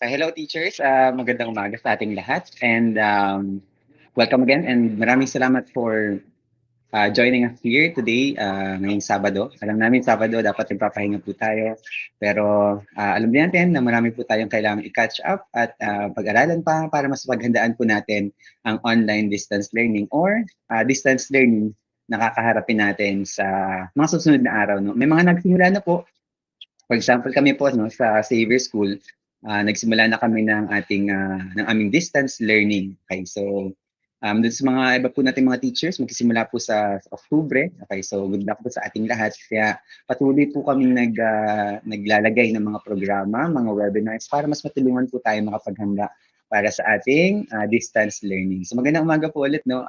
Hello teachers, magandang umaga sa ating lahat and welcome again and maraming salamat for joining us here today ngayong Sabado. Alam namin Sabado dapat nagpapahinga po tayo pero alam din natin na marami po tayong kailangang i-catch up at pag-aralan pa para mas paghandaan po natin ang online distance learning or distance learning na kakaharapin natin sa mga susunod na araw. No? May mga nagsimula na po. For example, kami po no, sa Xavier School, nagsimula na kami ng aming distance learning. Okay, so dun sa mga iba po nating mga teachers, magsisimula po sa Oktubre. Okay, so good luck po sa ating lahat. Kaya patuloy po kami naglalagay ng mga programa, mga webinars para mas matulungan po tayo makapaghanda para sa ating distance learning. So magandang umaga po ulit, no?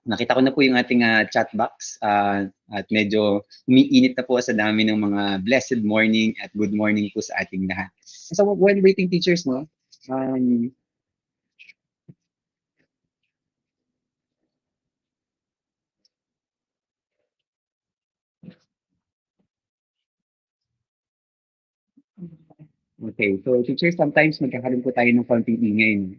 Nakita ko na po yung ating chat box at medyo umiinit na po sa dami ng mga blessed morning at good morning po sa ating lahat. So while waiting teachers, no? Okay, so teachers, sometimes magkakaroon po tayo ng konting ingay.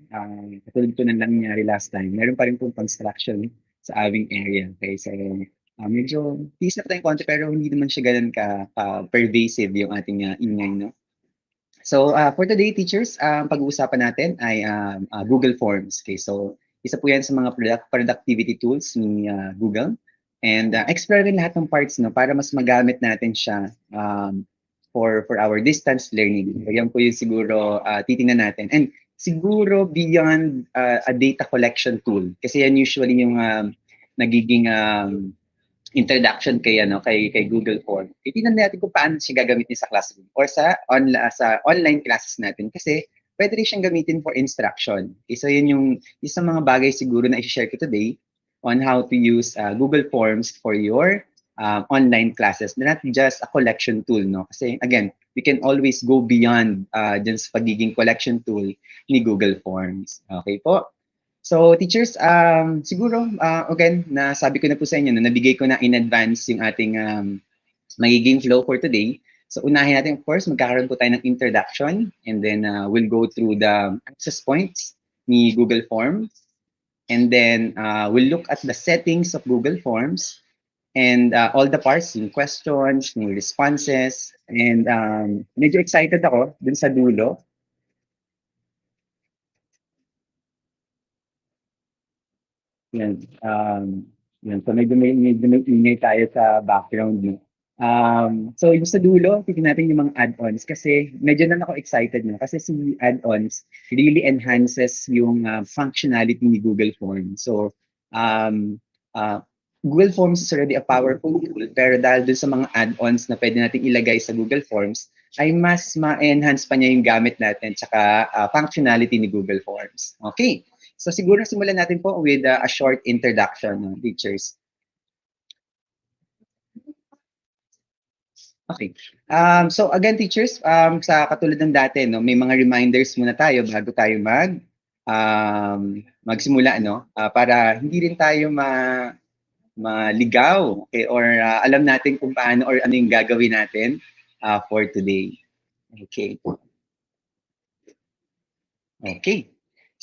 Katulad po ng nangyari last time, meron pa rin pong construction sa aming area. Okay, so medyo tiis na po tayong konti pero hindi naman siya ganun ka-pervasive yung ating ingay, no? So for today, teachers, pag-uusapan natin ay Google Forms. Okay, so isa po yan sa mga productivity tools ni Google. And explore rin lahat ng parts no, para mas magamit natin siya for our distance learning. So, yan po yung siguro titingnan natin. And siguro beyond a data collection tool. Kasi yan usually yung nagiging introduction kay Google Form. Titingnan natin kung paano siya gagamitin sa classroom or sa online classes natin kasi pwede rin siyang gamitin for instruction. Okay, so yun yung isang mga bagay siguro na i-share ko today on how to use Google Forms for your online classes. Not just a collection tool, no? Kasi again, we can always go beyond dyan sa pagiging collection tool ni Google Forms. Okay po? So teachers, siguro again, nasabi ko na po sa inyo na nabigay ko na in advance yung ating magiging flow for today. So unahin natin, of course, magkakaroon po tayo ng introduction and then we'll go through the access points ni Google Forms. And then we'll look at the settings of Google Forms and all the parts, yung questions, yung responses. And medyo excited ako dun sa dulo. Yan. Yan. So medyo may ingay tayo sa background. No? So yung sa dulo, tignan natin yung mga add-ons kasi medyo na ako excited na kasi si add-ons really enhances yung functionality ni Google Forms. So Google Forms is already a powerful tool pero dahil dun sa mga add-ons na pwede natin ilagay sa Google Forms ay mas ma-enhance pa niya yung gamit natin tsaka functionality ni Google Forms. Okay. So siguro simulan natin po with a short introduction, teachers. Okay. So again, teachers, sa katulad ng dati, no, may mga reminders muna tayo bago tayo magsimula, no, para hindi rin tayo maligaw, okay, or alam natin kung paano or ano yung gagawin natin for today. Okay. Okay.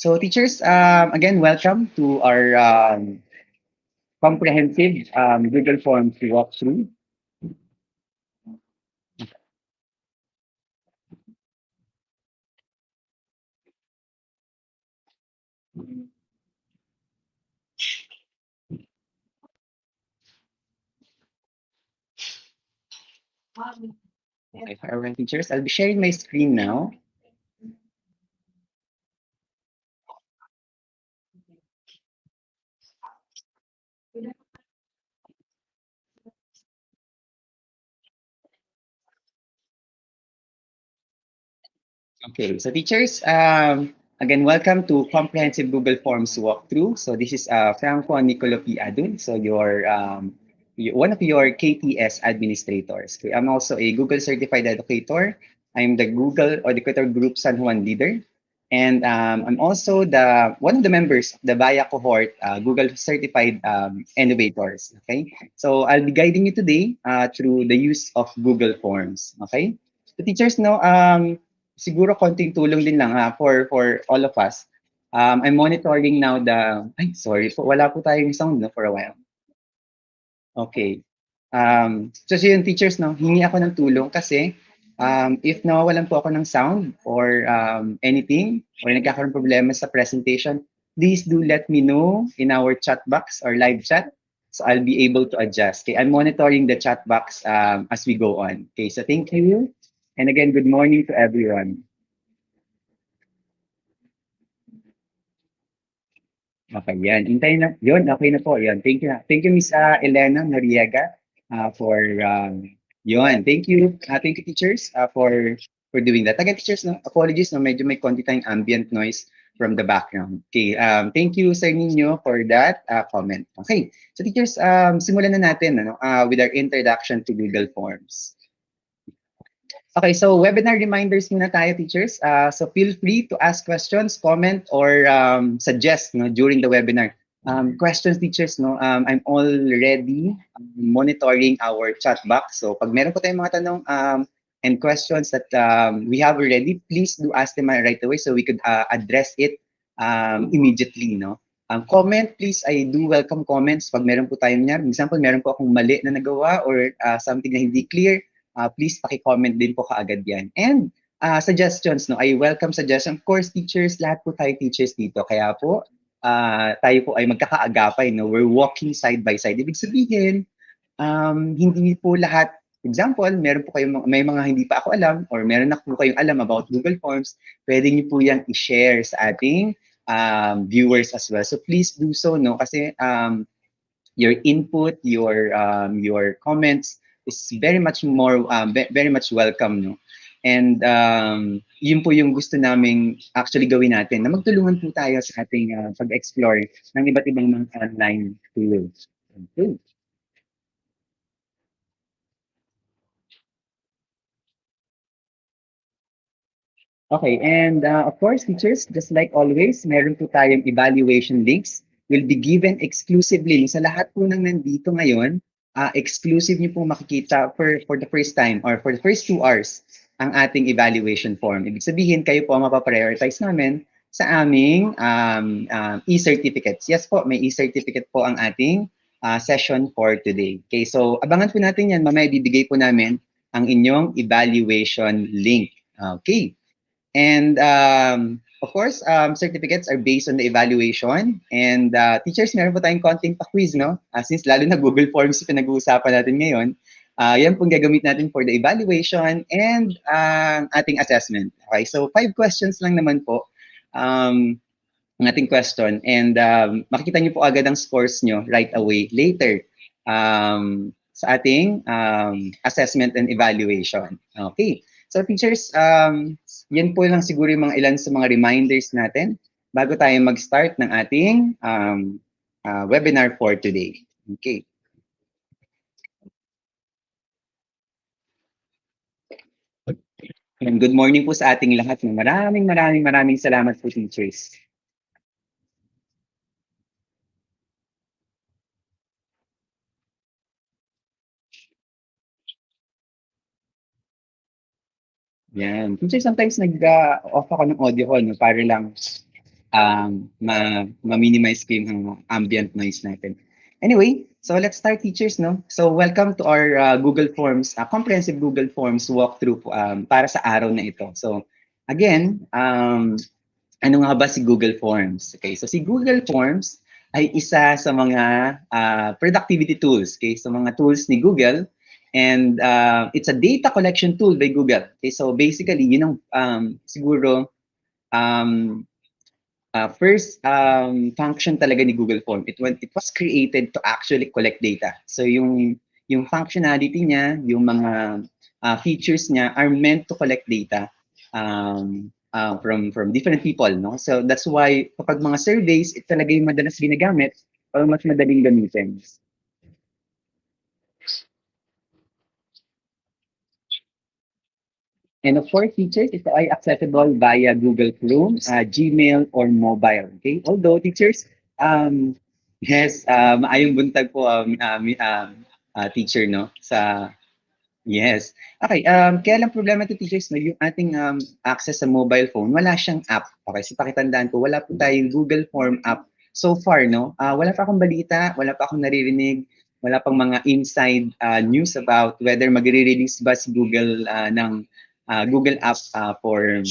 So teachers, again, welcome to our comprehensive Google Forms walkthrough. Okay, for our teachers, I'll be sharing my screen now. Okay, so teachers, again, welcome to Comprehensive Google Forms Walkthrough. So this is Franco Nicolo P. Adun, so one of your KTS administrators. Okay, I'm also a Google Certified Educator. I'm the Google Educator Group San Juan leader. And I'm also one of the members of the VIA cohort, Google Certified Innovators. Okay, so I'll be guiding you today through the use of Google Forms. Okay, so teachers, siguro konting tulong din lang for all of us. I'm monitoring now the, ay sorry po, wala po tayong sound no, for a while. Okay. So yung teachers, no, hingi ako ng tulong kasi if nawawalan po ako ng sound or anything or nagkakaroon problema sa presentation, please do let me know in our chat box or live chat. So I'll be able to adjust. Okay, I'm monitoring the chat box as we go on. Okay, so thank you. And again, good morning to everyone. Okay, yan. Hintayin na. Yun, okay na po. Yan. Thank you. Thank you, Miss Elena Noriega, for yun. Thank you, teachers, for doing that. Again, teachers, no, apologies, no, medyo may konti tayong ambient noise from the background. Okay, thank you, Sir Nino, for that comment. Okay, so teachers, simulan na natin ano, with our introduction to Google Forms. Okay, so webinar reminders muna tayo, teachers. So feel free to ask questions, comment, or suggest no, during the webinar. Questions, teachers, no, I'm already monitoring our chat box. So pag meron po tayong mga tanong and questions that we have already, please do ask them right away so we could address it immediately. No? Comment, please. I do welcome comments pag meron po tayong niyan. Example, meron po akong mali na nagawa or something na hindi clear. Please paki-comment din po kaagad yan. And suggestions, no? I welcome suggestions. Of course, teachers, lahat po tayo teachers dito. Kaya po, tayo po ay magkakaagapay, no? We're walking side by side. Ibig sabihin, hindi po lahat, example, meron po kayong, may mga hindi pa ako alam or meron na po kayong alam about Google Forms, pwede niyo po yan i-share sa ating viewers as well. So please do so, no? Kasi your input, your comments is very much more very much welcome, no? And yun po yung gusto naming actually gawin natin, na magtulungan po tayo sa ating pag-explore ng iba't ibang mga online tools. Okay. Okay, and of course, teachers, just like always, meron po tayong evaluation links will be given exclusively sa lahat po ng nandito ngayon. Exclusive niyo po makikita for the first time or for the first 2 hours ang ating evaluation form. Ibig sabihin, kayo po ang mapaprioritize namin sa aming e-certificates. Yes po, may e-certificate po ang ating session for today. Okay, so abangan po natin yan. Mamaya bibigay po namin ang inyong evaluation link. Okay. And of course, certificates are based on the evaluation. And teachers, meron po tayong konting pa-quiz, no? Since lalo na Google Forms yung pinag-uusapan natin ngayon, yan pong gagamit natin for the evaluation and ating assessment. Okay, so 5 questions lang naman po ang ating question. And makikita niyo po agad ang scores nyo right away later sa ating assessment and evaluation. Okay. So teachers, yan po lang siguro yung mga ilan sa mga reminders natin bago tayo mag-start ng ating webinar for today. Okay. And good morning po sa ating lahat. Maraming salamat po, teachers. Yan. Teachers, sometimes nag-off ako ng audio ko, no, para lang ma-minimize ko yung ambient noise natin. Anyway, so let's start, teachers, no? So welcome to our Google Forms, comprehensive Google Forms walkthrough para sa araw na ito. So again, ano nga ba si Google Forms? Okay, so si Google Forms ay isa sa mga productivity tools, okay? So mga tools ni Google, and it's a data collection tool by Google. Okay, so basically, yun ang siguro first function talaga ni Google Form. It was created to actually collect data. So yung functionality niya, yung mga features niya are meant to collect data from different people, no? So that's why kapag mga surveys, ito talaga yung madalas ginagamit para mas madaling gamitin. And of course, teachers, ito ay accessible via Google Chrome, Gmail, or mobile. Okay? Although, teachers, yes, maayong buntag po, teacher, no? Yes. Okay, kaya lang problema to teachers 'no, yung ating, access sa mobile phone wala siyang app. Okay, so pakitandaan ko wala po tayong Google Form app so far 'no. Wala pa akong balita, wala pa akong naririnig, wala pang mga inside, news about whether magre-release ba si Google, ng, Google app, for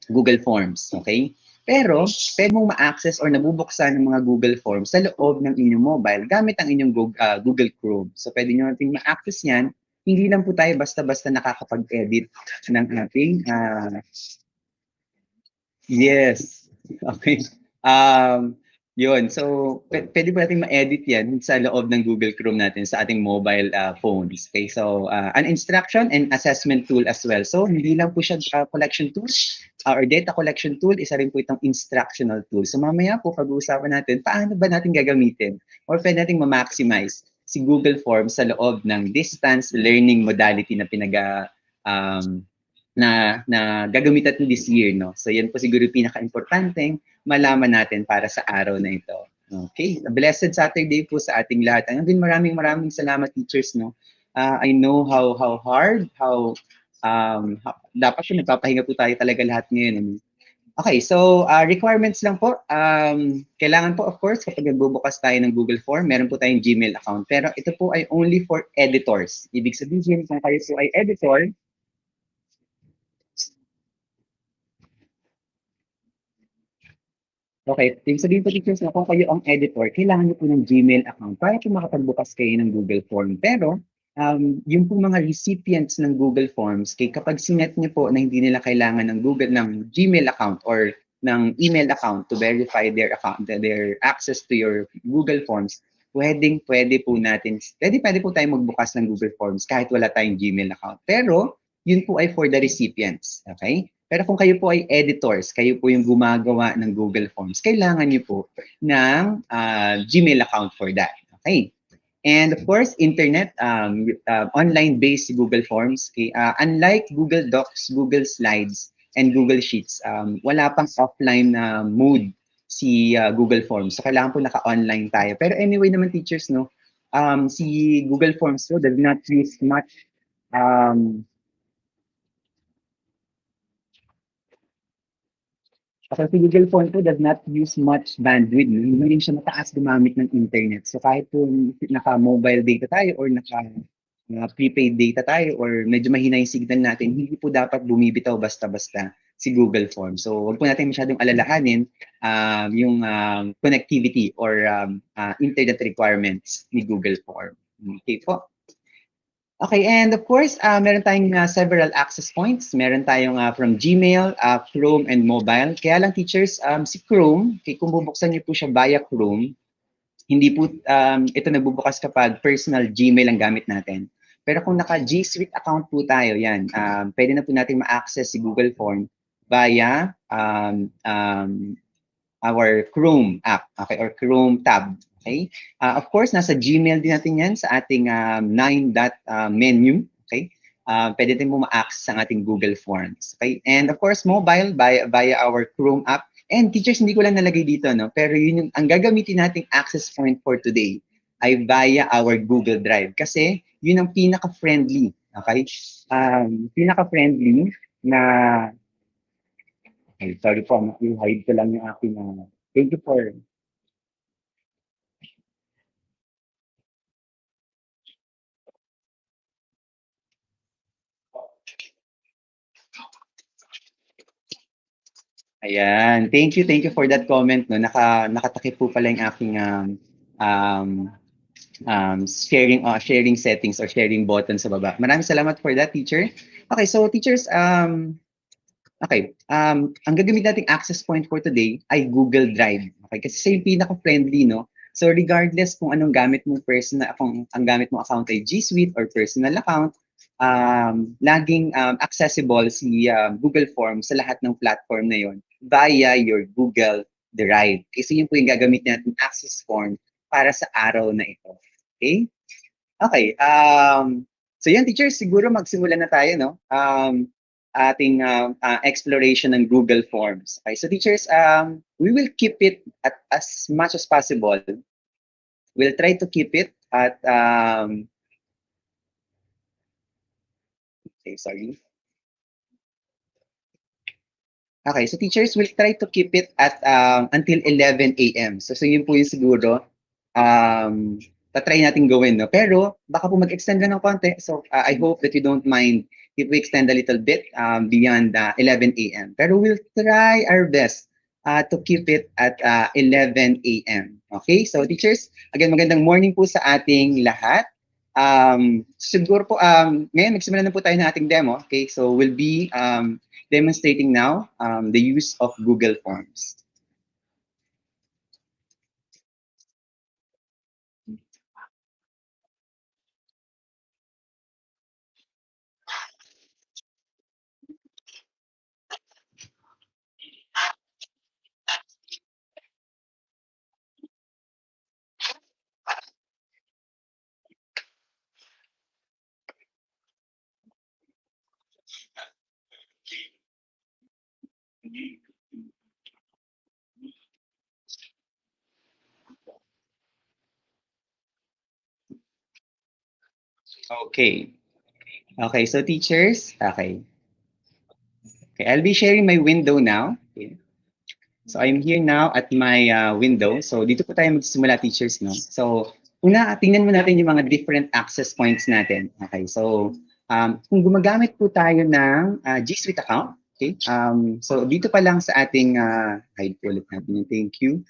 Google Forms, okay? Pero puwede mong ma-access or nabubuksan ng mga Google Forms sa loob ng inyong mobile gamit ang inyong Google Chrome. So puwede niyo nating ma-access 'yan. Hindi lang po tayo basta-basta nakakapag-edit ng ating, yes, okay. Um, 'Yun. So, puwede po nating ma-edit 'yan sa loob ng Google Chrome natin sa ating mobile, phones. Okay, so, an instruction and assessment tool as well. So, hindi lang po siya, collection tool, or data collection tool, isa rin po itong instructional tool. So, mamaya po pag-uusapan natin paano ba natin gagamitin or puwede nating ma-maximize si Google Forms sa loob ng distance learning modality na um, na gagamitan natin this year, no? So yan po siguro yung pinaka-importanteng malaman natin para sa araw na ito. Okay, blessed Saturday po sa ating lahat. Again, maraming salamat teachers, no? I know how hard, dapat po nagpapahinga po tayo talaga lahat ngayon. Ano? Okay, so requirements lang po. Kailangan po of course kapag nagbubukas tayo ng Google Form, meron po tayong Gmail account. Pero ito po ay only for editors. Ibig sabihin kung kayo po ay editor, okay, yung sabihin po teachers na kung kayo ang editor, kailangan niyo po ng Gmail account para po makapagbukas kayo ng Google Form. Pero, yung po mga recipients ng Google Forms, kapag sinet niyo po na hindi nila kailangan ng Gmail account or ng email account to verify their account, their access to your Google Forms, pwede po tayo magbukas ng Google Forms kahit wala tayong Gmail account. Pero, yun po ay for the recipients. Okay? Pero kung kayo po ay editors, kayo po yung gumagawa ng Google Forms, kailangan niyo po ng Gmail account for that. Okay? And of course, internet, online-based Google Forms. Okay? Unlike Google Docs, Google Slides, and Google Sheets, wala pang offline na mode si Google Forms. So kailangan po naka-online tayo. Pero anyway naman teachers, no, si Google Forms so does not use much um, kasi si Google Phone po does not use much bandwidth. No? Hindi rin siya mataas gumamit ng internet. So kahit po naka-mobile data tayo or prepaid data tayo or medyo mahina yung signal natin, hindi po dapat bumibitaw basta-basta si Google Form. So wag po natin masyadong alalahanin yung connectivity or internet requirements ni Google Form. Okay po. Okay, and of course, meron tayong several access points. Meron tayong from Gmail, Chrome, and mobile. Kaya lang teachers, si Chrome, kung bubuksan niyo po siya via Chrome, hindi po ito nagbubukas kapag personal Gmail ang gamit natin. Pero kung naka G Suite account po tayo, yan, pwede na po natin ma-access si Google Form via our Chrome app, okay, or Chrome tab. Okay? Of course, nasa Gmail din natin yan sa ating 9 menu. Okay? Pwede din mo ma-access ang ating Google Forms. Okay? And of course, mobile via our Chrome app. And teachers, hindi ko lang nalagay dito, no? Pero yun yung, ang gagamitin nating access point for today ay via our Google Drive. Kasi yun ang pinaka-friendly. Okay? Pinaka-friendly na ay, sorry po, i-hide ko lang yung aking thank you for ayan. Thank you for that comment, no. Nakatakip po pala yung aking um, sharing settings or sharing button sa baba. Maraming salamat for that, teacher. Okay, so teachers, okay, ang gagamitin nating access point for today ay Google Drive. Okay, kasi siya yung pinaka-friendly, no? So regardless kung anong gamit mong personal, kung ang gamit mong account ay G Suite or personal account, laging accessible si Google Forms sa lahat ng platform na yon via your Google Drive. Kasi yun po yung gagamitin natin access form para sa araw na ito. Okay? Okay. So yan, teachers, siguro magsimula na tayo, no? Ating exploration ng Google Forms. Okay, so teachers, we will keep it at as much as possible. We'll try to keep it at Okay, sorry. Okay, so teachers will try to keep it at until 11 a.m. So yun po yung siguro tatry natin gawin. No? Pero baka po mag-extend lang ng konti. So I hope that you don't mind if we extend a little bit beyond 11 a.m. Pero we'll try our best to keep it at 11 a.m. Okay, so teachers, again, magandang morning po sa ating lahat. Siguro po, ngayon nagsimula na po tayo ng ating demo. Okay, so we'll be demonstrating now the use of Google Forms. Okay. Okay, so teachers, okay. Okay, I'll be sharing my window now. Okay. So I'm here now at my window. So dito po tayo magsimula, teachers, no? So una, tingnan mo natin yung mga different access points natin. Okay, so kung gumagamit po tayo ng G Suite account, okay? So dito pa lang sa ating, hide po ulit natin yung thank you.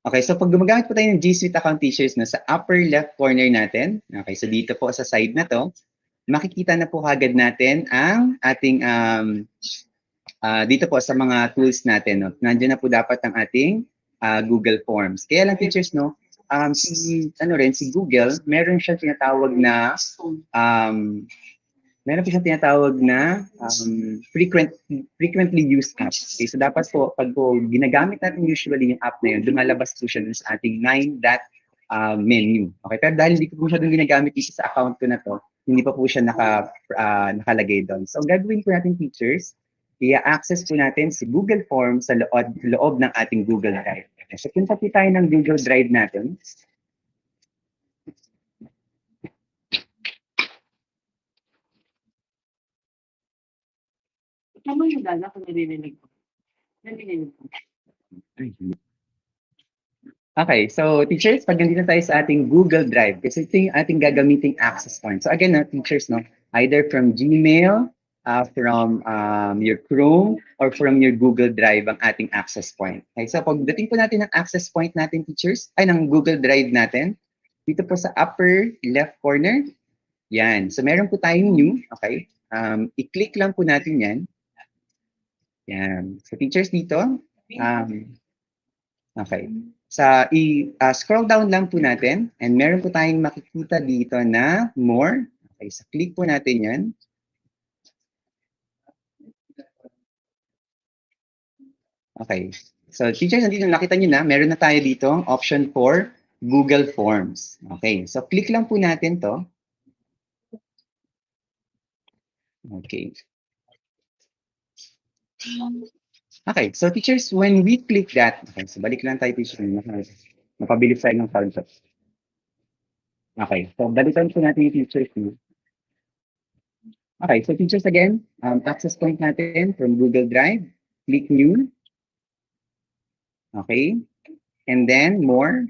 Okay, so pag gumagamit po tayo ng G Suite account, teachers, na sa upper left corner natin, okay, so dito po sa side na to, makikita na po kagad natin ang ating dito po sa mga tools natin, no? Nandiyan na po dapat ang ating Google Forms. Kaya lang, teachers, no, si Google, meron siyang tinatawag na frequently used apps. Okay, so dapat po, pag po ginagamit natin usually yung app na yun, lumalabas po siya dun sa ating 9 menu. Okay, pero dahil hindi ko po siya dun ginagamit dito sa account ko na to, hindi pa po siya nakalagay doon. So, ang gagawin po natin, teachers, i-access po natin si Google Forms sa loob ng ating Google Drive. Okay, so, punta po tayo ng Google Drive natin. Ano yung dala kung narinig ko? Narinig ko. Okay, so teachers, pag nandito tayo sa ating Google Drive, kasi ito yung ating gagamiting access point. So again, teachers, no, either from Gmail, from your Chrome, or from your Google Drive ang ating access point. Okay, so pagdating po natin ng access point natin, teachers, ay ng Google Drive natin, dito po sa upper left corner, yan. So meron po tayong new, okay? I-click lang po natin yan. Yan. So teachers dito, okay. Scroll down lang po natin and meron po tayong makikita dito na more. Okay, so click po natin yan. Okay. So teachers, nandito nakita nyo na, meron na tayo dito option for Google Forms. Okay, so click lang po natin to. Okay. Okay, so teachers, when we click that, okay, so balik lang tayo, teachers. Mapabilis tayo ng concept. Okay, so balikan po natin yung teachers. Okay, so teachers again, access point natin from Google Drive, click new. Okay, and then more.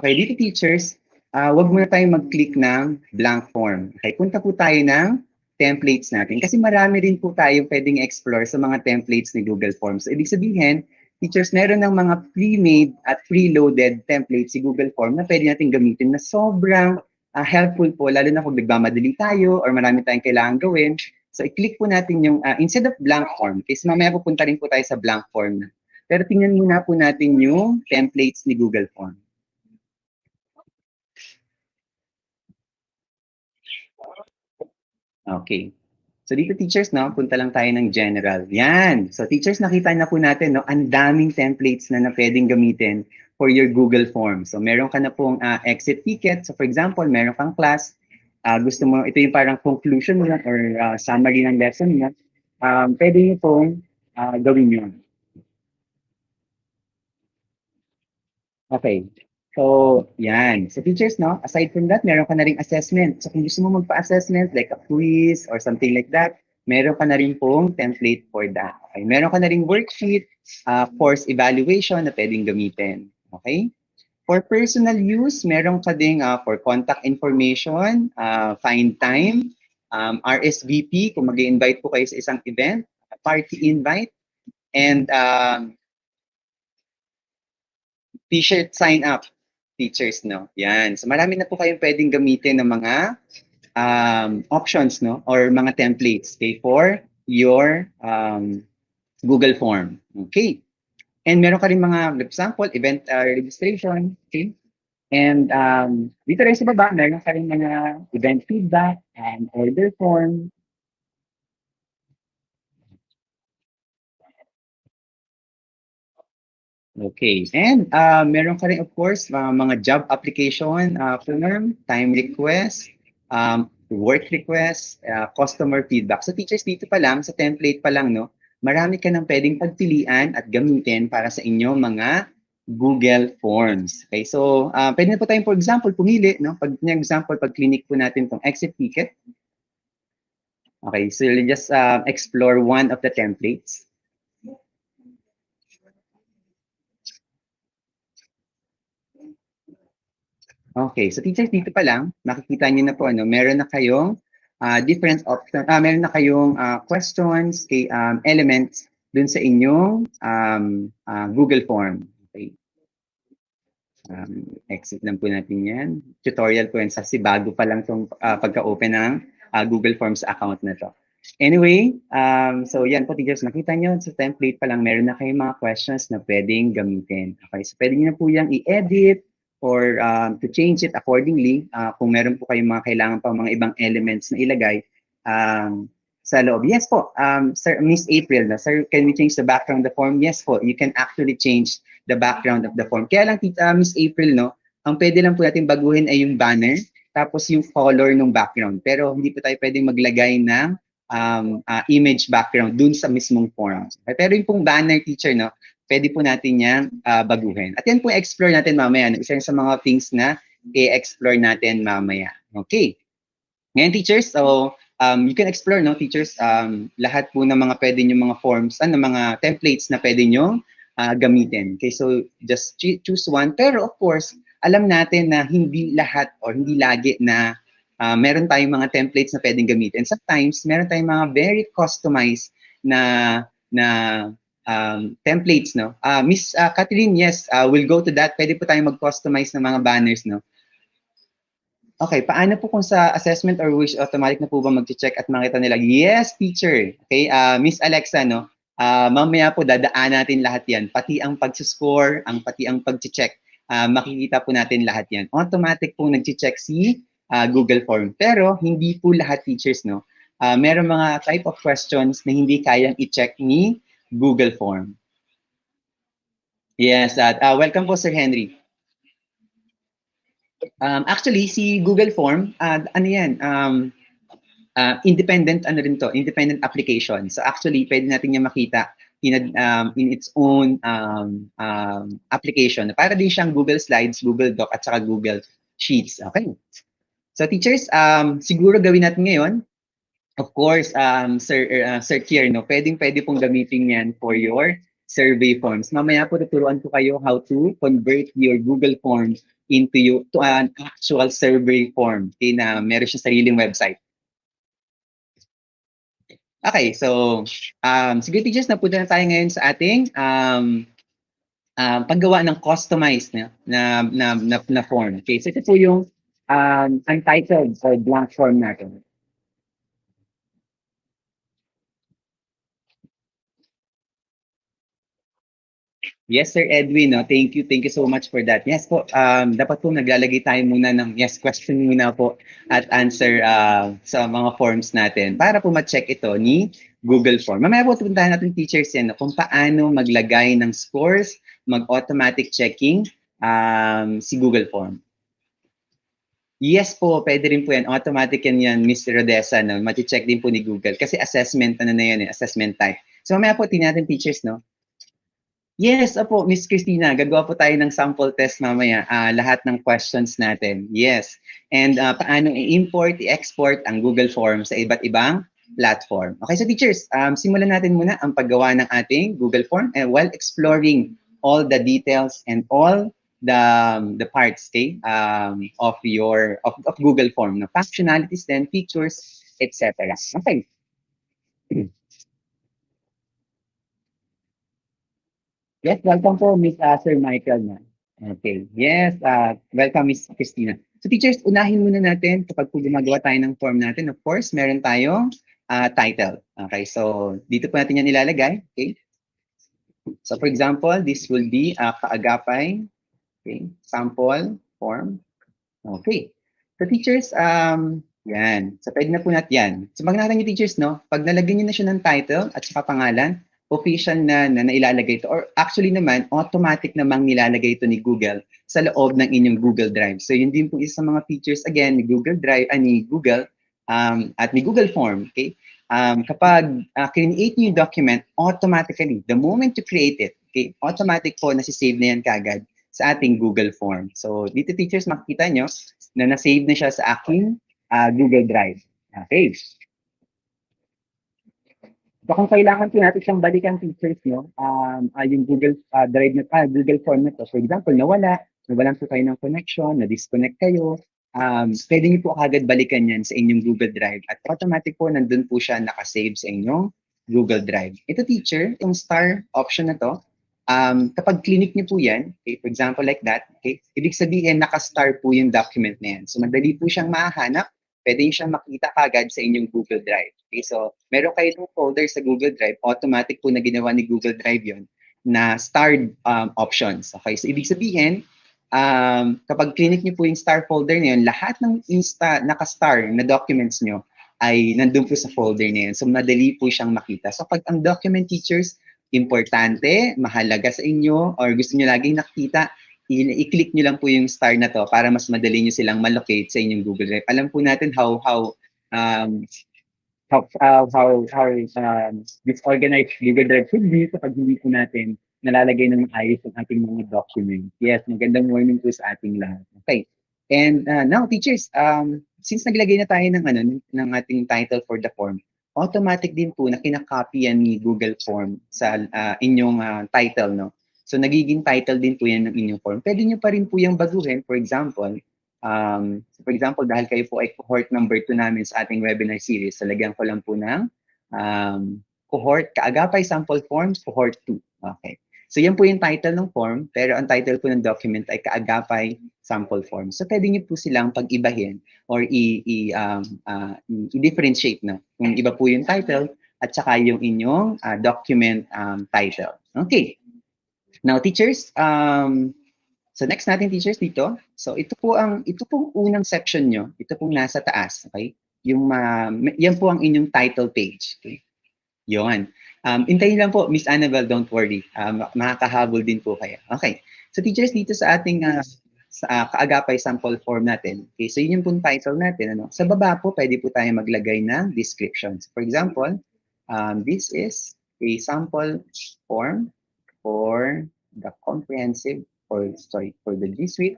Okay, dito teachers, wag muna tayong mag-click ng blank form. Okay, punta po tayo ng templates natin kasi marami rin po tayong pwedeng explore sa mga templates ni Google Forms. So, ibig sabihin, teachers, meron ng mga pre-made at pre-loaded templates si Google Form na pwede natin gamitin na sobrang helpful po, lalo na kung nagmamadali tayo or marami tayong kailangan gawin. So, i-click po natin yung, instead of blank form, kasi mamaya pupunta rin po tayo sa blank form na. Pero tingnan muna po natin yung templates ni Google Form. Okay. So dito teachers, no, punta lang tayo ng general. Yan. So teachers, nakita na po natin, no, ang daming templates na pwedeng gamitin for your Google Forms. So meron ka na pong exit ticket. So for example, meron kang class, gusto mo, ito yung parang conclusion mo or summary ng lesson mo, pwede nyo pong gawin yun. Okay. So, yan. So, teachers, no? Aside from that, meron ka na ring assessment. So, kung gusto mo magpa-assessment, like a quiz or something like that, meron ka na rin pong template for that. Okay? Meron ka na ring worksheet, course evaluation na pwedeng gamitin. Okay? For personal use, meron ka ding for contact information, find time, RSVP, kung mag-invite po kayo sa isang event, party invite, and t-shirt sign up, teachers, no? Yan. So marami na po kayong pwedeng gamitin ng mga options, no? Or mga templates, okay, for your Google form. Okay. And meron ka rin mga, for example, event registration, okay? And dito rin sa baba, meron ka rin mga event feedback and order form. Okay. And meron ka rin, of course, mga job application form, time request, work request, customer feedback. So teachers, dito pa lang, sa template pa lang, no, marami ka nang pwedeng pagpilian at gamitin para sa inyong mga Google Forms. Okay, so pwede na po tayong, for example, pumili, no? Pag example, pag clinic po natin itong exit ticket. Okay, so you'll just explore one of the templates. Okay, so teachers, dito pa lang, makikita niyo na po, ano, meron na kayong different options, meron na kayong questions, elements dun sa inyong Google form. Okay. Exit lang po natin yan. Tutorial po yan, kasi bago pa lang itong pagka-open ng Google Forms account na to. Anyway, so yan po teachers, nakita nyo sa template pa lang, meron na kayong mga questions na pwedeng gamitin. Okay, so pwede nyo na po yung i-edit or to change it accordingly. Kung meron po kayong mga kailangan pa mga ibang elements na ilagay sa loob. Yes po, Sir, Miss April, sir, can we change the background of the form? Yes po, you can actually change the background of the form. Kaya lang, Miss April, no, ang pwede lang po natin baguhin ay yung banner, tapos yung color ng background. Pero hindi po tayo pwedeng maglagay ng image background dun sa mismong form. Pero yung pong banner, teacher, no, pwede po natin yan baguhin. At yan po explore natin mamaya. No? Isa sa mga things na i-explore natin mamaya. Okay. Ngayon, teachers, so you can explore, no, teachers, lahat po ng mga pwede nyo mga forms, mga templates na pwede nyo gamitin. Okay, so just choose one. Pero of course, alam natin na hindi lahat or hindi lagi na meron tayong mga templates na pwedeng gamitin. Sometimes, meron tayong mga very customized na templates, no? Miss Catherine, yes, we'll go to that. Pwede po tayong mag-customize ng mga banners, no? Okay, paano po kung sa assessment or wish automatic na po ba mag-check at makita nila? Yes, teacher. Okay, Miss Alexa, no? Mamaya po dadaan natin lahat yan. Pati ang pag-score, pati ang pag-check. Makikita po natin lahat yan. Automatic po nag-check si Google Form. Pero hindi po lahat teachers, no? Meron mga type of questions na hindi kayang i-check ni Google Form. Yes, welcome po Sir Henry. Actually, si Google Form, ano yan, independent, ano rin to, independent application. So actually, pwede natin yung makita in its own application. Para din siyang Google Slides, Google Doc, at saka Google Sheets. Okay. So teachers, siguro gawin natin ngayon, of course, Sir Kier, no, pwede pong gamitin yan for your survey forms. Mamaya po tuturuan ko kayo how to convert your Google Forms into an actual survey form. Okay, na meron siya sariling website. Okay, so sige teachers, napunta na tayo ngayon sa ating paggawa ng customized na form. Okay, so ito po yung untitled or blank form natin. Yes, Sir Edwin, no? Thank you so much for that. Yes po, dapat po naglalagay tayo muna ng yes question muna po at answer sa mga forms natin para po ma-check ito ni Google Form. Mamaya po puntahan natin teachers yan, no? Kung paano maglagay ng scores, mag-automatic checking si Google Form. Yes po, pwede rin po yan. Automatic yan, Miss Rodessa, no? Mati-check din po ni Google kasi assessment, ano na yan, assessment type. So mamaya po, tingnan natin teachers, no? Yes, opo, Miss Christina, gagawa po tayo ng sample test mamaya, lahat ng questions natin. Yes. And paano i-import, i-export ang Google Forms sa iba't ibang platform. Okay, so teachers, simulan natin muna ang paggawa ng ating Google Form and while exploring all the details and all the parts, okay, of Google Form, no? Functionalities, then features, etc. Okay. Yes, welcome po, Miss Sir Michael. Na. Okay. Yes, welcome, Miss Christina. So teachers, unahin muna natin kapag po gumagawa tayo ng form natin, of course, meron tayong title. Okay, so dito po natin yan ilalagay. Okay. So for example, this will be Kaagapay, okay, sample form. Okay. So teachers, yan. So pwede na po natin yan. So magnaran niyo teachers, no? Pag nalagyan niyo na siya ng title at saka pangalan, official na nailalagay ito. Or actually naman, automatic namang nilalagay ito ni Google sa loob ng inyong Google Drive. So yun din po isa sa mga features, again, ni Google Drive, ni Google, at ni Google Form, okay? Kapag create niyo yung document, automatically, the moment you create it, okay, automatic po nasisave na yan kagad sa ating Google Form. So dito teachers, makikita nyo na na-save na siya sa aking Google Drive. Okay. So kung kailangan po natin siyang balikan teachers, no, yung Google Drive na, Google Form na to, for example, nawalan po kayo ng connection, na-disconnect kayo, pwede niyo po agad balikan yan sa inyong Google Drive at automatic po nandun po siya nakasave sa inyong Google Drive. Ito teacher, yung star option na to, kapag clinic niyo po yan, okay, for example like that, okay, ibig sabihin naka-star po yung document na yan. So madali po siyang mahanap, pwede niyo siyang makita kagad sa inyong Google Drive. Okay, so meron kayo itong folder sa Google Drive, automatic po na ginawa ni Google Drive yon na starred options. Okay, so ibig sabihin, kapag clinic niyo po yung star folder na yun, lahat ng naka-star na documents niyo ay nandun po sa folder na yun. So madali po siyang makita. So pag ang document teachers, importante, mahalaga sa inyo, or gusto niyo laging nakita, i-click niyo lang po yung star na to para mas madali niyo silang malocate sa inyong Google Drive. Alam po natin um, how disorganized Google Drive should be kapag hindi po natin nalalagay ng maayos ang ating mga documents. Yes, magandang morning po sa ating lahat. Okay. And now, teachers, since naglagay na tayo ng, ng ating title for the form, automatic din po na kinakopy yan ni Google Form sa inyong title, no? So, nagiging title din po yan ng inyong form. Pwede nyo pa rin po yung baguhin. For example, dahil kayo po ay cohort number 2 namin sa ating webinar series, so lagyan ko lang po ng cohort, Kaagapay Sample Forms, cohort 2. Okay. So yan po yung title ng form, pero ang title po ng document ay Kaagapay Sample Form. So pwede niyo po silang pag-ibahin or i-differentiate, no? Kung iba po yung title at saka yung inyong document title. Okay. Now teachers, so next natin teachers dito. So ito pong unang section nyo, ito pong nasa taas, okay? Yan po ang inyong title page. Okay? Yon. Intayin lang po, Miss Annabelle, don't worry. Makakahabol din po kayo. Okay. So teachers, dito sa ating Kaagapay sample form natin. Okay, so yun yung pong title natin. Ano? Sa baba po, pwede po tayo maglagay ng descriptions. For example, this is a sample form for the comprehensive, for the GSUITE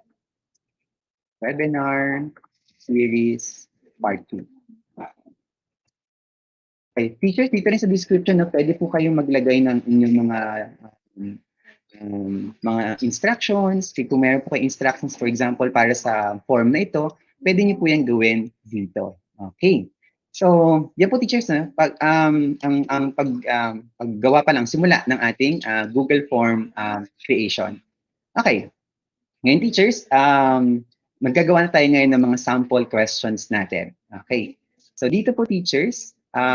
webinar series part 2. Okay, teachers, dito rin sa description na pwede po kayong maglagay ng inyong mga instructions. Kung meron po kayo instructions, for example, para sa form na ito, pwede niyo po yan gawin dito. Okay. So, yan po teachers, paggawa pa lang, simula ng ating Google Form creation. Okay. Ngayon teachers, maggagawa na tayo ngayon ng mga sample questions natin. Okay. So dito po teachers,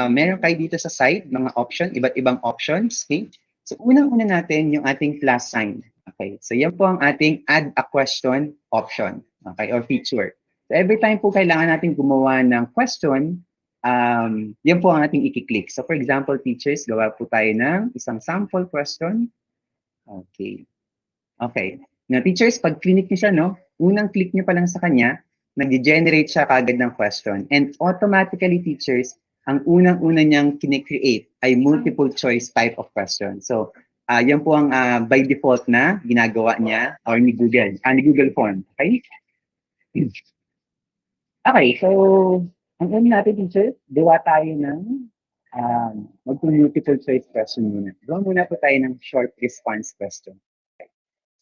meron kayo dito sa side, mga iba't ibang options. Okay. So unang-una natin yung ating plus sign. Okay. So yan po ang ating add a question option. Okay. Or feature. So every time po kailangan natin gumawa ng question, yan po ang ating i-click. So for example, teachers, gawa po tayo ng isang sample question. Okay. Okay. Now, teachers, pag click niyo siya, no, unang click niyo pa lang sa kanya, nag-generate siya kagad ng question. And automatically, teachers, ang unang-una niyang kine-create ay multiple choice type of question. So, Yan po ang by default na ginagawa niya or ni Google Form. Okay? Okay, so ang una natin, teacher, gawa tayo ng multiple choice question muna. Gawa muna po tayo ng short response question. Okay.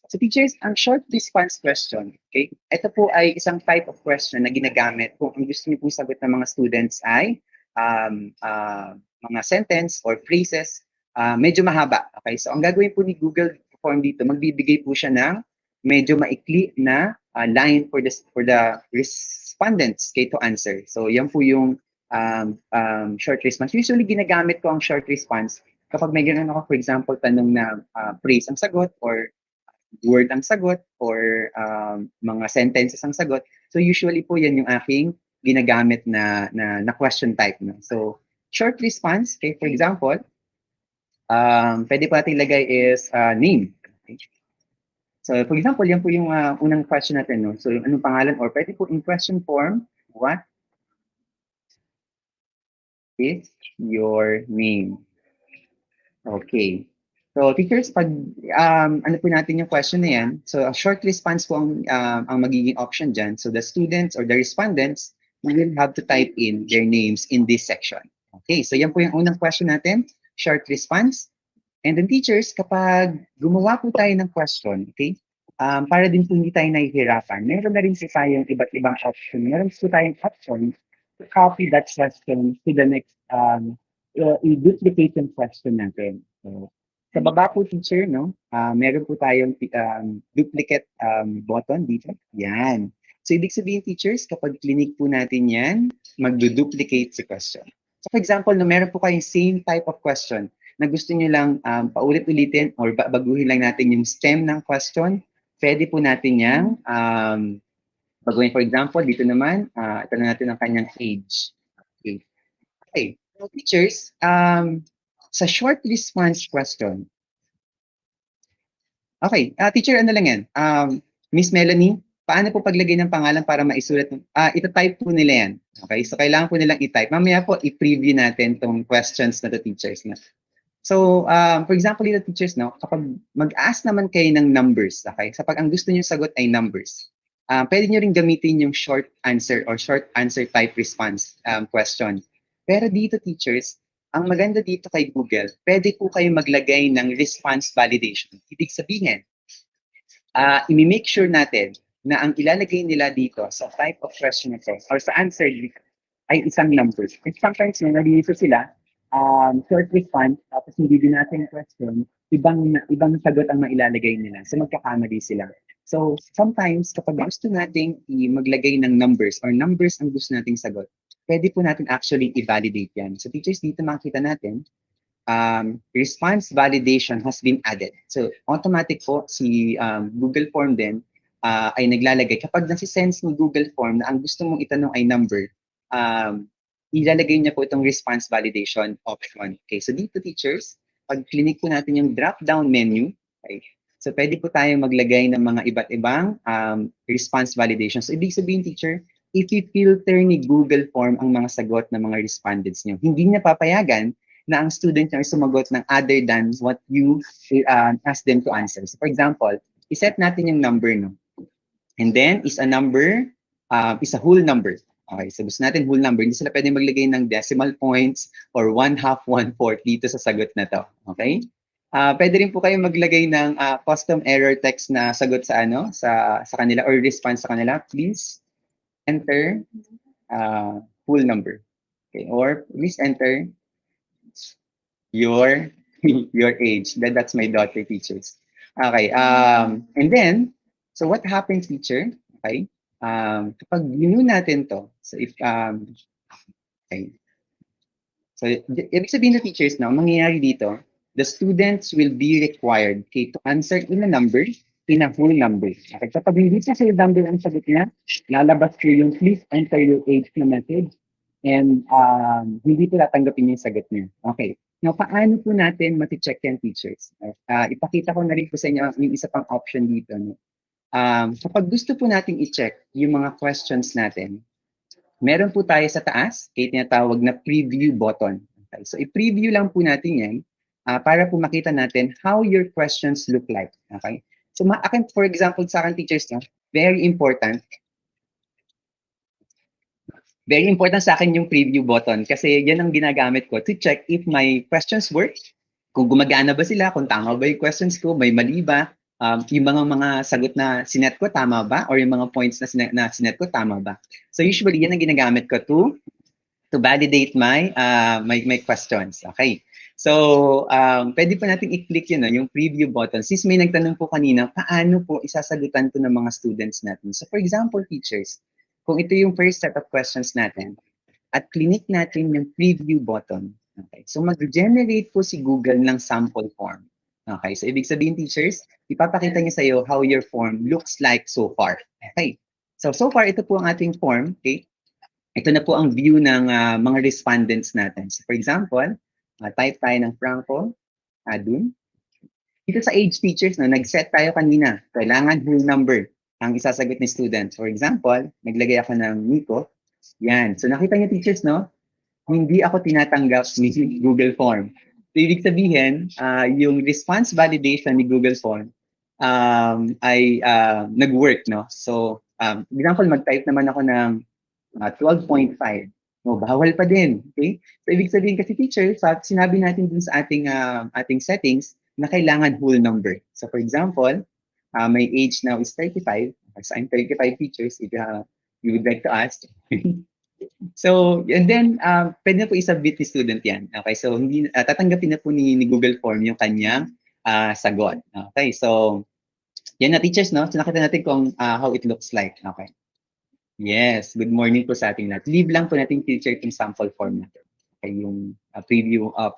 So teachers, ang short response question, okay, ito po ay isang type of question na ginagamit kung ang gusto niyo po sagot ng mga students ay mga sentence or phrases medyo mahaba. Okay, so ang gagawin po ni Google Form dito, magbibigay po siya ng medyo maikli na line for the respondents okay, to answer. So yan po yung short response. Usually ginagamit ko ang short response kapag may ganun ako, for example, tanong na phrase ang sagot or word ang sagot or mga sentences ang sagot. So usually po yan yung aking ginagamit na question type. No? So short response, okay, for example, pwede po natin ilagay is name. Okay. So for example, yan po yung unang question natin. No? So anong pangalan or pwede po in question form, what is your name? Okay. So teachers, pag ano po natin yung question na yan, so a short response po ang magiging option dyan. So the students or the respondents will have to type in their names in this section. Okay, so yan po yung unang question natin, short response. And then teachers, kapag gumawa po tayo ng question, okay, para din po hindi tayo nahihirapan, meron na rin po tayong iba't ibang option. Meron po tayong option to copy that question to the next duplication question natin. So, sa baba po teacher, no, meron po tayong duplicate button dito. Yan. So, ibig sabihin teachers, kapag clinic po natin yan, magdo-duplicate si question. So, for example, no, meron po kayong same type of question na gusto nyo lang paulit-ulitin or baguhin lang natin yung stem ng question, pwede po natin yang baguhin. For example, dito naman, ito na natin ang kanyang age. Okay. Okay. So, teachers, sa short response question, okay, teacher, ano lang yan? Miss Melanie, paano po paglagay ng pangalan para maisulat? Ito-type po nila yan. Okay, so kailangan po nilang i-type. Mamaya po, i-preview natin tong questions na to teachers na. So, for example, dito teachers, no, kapag mag-ask naman kayo ng numbers, okay? So, pag ang gusto niyo sagot ay numbers, pwede niyo rin gamitin yung short answer or short answer type response question. Pero dito teachers, ang maganda dito kay Google, pwede po kayo maglagay ng response validation. Ibig sabihin, i-make sure natin na ang ilalagay nila dito sa type of question na to, or sa answer dito, ay isang number. And sometimes yung nalilito sila, short response, tapos hindi din natin question, ibang sagot ang mailalagay nila. So magkakamali sila. So sometimes kapag gusto nating maglagay ng numbers or numbers ang gusto nating sagot, pwede po natin actually i-validate yan. So teachers, dito makita natin, response validation has been added. So automatic po si Google Form din ay naglalagay. Kapag nasi-sense ni Google Form na ang gusto mong itanong ay number, ilalagay niya po itong response validation option. Okay, so dito teachers, pag clinic po natin yung drop-down menu, okay, so pwede po tayong maglagay ng mga iba't ibang response validation. So ibig sabihin teacher, if i-filter ni Google Form ang mga sagot ng mga respondents niyo, hindi niya papayagan na ang student niya ay sumagot ng other than what you ask them to answer. So for example, iset natin yung number, no? And then, is a number, is a whole number. Okay, so gusto natin whole number. Hindi sila pwede maglagay ng decimal points or 1/2, 1/4 dito sa sagot na to. Okay? Pwede rin po kayo maglagay ng custom error text na sagot sa sa kanila or response sa kanila. Please enter whole number. Okay, or please enter your your age. That's my daughter, teachers. Okay, and then, so what happens, teacher? Okay, kapag ginu natin to, so if, okay, so ibig sabihin na teachers, no, mangyayari dito, the students will be required, okay, to answer in a number, in a whole number. Okay, kapag hindi sa number ang sagot niya, lalabas ko yung please enter your age na message, and hindi po tatanggapin yung sagot niya. Okay. Now, paano po natin mati-check yan, teachers? Ipakita ko na rin po sa inyo yung isa pang option dito. No? Kapag gusto po natin i-check yung mga questions natin, meron po tayo sa taas, kaya tinatawag na preview button. Okay? So, i-preview lang po natin yan. para po makita natin how your questions look like. Okay? So, akin, for example, sa akin teachers, no, very important sa akin yung preview button kasi yan ang ginagamit ko to check if my questions work, kung gumagana ba sila, kung tama ba yung questions ko, may mali ba, yung mga sagot na sinet ko tama ba, or yung mga points na sinet ko tama ba. So usually yan ang ginagamit ko to validate my questions. Okay. So, pwede pa natin i-click yun, no, yung preview button. Since may nagtanong po kanina, paano po isasagutan to ng mga students natin? So, for example, teachers, kung ito yung first set of questions natin, at click natin yung preview button. Okay. So, mag-generate po si Google ng sample form. Okay. So, ibig sabihin, teachers, ipapakita niya sa'yo how your form looks like so far. Okay. So far, ito po ang ating form. Okay. Ito na po ang view ng mga respondents natin. So for example, type tayo ng Franco, dun. Dito sa age teachers, no, nag-set tayo kanina. Kailangan whole number ang isasagot ni student. For example, naglagay ako ng Nico. Yan. So nakita niyo teachers, no? Hindi ako tinatanggap ni Google Form. So ibig sabihin, yung response validation ni Google Form ay nag-work, no? So, example, mag-type naman ako ng 12.5. No, bawal pa din. Okay? So, ibig sabihin kasi teacher, sinabi natin dun sa ating settings na kailangan whole number. So, for example, my age now is 35. So, I'm 35 teachers if you would like to ask. So, and then, pwede na po isubmit ni student yan. Okay, so, hindi, tatanggapin na po ni Google Form yung kanyang sagot. Okay, so, yan na teachers, no? So, nakita natin kung how it looks like. Okay. Yes, good morning po sa ating lahat. Leave lang po natin teacher itong sample form natin. Okay, yung preview of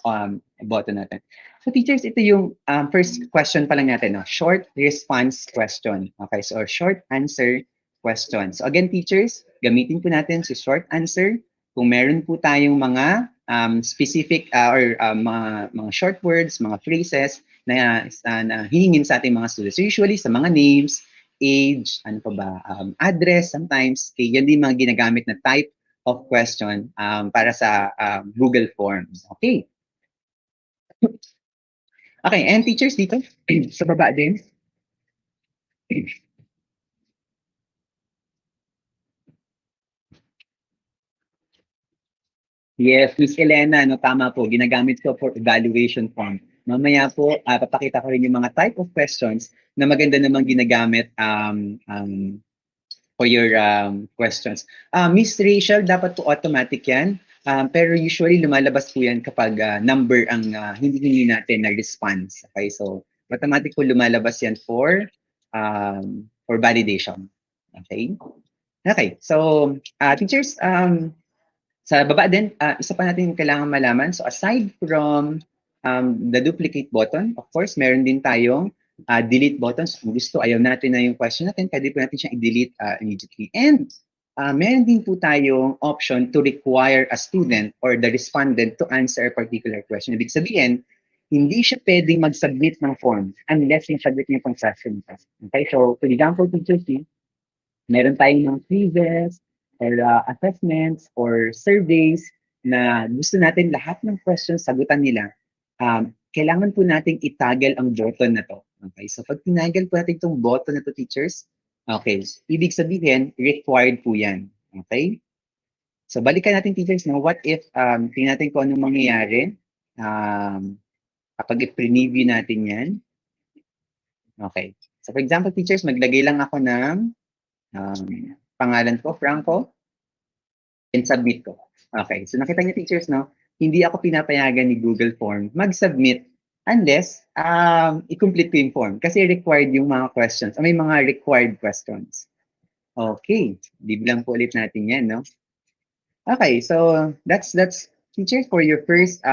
button natin. So teachers, ito yung first question pa lang natin, no? Short response question. Okay, so short answer question. So again, teachers, gamitin po natin si short answer. Kung meron po tayong mga specific or mga short words, mga phrases na hihingin sa ating mga students. So usually sa mga names, age, ano pa ba, address sometimes, yan din mga ginagamit na type of question para sa Google Forms. Okay. Okay, and teachers dito, sa baba din. Yes, Miss Elena, no, tama po, ginagamit ko for evaluation form. Mamaya po, papakita ko rin yung mga type of questions na maganda namang ginagamit for your questions. Miss Rachel, dapat po automatic yan. Pero usually lumalabas po yan kapag number ang hindi natin na response. Okay, so automatic po lumalabas yan for validation. Okay? Okay, so teachers, sa baba din, isa pa natin kailangan malaman. So aside from the duplicate button, of course, meron din tayong delete buttons. Kung gusto, ayaw natin na yung question natin, pwede po natin siyang i-delete immediately. And meron din po tayong option to require a student or the respondent to answer a particular question. Ibig sabihin, hindi siya pwedeng mag-submit ng form unless yung submit niya pang session. Okay, so for example, teachers, meron tayong mga quizzes or assessments or surveys na gusto natin lahat ng questions sagutan nila. Kailangan po nating itaggle ang button na to. Okay, so pag tinaggle po natin itong button na to, teachers, okay, ibig sabihin, required po yan. Okay? So balikan natin, teachers, na what if, tingnan natin kung anong mangyayari kapag i-preview natin yan. Okay. So for example, teachers, maglagay lang ako ng pangalan ko, Franco, and submit ko. Okay, so nakita niyo teachers, no? Hindi ako pinapayagan ni Google Form mag-submit unless i-complete ko yung form kasi required yung mga questions. May mga required questions. Okay, leave lang po ulit natin yan, no? Okay, so that's teachers for your first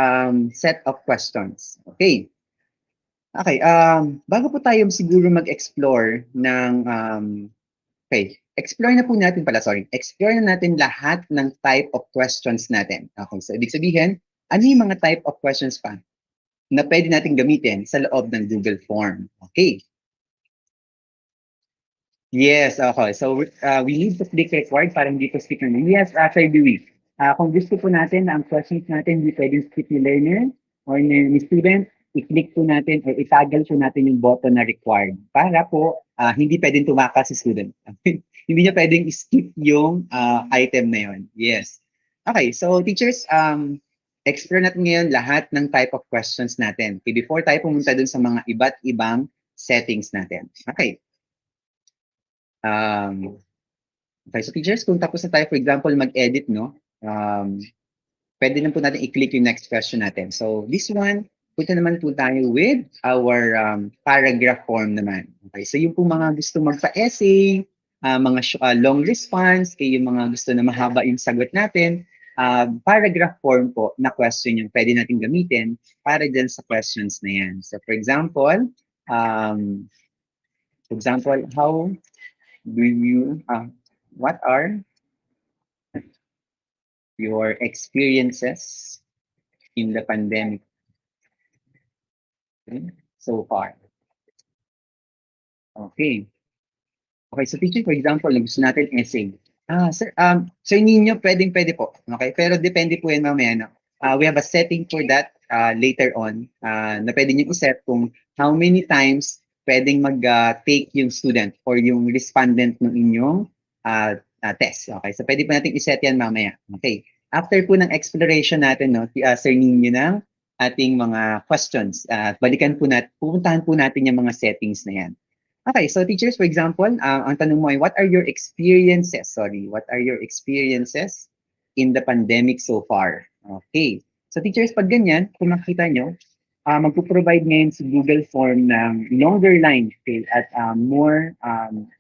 set of questions. Okay. Okay, bago po tayo siguro mag-explore ng okay, explore na po natin pala, sorry. Explore na natin lahat ng type of questions natin. Okay, so ibig sabihin, ano yung mga type of questions pa na pwede natin gamitin sa loob ng Google Form? Okay. Yes, okay. So we need to click required para hindi po skip na. Yes, Sir Dewey. Kung gusto po natin na ang questions natin hindi pwedeng skip ni learner or ni student, i-click po natin or itaggle po natin yung button na required para po hindi pwedeng tumakas si student. Hindi niya pwedeng skip yung item na yun. Yes. Okay, so teachers, explore natin ngayon lahat ng type of questions natin. Okay, before tayo pumunta dun sa mga iba't ibang settings natin. Okay. Okay, so teachers, kung tapos na tayo, for example, mag-edit, no? Pwede lang po natin i-click yung next question natin. So this one, punta naman po tayo with our paragraph form naman. Okay, so yung po mga gusto magpa-essay, mga long response, kay yung mga gusto na mahaba yung sagot natin, paragraph form po na question yung pwede natin gamitin para dyan sa questions na yan. So for example, how do you, what are your experiences in the pandemic so far? Okay. Okay, so teacher, for example, gusto natin essay. Sir, sir ninyo, pwede po. Okay, pero depende po yan mamaya. No? We have a setting for that later on na pwede nyo i-set kung how many times pwedeng mag-take yung student or yung respondent ng inyong test. Okay, so pwede po natin i-set yan mamaya. Okay, after po ng exploration natin, no, sir ninyo ng ating mga questions, pupuntahan po natin yung mga settings na yan. Okay, so teachers, for example, ang tanong mo ay, what are your experiences? What are your experiences in the pandemic so far? Okay. So teachers, pag ganyan, kung makita nyo, magpo-provide ngayon si Google Form ng longer line, okay, at more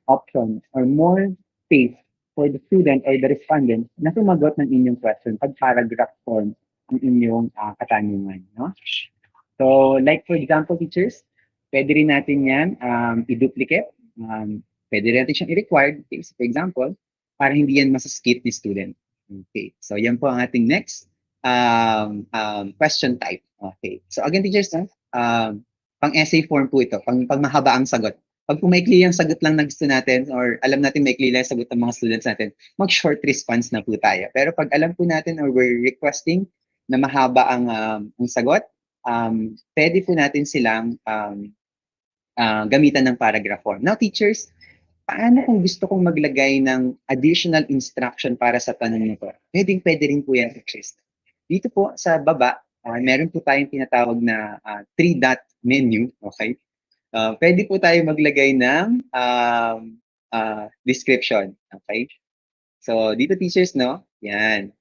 option or more space for the student or the respondent na sumagot ng inyong question pag paragraph form ang inyong katanungan. No? So, like for example, teachers, pwede rin natin yan i-duplicate. Pwede rin natin siyang i-required. Okay, so for example, para hindi yan masaskip ni student. Okay, so yan po ang ating next question type. Okay, so again, teachers, pang-essay form po ito, pang mahaba ang sagot. Pag pumaikli yung sagot lang na gusto natin or alam natin maikli lang sagot ng mga students natin, mag-short response na po tayo. Pero pag alam po natin or we're requesting na mahaba ang sagot, pwede po natin silang gamitan ng paragraph form. Now, teachers, paano kung gusto kong maglagay ng additional instruction para sa tanong nito? Pwede rin po yan, teachers. Dito po sa baba, meron po tayong tinatawag na 3-dot menu. Okay? Pwede po tayo maglagay ng description. Okay? So, dito, teachers, no? Yan.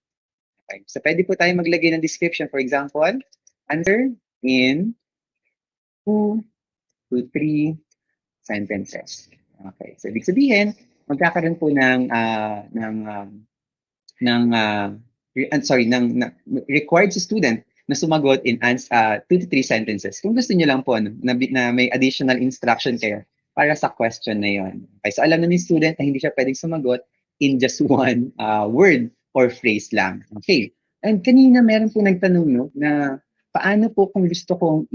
Okay. So, pwede po tayo maglagay ng description. For example, answer in 2 to 3 sentences. Okay. So, ibig sabihin, magkakaroon po ng required sa student na sumagot in 2 to 3 sentences. Kung gusto niyo lang po na may additional instruction kayo para sa question na yon. Okay. So, alam na ni student na hindi siya pwedeng sumagot in just one word or phrase lang. Okay. And kanina meron po nagtanong no, na paano po kung gusto kong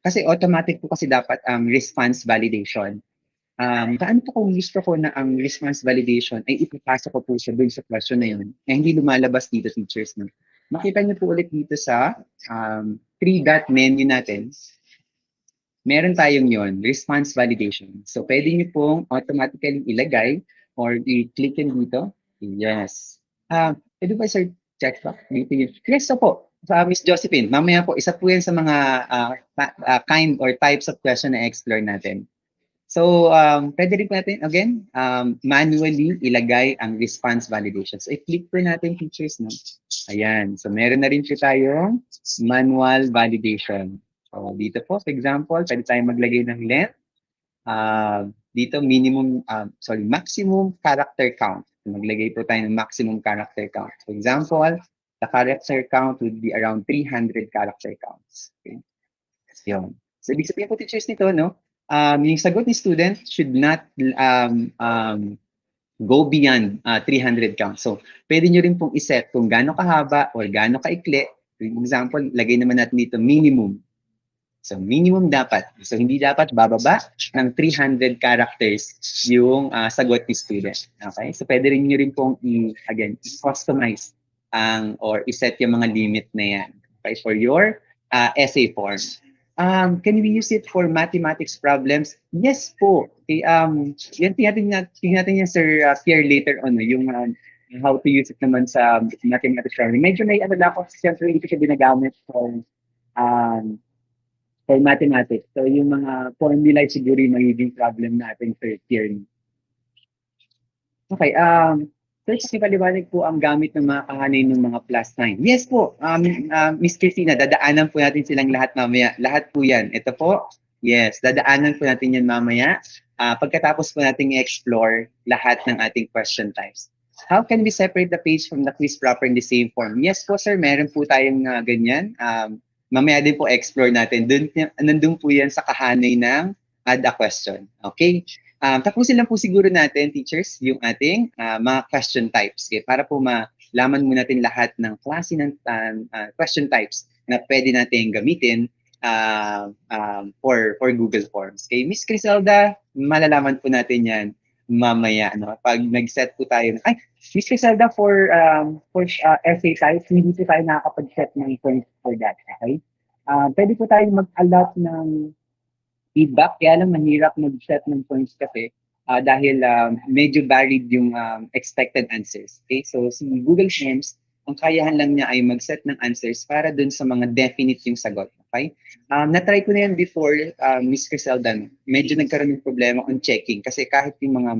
kasi automatic po kasi dapat ang response validation. Paano po kung gusto ko na ang response validation ay ipapasok ko po siya dun sa question na yun na hindi lumalabas dito, teachers. No? Makita niyo po ulit dito sa 3-dot menu natin. Meron tayong yon, response validation. So, pwede niyo pong automatically ilagay or i-click yun dito. Yes. Pwede ba, sir, check back? Dito yun. Yes, so po. Miss Josephine, mamaya po, isa po yan sa mga kind or types of question na explore natin. So, pwede rin natin, again, manually ilagay ang response validation. So, i-click po natin, teachers, no? Ayan. So, meron na rin po tayong manual validation. So, dito po, for example, pwede tayong maglagay ng length. Dito, maximum character count. Maglagay po tayo ng maximum character count. For example, the character count would be around 300 character counts. Okay? Yun. So, ibig sabihin po, teachers, nito, no? Yung sagot ni student should not go beyond 300 counts. So, pwede nyo rin pong iset kung gaano kahaba or gaano kaikli. For example, lagay naman natin dito minimum. So, minimum dapat. So, hindi dapat bababa ng 300 characters yung sagot ni student. Okay? So, pwede rin nyo rin pong customize or iset yung mga limit na yan. Okay? For your essay form. Can we use it for mathematics problems? Yes po. Okay, yan tingnan natin yan, Sir Pierre, later on, no, yung how to use it naman sa mathematics problem. Medyo may ano lang ako, siyempre hindi ko siya ginagamit um, for mathematics. So yung mga formula siguro yung magiging problem natin, Sir Pierre. Okay, first ipaliwanag po ang gamit ng mga kahanay ng mga plus sign. Yes po, Miss Christina, dadaanan po natin silang lahat mamaya. Lahat po yan. Ito po, yes, dadaanan po natin yan mamaya. Pagkatapos po natin i-explore lahat ng ating question types. How can we separate the page from the quiz proper in the same form? Yes po sir, meron po tayong ganyan. Mamaya din po explore natin. Nandun po yan sa kahanay ng add a question. Okay? Tapusin lang po siguro natin, teachers, yung ating mga question types. Okay? Para po malaman mo natin lahat ng klase ng question types na pwede natin gamitin for Google Forms. Okay? Miss Criselda, malalaman po natin yan mamaya. No? Pag nag-set po tayo. Ay, Miss Criselda, for essay types, hindi po tayo nakakapag-set ng points for that. Okay? Pwede po tayong mag-allot ng feedback, kaya lang mahirap mag-set ng points kasi dahil medyo varied yung expected answers. Okay? So si Google Forms, ang kayahan lang niya ay mag-set ng answers para dun sa mga definite yung sagot. Okay? Na-try ko na yan before, Miss Criselda, medyo nagkaroon ng problema on checking kasi kahit yung mga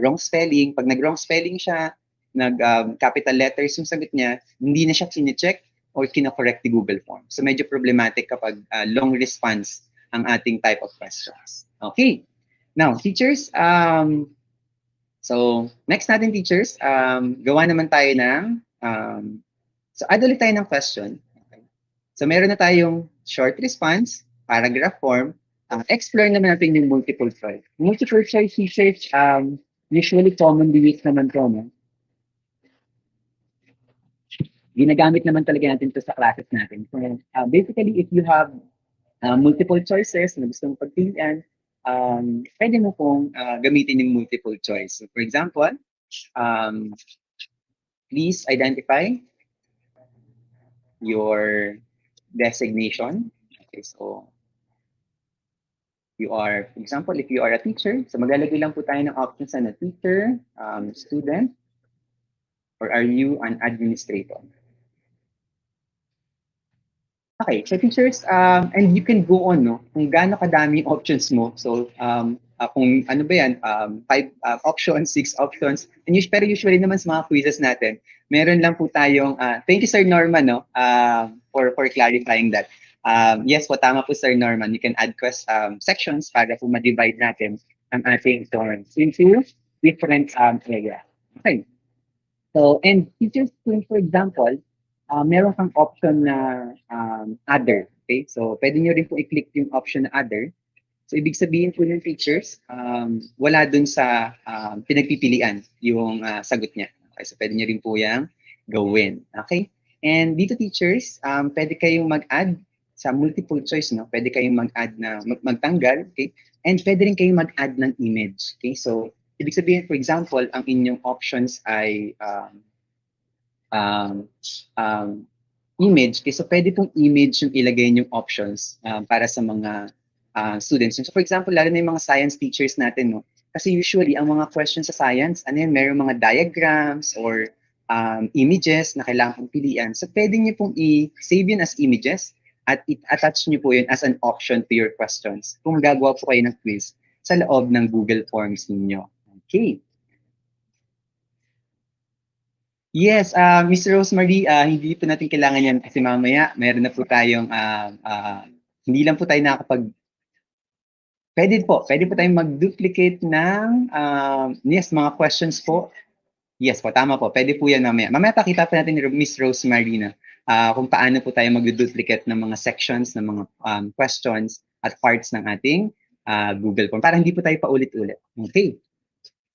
wrong spelling, pag nag-wrong spelling siya, nag-capital letters yung sagot niya, hindi na siya kine-check or kina-correct ni Google Forms. So medyo problematic kapag long response ang ating type of questions. Okay. Now, teachers, so next natin teachers, gawa naman tayo ng, so add ulit tayo ng question. Okay. So meron na tayong short response, paragraph form, explore naman natin yung multiple choice. Multiple choice research, usually commonly used naman to, no? Ginagamit naman talaga natin to sa classes natin. So, basically, if you have multiple choices na gusto mong pagpilian, pwede mo pong gamitin yung multiple choice. So for example, please identify your designation. Okay, so you are, for example, if you are a teacher, so maglalagay lang po tayo ng options na teacher, student, or are you an administrator? Okay, so teachers, and you can go on, no? Kung gaano kadami options mo. So, kung ano ba yan, 5 options, 6 options. And pero usually naman sa mga quizzes natin, meron lang po tayong, thank you Sir Norman, no? For clarifying that. Yes po, tama po Sir Norman. You can add sections para po ma-divide natin ang ating terms into different area. Okay. So, and teachers, for example, meron kang option na other. Okay? So, pwede nyo rin po i-click yung option na other. So, ibig sabihin po yung features, wala dun sa pinagpipilian yung sagot niya. Okay? So, pwede nyo rin po yung gawin. Okay? And dito, teachers, pwede kayong mag-add sa multiple choice, no? Pwede kayong mag-add na magtanggal, okay? And pwede rin kayong mag-add ng image. Okay? So, ibig sabihin, for example, ang inyong options ay image. Okay, so pwede pong image yung ilagay yung options para sa mga students. So for example, lalo na yung mga science teachers natin, no? Kasi usually, ang mga questions sa science, ano yan, mayroong mga diagrams or images na kailangan pong pilian. So pwede nyo pong i-save yun as images at i-attach nyo po yun as an option to your questions kung gagawa po kayo ng quiz sa loob ng Google Forms ninyo. Okay. Yes, Miss Rosemary, hindi po natin kailangan yan kasi mamaya meron na po tayong, hindi lang po tayo nakakapag, pwede po tayong mag-duplicate ng, yes, mga questions po. Yes po, tama po, pwede po yan mamaya. Mamaya pakita po natin ni Miss Rosemary na kung paano po tayo mag-duplicate ng mga sections, ng mga questions at parts ng ating Google Form para hindi po tayo paulit-ulit. Okay.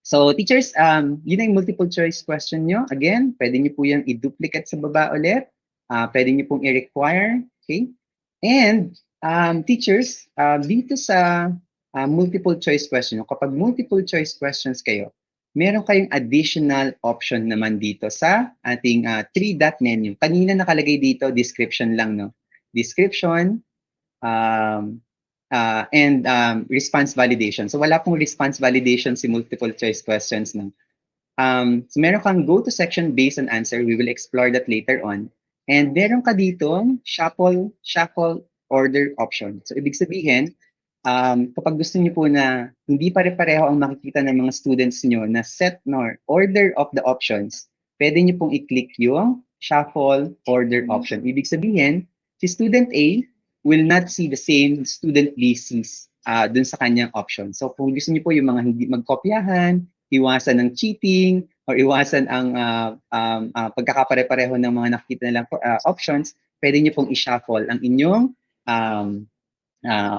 So, teachers, yun ang multiple choice question nyo. Again, pwede nyo po yung i-duplicate sa baba ulit. Pwede nyo pong i-require. Okay? And, teachers, dito sa multiple choice question, kapag multiple choice questions kayo, meron kayong additional option naman dito sa ating 3-dot menu. Kanina nakalagay dito, description lang, no? Description, response validation. So wala pong response validation si multiple choice questions. No? So meron kang go to section based on answer. We will explore that later on. And meron ka dito shuffle order option. So ibig sabihin, kapag gusto niyo po na hindi pare-pareho ang makikita ng mga students niyo na set nor order of the options, pwede niyo pong i-click yung shuffle order option. Ibig sabihin, si student A will not see the same student B sees dun sa kanyang option. So kung gusto niyo po yung mga hindi magkopyahan, iwasan ng cheating, or iwasan ang pagkakapare-pareho ng mga nakikita nilang options, pwede niyo pong i-shuffle ang inyong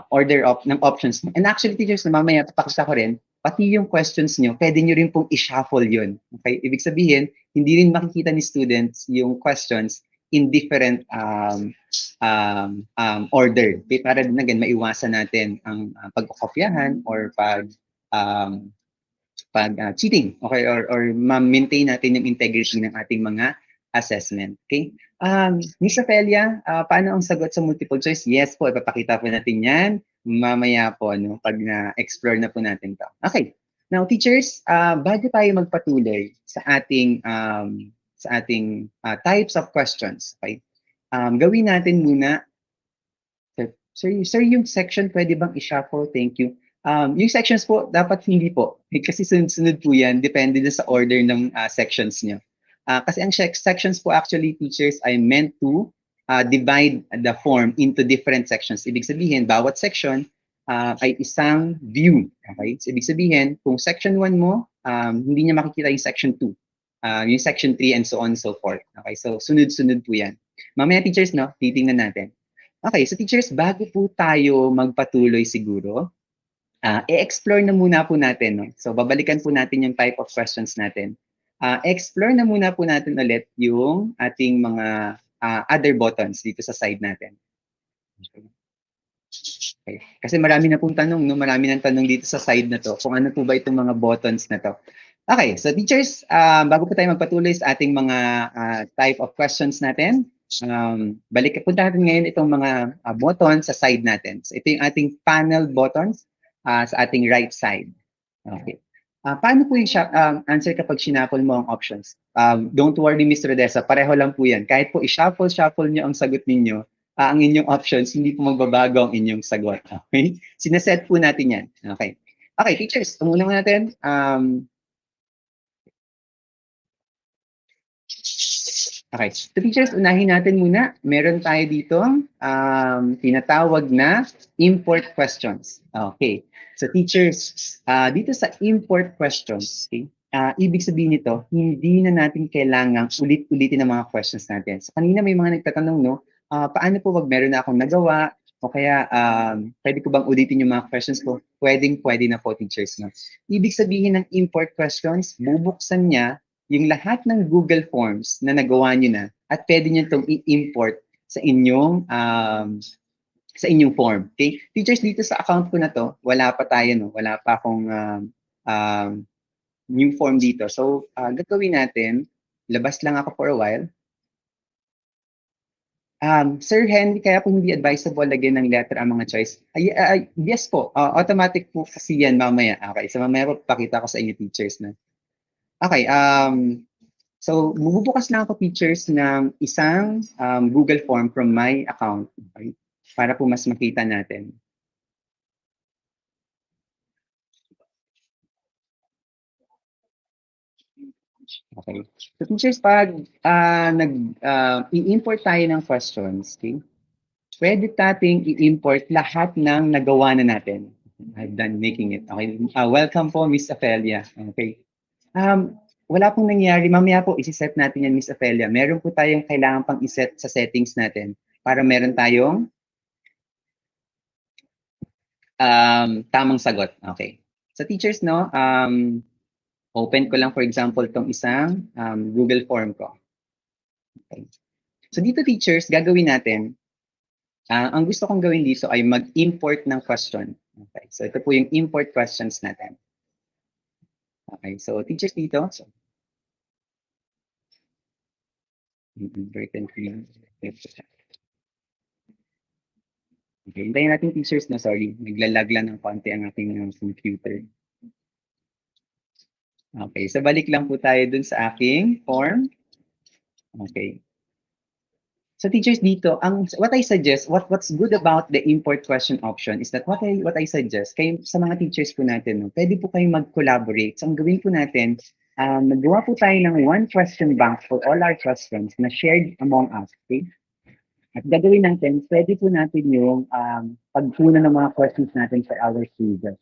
order ng options. And actually, teachers, na mamaya papakita ko rin, pati yung questions nyo, pwede nyo rin pong i-shuffle yun. Okay? Ibig sabihin, hindi rin makikita ni students yung questions in different order. Okay? Para din again, maiwasan natin ang pagkokopyahan or cheating, okay, or ma-maintain natin yung integrity ng ating mga assessment. Okay? Miss Ophelia, paano ang sagot sa multiple choice? Yes po, ipapakita po natin yan mamaya po, no, pag na-explore na po natin to. Okay. Now, teachers, bago tayo magpatuloy sa ating types of questions, okay? Gawin natin muna. Sir, yung section pwede bang i-shuffle? Thank you. Yung sections po, dapat hindi po. Kasi sunod-sunod po yan, depende na sa order ng sections nyo. Kasi ang sections po actually, teachers, ay meant to divide the form into different sections. Ibig sabihin, bawat section ay isang view. Okay? So, ibig sabihin, kung section 1 mo, hindi niya makikita yung section 2. Yung section 3 and so on and so forth. Okay? So, sunod-sunod po yan. Mamaya, teachers, no, titingnan natin. Okay, so teachers, bago po tayo magpatuloy siguro, i-explore na muna po natin. No? So babalikan po natin yung type of questions natin. Explore na muna po natin ulit yung ating mga other buttons dito sa side natin. Okay. Kasi marami na pong tanong, no? Marami ng tanong dito sa side na to. Kung ano po ba itong mga buttons na to. Okay, so teachers, bago po tayo magpatuloy sa ating mga type of questions natin, punta natin ngayon itong mga buttons sa side natin. So ito yung ating panel buttons sa ating right side. Okay. Paano po yung answer kapag shuffle mo ang options? Don't worry, Ms. Rodessa, pareho lang po yan. Kahit po i-shuffle nyo ang sagot ninyo, ang inyong options, hindi po magbabago ang inyong sagot. Okay? Sineset po natin yan. Okay. Okay, teachers, tumulang natin. Okay. So teachers, unahin natin muna. Meron tayo dito tinatawag na import questions. Okay. So teachers, dito sa import questions, okay, ibig sabihin nito, hindi na natin kailangang ulit-ulitin ang mga questions natin. So kanina may mga nagtatanong, no, paano po wag meron na akong nagawa, o kaya pwede ko bang ulitin yung mga questions ko? Pwede na po, teachers. No? Ibig sabihin ng import questions, bubuksan niya yung lahat ng Google Forms na nagawa nyo na at pwede nyo itong i-import sa inyong form. Okay? Teachers, dito sa account ko na to, wala pa tayo, no? Wala pa akong new form dito. So, gagawin natin, labas lang ako for a while. Sir Henry, kaya po hindi advisable lagyan ng letter ang mga choice. Yes po, automatic po kasi yan mamaya. Okay, so mamaya po pakita ko sa inyo, teachers na. Okay, so bubukas lang ako, teachers, ng isang Google form from my account, okay? Para po mas makita natin. Okay. So teachers, pag i-import tayo ng questions, okay, pwede nating i-import lahat ng nagawa na natin. I've done making it. Okay. Welcome po, Miss Ophelia. Okay. Wala pong nangyari. Mamaya po, isi-set natin yan, Miss Ophelia. Meron po tayong kailangan pang iset sa settings natin para meron tayong tamang sagot. Okay. So teachers, no, open ko lang for example itong isang Google form ko. Okay. So dito, teachers, gagawin natin, ang gusto kong gawin dito ay mag-import ng question. Okay. So ito po yung import questions natin. Okay. So teachers dito, so, Okay, hintayin natin teachers na, sorry. Naglalag lang ng konti ang ating computer. Okay, so balik lang po tayo dun sa aking form. Okay. So teachers dito, what I suggest, what's good about the import question option is that what I suggest, kayo sa mga teachers po natin, no, pwede po kayong mag-collaborate. So ang gawin po natin, nagawa po tayo ng one question bank for all our questions na shared among us. Okay? At gagawin natin, pwede po natin yung pagpuna ng mga questions natin for our users.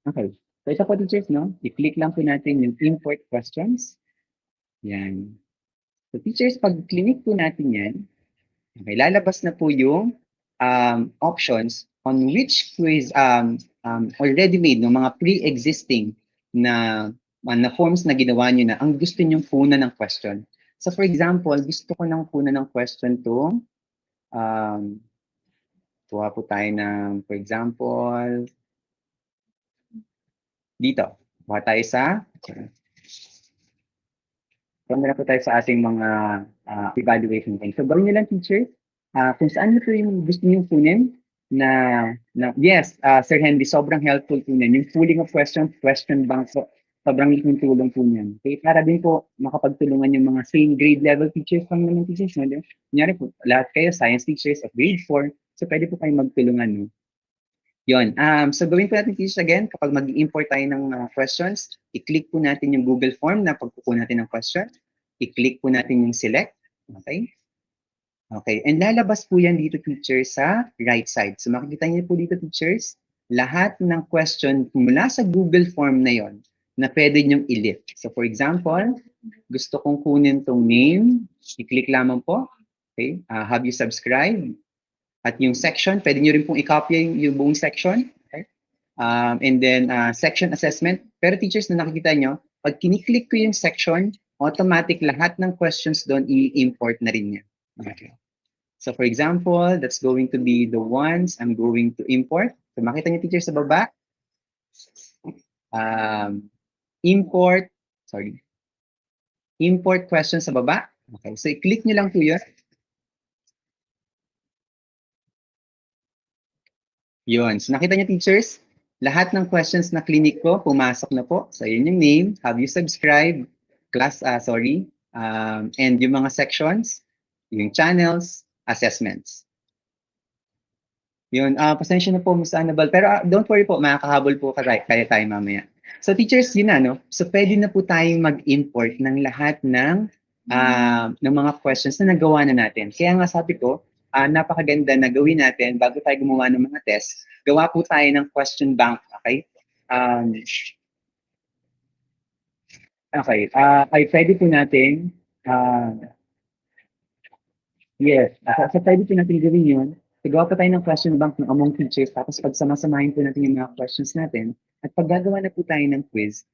Okay. So ito po teachers, no? I-click lang po natin yung import questions. Yan. So teachers, pag clinic po natin yan, okay, lalabas na po yung options on which quiz already made, no, mga pre-existing na forms na ginawa nyo na ang gusto nyong puna ng question. So for example, gusto ko nang puna ng question to, kuha po tayo ng, for example, dito. Kuha tayo sa, camera po tayo sa ating mga evaluation things. So gawin nyo lang teacher, kung saan nyo po yung gusto nyo kunin yes, Sir Henry, sobrang helpful po niyan. Yung pooling of questions, question bank, so, sobrang liking tulong po niyan. Okay, para din po makapagtulungan yung mga same grade level teachers pang naman teachers. No? Kunyari po, lahat kayo science teachers of grade 4, so pwede po kayong magtulungan. No? Yun. So gawin po natin teachers again, kapag mag-import tayo ng questions, i-click po natin yung Google Form na pagkukuha natin ng question. I-click po natin yung select. Okay? Okay. And lalabas po yan dito teachers sa right side. So makikita niyo po dito teachers, lahat ng question mula sa Google Form na yon na pwede niyong i-lift. So for example, gusto kong kunin tong name, i-click lamang po. Okay? Have you subscribed? At yung section, pwede nyo rin pong i-copy yung buong section. Okay? And then, section assessment. Pero teachers, na nakikita nyo, pag kiniklik ko yung section, automatic lahat ng questions doon i-import na rin niya. Okay. So for example, that's going to be the ones I'm going to import. So makita nyo teachers sa baba. Import questions sa baba. Okay, so i-click nyo lang po yun. Yun. So nakita niyo teachers, lahat ng questions na clinic ko, pumasok na po. So yun yung name, have you subscribed, class, and yung mga sections, yung channels, assessments. Yun, pasensya na po, Ms. Annabel. Pero don't worry po, makakahabol po kaya tayo mamaya. So teachers, yun na, no? So pwede na po tayong mag-import ng lahat ng mga questions na nagawa na natin. Kaya nga sabi ko, napakaganda na gawin natin bago tayo gumawa ng mga test. Gawa po tayo ng question bank, okay? Okay, ay pwede po natin, yes, so pwede po natin gawin yun. Gawa po tayo ng question bank ng among teachers, tapos pagsamasamahin po natin yung mga questions natin, at pag gagawa na po tayo ng quiz,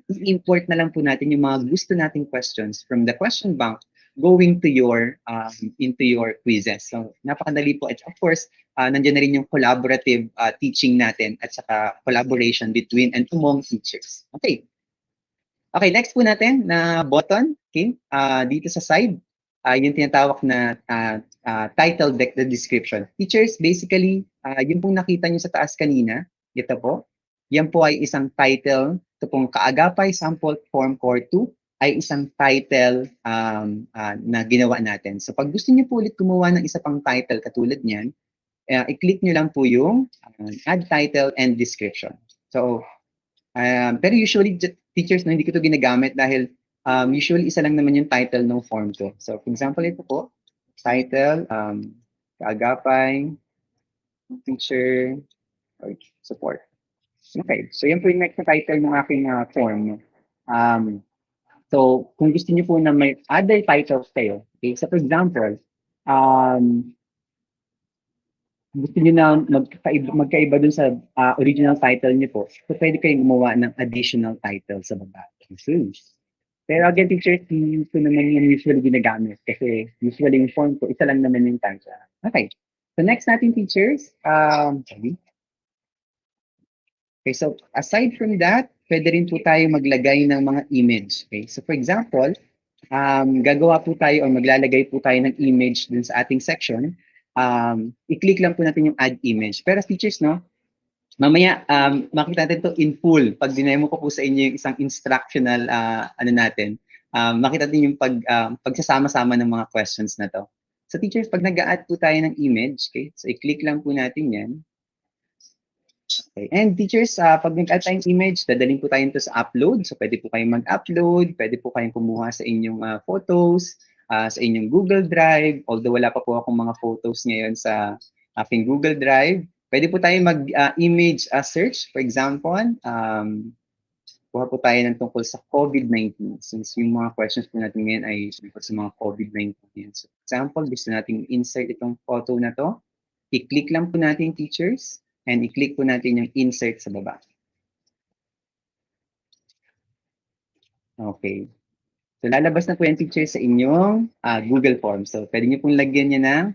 i-import na lang po natin yung mga gusto nating questions from the question bank going to your into your quizzes. So napakadali po. At of course, nandiyan na rin yung collaborative teaching natin at saka collaboration between and among teachers. Okay. Okay, next po natin na button, okay? Dito sa side, yung tinatawag na title deck, the description. Teachers, basically, yung pong nakita nyo sa taas kanina, ito po, yan po ay isang title. Ito pong Kaagapay Sample Form Core 2 ay isang title na ginawa natin. So pag gusto niyo po ulit gumawa ng isa pang title katulad niyan, i-click nyo lang po yung add title and description. So, pero usually, teachers, no, hindi ko ito ginagamit dahil usually isa lang naman yung title ng form ko. So, for example, ito po, title, Kaagapay, teacher, support. Okay, so yan po yung next na title ng aking form. So, kung gusto niyo po na may other titles kayo, okay, so for example, gusto niyo na magkaiba dun sa original title niyo po, so pwede kayong gumawa ng additional title sa baba. Pero again, teacher, hindi ko naman yung usually ginagamit kasi usually yung form ko, isa lang naman yung title. Okay. So next natin, teachers, okay, so aside from that, pwede rin po tayo maglagay ng mga image. Okay, so for example, gagawa po tayo o maglalagay po tayo ng image dun sa ating section. i-click lang po natin yung add image. Pero teachers, no, mamaya makita natin to in full. Pag dinemo ko po sa inyo yung isang instructional ano natin, makita natin yung pagsasama-sama ng mga questions na to. So teachers, pag nag-add po tayo ng image, okay, so i-click lang po natin yan. Okay. And teachers, pag nag-add tayong image, dadalhin po tayo to sa upload. So pwede po kayong mag-upload, pwede po kayong kumuha sa inyong photos, sa inyong Google Drive. Although wala pa po akong mga photos ngayon sa aking Google Drive. Pwede po tayo mag-image search. For example, kuha po tayo ng tungkol sa COVID-19. Since yung mga questions po natin ngayon ay tungkol sa mga COVID-19. So, for example, gusto natin insert itong photo na to. I-click lang po natin teachers and i-click po natin yung insert sa baba. Okay. So lalabas na po yung teachers sa inyong Google Forms. So pwede niyo pong lagyan niya ng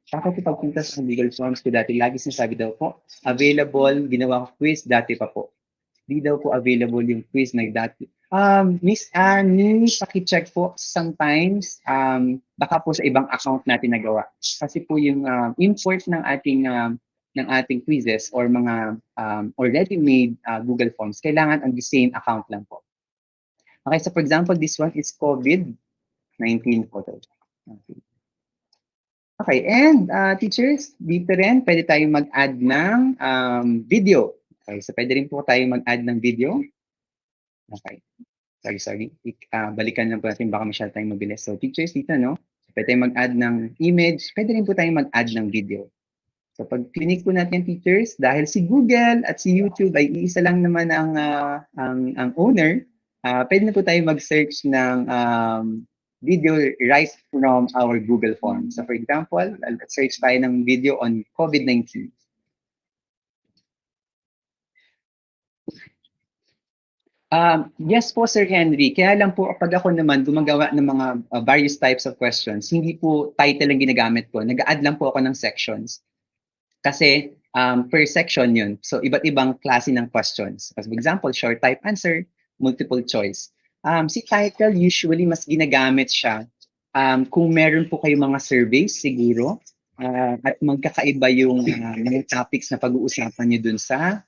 bakit pagpunta sa Google Forms ko dati, lagi sinasabi daw po, available, ginawa ko quiz dati pa po. Di daw po available yung quiz na dati. Miss Annie, paki-check po sometimes, baka po sa ibang account natin nagawa. Kasi po yung import ng ating quizzes or mga already made Google Forms, kailangan ang the same account lang po. Okay, so for example, this one is COVID-19 photo. Okay. Okay, and teachers, dito rin, pwede tayong mag-add ng video. Okay, so pwede rin po tayong mag-add ng video. Okay. Sorry. Balikan lang po natin, baka masyado tayong mabilis. So teachers, dito, no? Pwede tayong mag-add ng image, pwede rin po tayong mag-add ng video. So pag clinic po natin teachers, dahil si Google at si YouTube ay iisa lang naman ang owner, pwede na po tayo mag-search ng video right from our Google Form. So for example, search tayo ng video on COVID-19. Yes po, Sir Henry. Kaya lang po, pag ako naman gumagawa ng mga various types of questions, hindi po title ang ginagamit ko. Nag-add lang po ako ng sections. Kasi per section yun. So, iba't ibang klase ng questions. For example, short type answer, multiple choice. Si title, usually mas ginagamit siya kung meron po kayo mga surveys siguro at magkakaiba yung mga topics na pag-uusapan nyo dun sa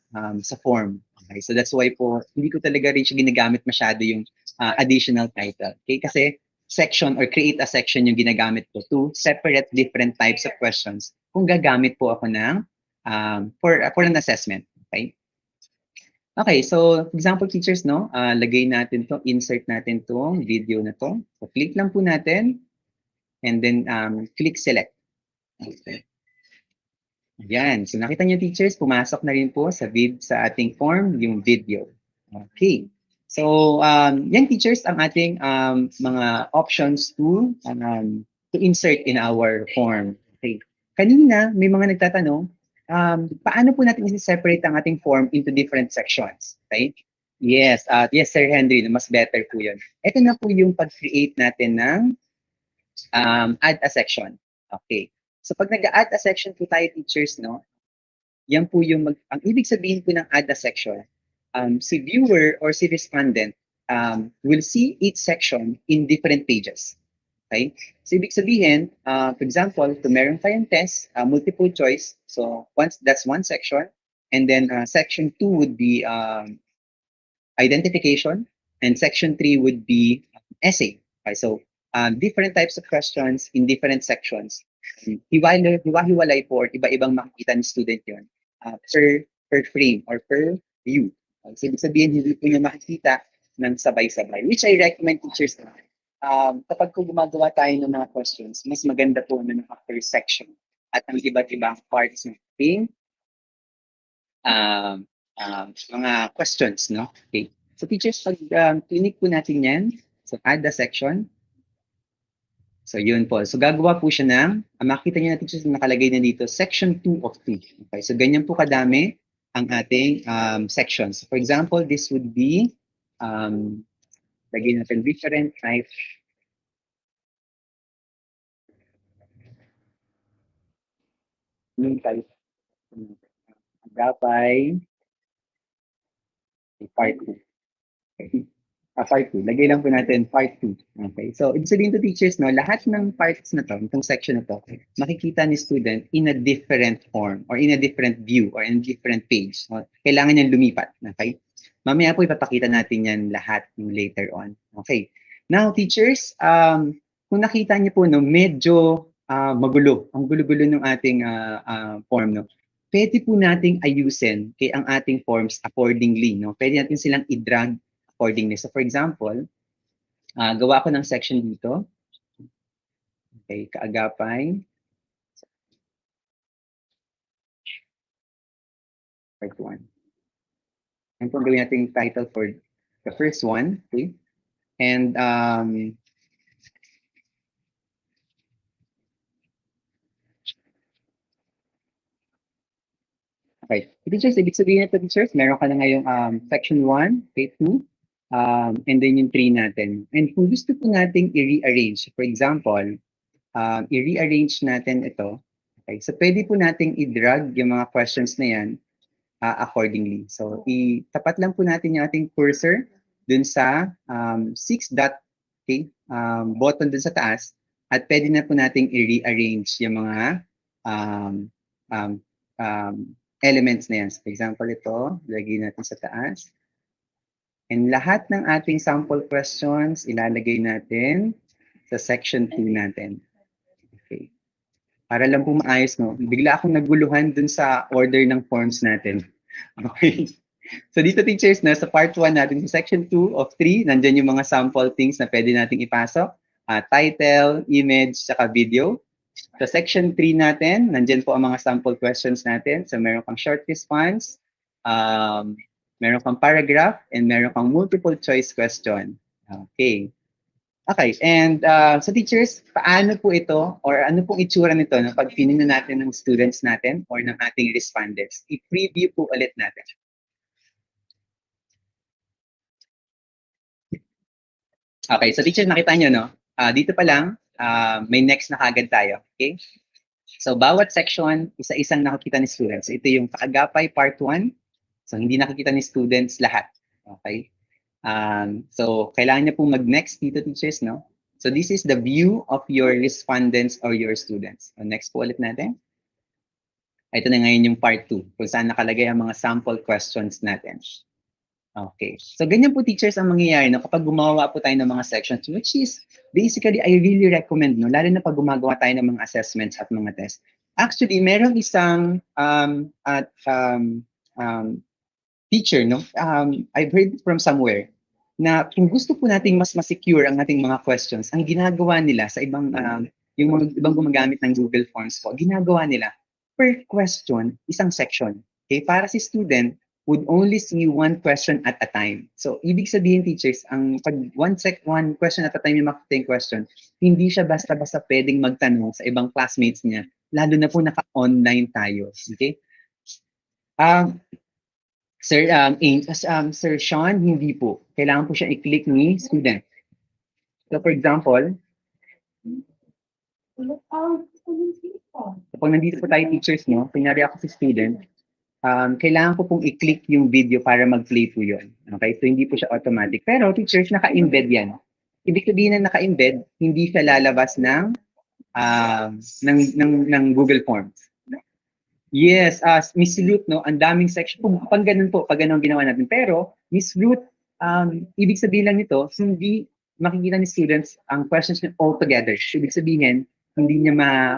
form. Okay, so that's why po, hindi ko talaga rin siya ginagamit masyado yung additional title. Okay, kasi section or create a section yung ginagamit ko to separate different types of questions kung gagamit po ako ng for an assessment. Okay? Okay, so for example teachers, no, lagay natin to, insert natin tong video na to. So click lang po natin and then click select. Okay. Yan. So nakita niyo teachers, pumasok na rin po sa ating form yung video. Okay. So yan teachers ang ating mga options to insert in our form. Okay. Kanina may mga nagtatanong, paano po natin i-separate ang ating form into different sections? Okay? Yes, yes Sir Henry, mas better po 'yun. Ito na po yung pag-create natin ng add a section. Okay. So pag nag-add a section po tayo teachers, no, yan po yung, ang ibig sabihin po ng add a section, si viewer or si respondent will see each section in different pages. Okay? So ibig sabihin, for example, kung meron tayong test, multiple choice, so that's one section, and then section 2 would be identification, and section 3 would be essay. Okay, so different types of questions in different sections. Hiwa-hiwalay po, iba-ibang makikita ng student yun per frame or per view. So ibig sabihin, hindi po niya makikita ng sabay-sabay, which I recommend teachers na kapag kung gumagawa tayo ng mga questions, mas maganda po na per section at ang iba't ibang parts ng ating mga questions, no? Okay. So teachers, pag clinic po natin yan, so add a section. So yun po. So gagawa po siya ng, makita niyo na teachers na nakalagay na dito, section 2 of 2. Okay. So ganyan po kadami ang ating sections. For example, this would be, lagay natin different type. Type. Kaagapay. Part 2. Okay. Part 2. Lagay lang po natin part 2. Okay. So, ibig sabihin to teachers, no, lahat ng parts na to, itong section na to, makikita ni student in a different form or in a different view or in a different page. No? Kailangan niyang lumipat. Okay. Mamaya po ipapakita natin yan lahat later on. Okay. Now, teachers, kung nakita niyo po, no, medyo magulo. Ang gulo-gulo ng ating form, no. Pwede po nating ayusin kay ang ating forms accordingly, no. Pwede natin silang i-drag accordingly. So, for example, gawa ko ng section dito. Okay, Kaagapay. Part 1. Ano po gawin natin title for the first one. Okay. And okay. Teachers, ibig sabihin nito, teachers, meron ka na ngayong section 1, okay, 2, and then yung 3 natin. And kung gusto po nating i-rearrange, for example, i-rearrange natin ito, okay, so pwede po nating i-drag yung mga questions na yan accordingly. So, itapat lang po natin yung ating cursor dun sa 6 dot, okay, button dun sa taas, at pwede na po nating i-rearrange yung mga elements na yan. So, for example, ito, lagay natin sa taas. And lahat ng ating sample questions, ilalagay natin sa section 2 natin. Okay. Para lang po maayos, no? Bigla akong naguluhan dun sa order ng forms natin. Okay. So dito, teachers, na sa part 1 natin, sa section 2 of 3, nandyan yung mga sample things na pwede nating ipasok. Title, image, saka video. Sa section 3 natin, nandyan po ang mga sample questions natin. So meron kang short response, meron kang paragraph, and meron kang multiple choice question. Okay. Okay, and so teachers, paano po ito or ano pong itsura nito no, pag pinili natin ng students natin or ng ating respondents? I-preview po ulit natin. Okay, so teachers, nakita nyo, no? Dito pa lang, may next na kagad tayo. Okay? So, bawat section, isa-isang nakikita ni students. So, ito yung Kaagapay Part 1. So, hindi nakikita ni students lahat. Okay? So, kailangan niya pong mag-next dito, teachers, no? So, this is the view of your respondents or your students. So, next po ulit natin. Ito na ngayon yung part 2, kung saan nakalagay ang mga sample questions natin. Okay. So, ganyan po, teachers, ang mangyayari no, kapag gumawa po tayo ng mga sections, which is, basically, I really recommend, no, lalo na pag gumagawa tayo ng mga assessments at mga tests. Actually, merong isang teacher, no? I've heard from somewhere na kung gusto po nating mas ma-secure ang ating mga questions, ang ginagawa nila sa ibang yung mga ibang gumagamit ng Google Forms po, ginagawa nila per question, isang section. Okay, para si student would only see one question at a time. So, ibig sabihin, teachers, ang pag one question at a time yung makita yung question, hindi siya basta-basta pwedeng magtanong sa ibang classmates niya, lalo na po naka-online tayo. Okay? Sir Sean, hindi po. Kailangan po siya i-click ni student. So, for example, kapag nandito po tayo teachers, no, kunyari ako si student, kailangan ko pong i-click yung video para mag-play po yun. Okay? So, hindi po siya automatic. Pero, teachers, naka-embed yan. Ibig sabihin na naka-embed, hindi siya lalabas ng Google Forms. Yes, Miss Ruth, no, ang daming section. Pag ganun po, pag ganun ginawa natin. Pero, Miss Ruth, ibig sabihin lang nito, hindi makikita ni students ang questions niya all together. Ibig sabihin, hindi niya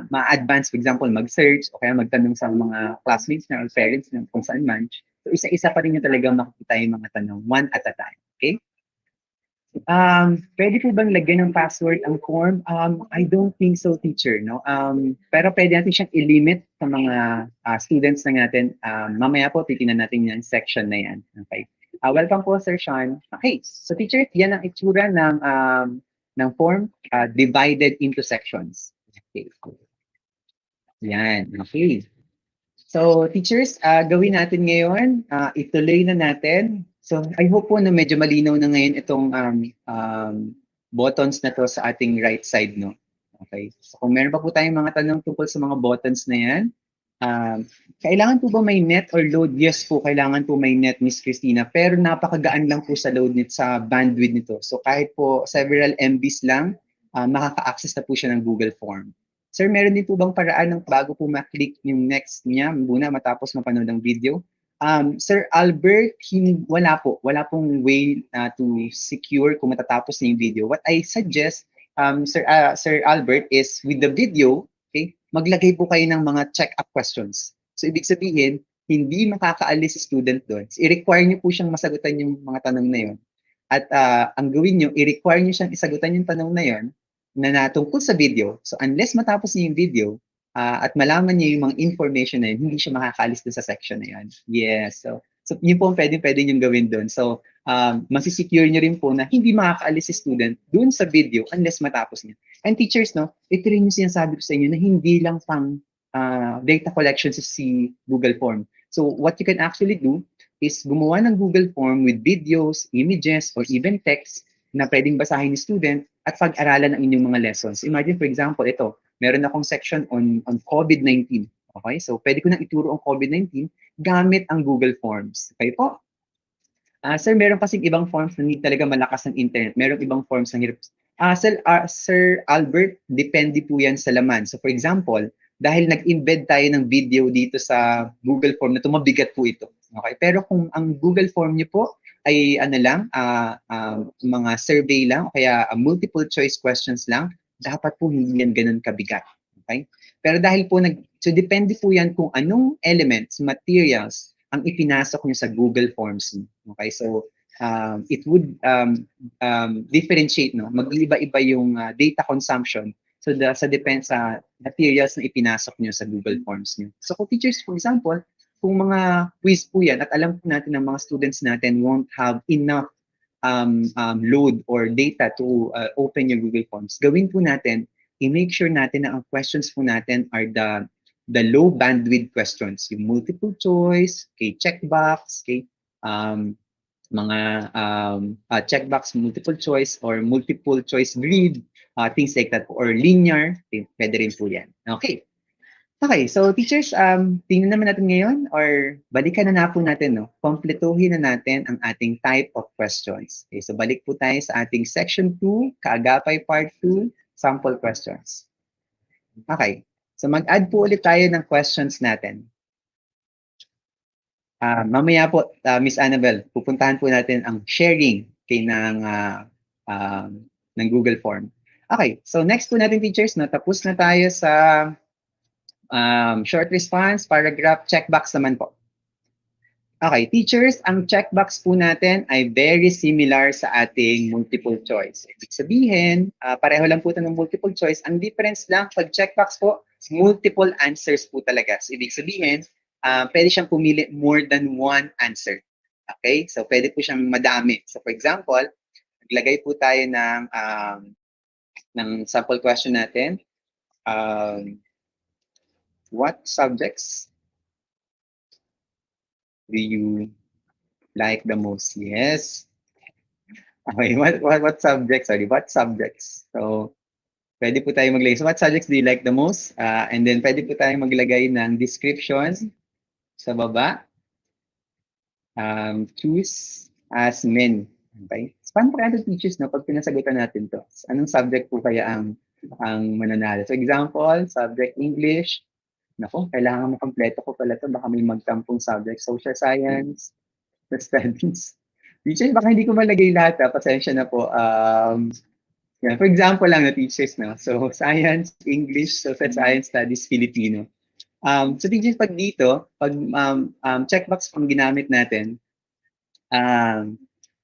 ma-advance, for example, mag-search o kaya magtanong sa mga classmates niya or parents niya kung saan man. So, isa-isa pa rin niya talaga makikita yung mga tanong, one at a time. Okay? Pwede po bang lagyan ng password ang form? I don't think so, teacher. No? Pero pwede natin siyang i-limit sa mga students na natin. Mamaya po, titignan natin yung section na yan. Okay. Welcome po, Sir Sean. Okay, so teacher, yan ang itsura ng form divided into sections. Okay. Yan, okay. So, teachers, gawin natin ngayon, ituloy na natin. So, I hope po na medyo malinaw na ngayon itong buttons na to sa ating right side, no? Okay. So, kung meron pa po tayong mga tanong tungkol sa mga buttons na yan, Kailangan po ba may net or load? Yes po, kailangan po may net, Miss Christina. Pero napakagaan lang po sa load nito, sa bandwidth nito. So kahit po several MBs lang, makaka-access na po siya ng Google Form. Sir, meron din po bang paraan ng bago po ma-click yung next niya muna matapos mapanood ng video? Sir Albert, wala po. Wala pong way to secure kung matatapos na yung video. What I suggest, Sir Albert, is with the video, okay, maglagay po kayo ng mga check-up questions. So, ibig sabihin, hindi makakaalis si student doon. So, i-require niyo po siyang masagutan yung mga tanong na yun. At ang gawin niyo, i-require niyo siyang isagutan yung tanong na yun na tungkol sa video. So, unless matapos niyo yung video, at malaman niya yung mga information na yun, hindi siya makakaalis doon sa section na yun. Yes. So yun po ang pwede niyong gawin doon. So, masisecure niyo rin po na hindi makakaalis si student doon sa video unless matapos niya. And teachers, no, ito rin yung sinasabi ko sa inyo na hindi lang pang data collection si Google Form. So, what you can actually do is gumawa ng Google Form with videos, images, or even text na pwedeng basahin ni student at pag-aralan ang inyong mga lessons. Imagine, for example, ito, meron akong section on COVID-19. Okay? So, pwede ko nang ituro ang COVID-19 gamit ang Google Forms. Okay po? Sir, meron kasing ibang forms na hindi talaga malakas ng internet. Meron ibang forms na hirap. Sir Albert, depende po yan sa laman. So, for example, dahil nag-embed tayo ng video dito sa Google Form na mabigat po ito. Okay? Pero kung ang Google Form niyo po ay ano lang, mga survey lang, o kaya multiple choice questions lang, dapat po hindi yan ganun kabigat. Okay? Pero dahil po so depende po yan kung anong elements, materials, ang ipinasok nyo sa Google Forms. Okay? So, it would differentiate, no? Mag-iba-iba yung data consumption. So, sa depends sa materials na ipinasok nyo sa Google Forms nyo. So, kung teachers, for example, kung mga quiz po yan, at alam po natin na mga students natin won't have enough load or data to open your Google Forms, gawin po natin, i-make sure natin na ang questions po natin are the low bandwidth questions, yung multiple choice, okay, checkbox, okay, mga checkbox, multiple choice, or multiple choice grid, things like that, or linear, pwede rin po yan. Okay. Okay, so teachers, tingnan naman natin ngayon or balikan na po natin, no? Kompletuhin na natin ang ating type of questions. Okay, so balik po tayo sa ating section 2, Kaagapay part 2, sample questions. Okay, so mag-add po ulit tayo ng questions natin. Mamaya po, Miss Annabel, pupuntahan po natin ang sharing ng Google Form. Okay, so next po natin teachers, no? Tapos na tayo sa short response, paragraph, checkbox naman po. Okay, teachers, ang checkbox po natin ay very similar sa ating multiple choice. Ibig sabihin, pareho lang po ito ng multiple choice. Ang difference lang, pag checkbox po, multiple answers po talaga. So, ibig sabihin, pwede siyang pumili more than one answer. Okay, so pwede po siyang madami. So, for example, naglagay po tayo ng sample question natin. What subjects do you like the most? Yes. Okay, what subjects? Sorry, what subjects? So, pwede po tayo maglagay. So, what subjects do you like the most? And then, pwede po tayo maglagay ng description sa baba. Choose as many. Okay? So, paano po kaya teachers, no? Pag pinasagutan natin to, anong subject po kaya ang mananalo? So, example, subject English. Naku, kailangan makompleto ko pala ito. Baka may magtampong subject. Social science, studies. Teachers, baka hindi ko malagay lahat. Pasensya na po. Yeah, for example lang na teachers, no? So, science, English, social science, studies, Filipino. So, teachers, pag dito, pag checkbox pang ginamit natin,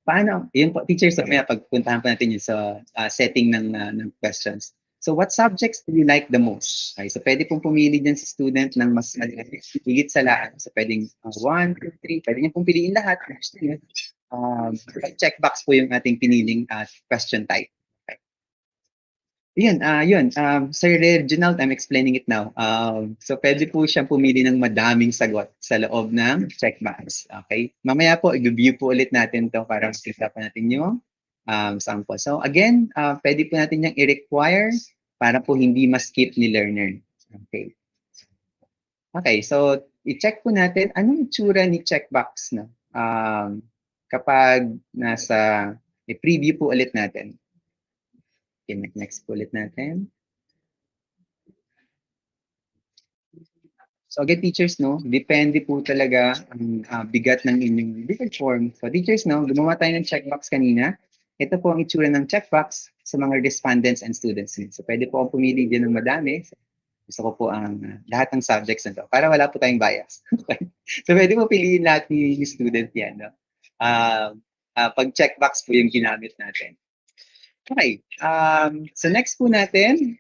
paano? Yun po, teachers, so, pagpuntahan pa natin yun sa setting ng questions. So, what subjects do you like the most? Okay, so, pwede pong pumili dyan si student ng mas higit sa lahat. So, pwedeng 1, 2, 3. Pwede niya pong piliin lahat. Checkbox po yung ating piniling question type. Okay. Yun. Sir Reginald, I'm explaining it now. So, pwede po siyang pumili ng madaming sagot sa loob ng checkbox. Okay? Mamaya po, i-view po ulit natin to para makita pa natin yung sample. So again, pwede po natin yung i-require para po hindi ma-skip ni learner. Okay. Okay, so i-check po natin anong itsura ni checkbox, no? Kapag nasa i-preview po ulit natin. Okay, next po ulit natin. So again, teachers, no, depende po talaga ang bigat ng inyong different form. So teachers, no, gumawa tayo ng checkbox kanina. Ito po ang itsura ng checkbox sa mga respondents and students. So pwede po akong pumili din ng madami. Gusto ko po ang lahat ng subjects na to para wala po tayong bias. So pwede po piliin lahat ni student yan. No? Pag checkbox po yung ginamit natin. Okay. So next po natin,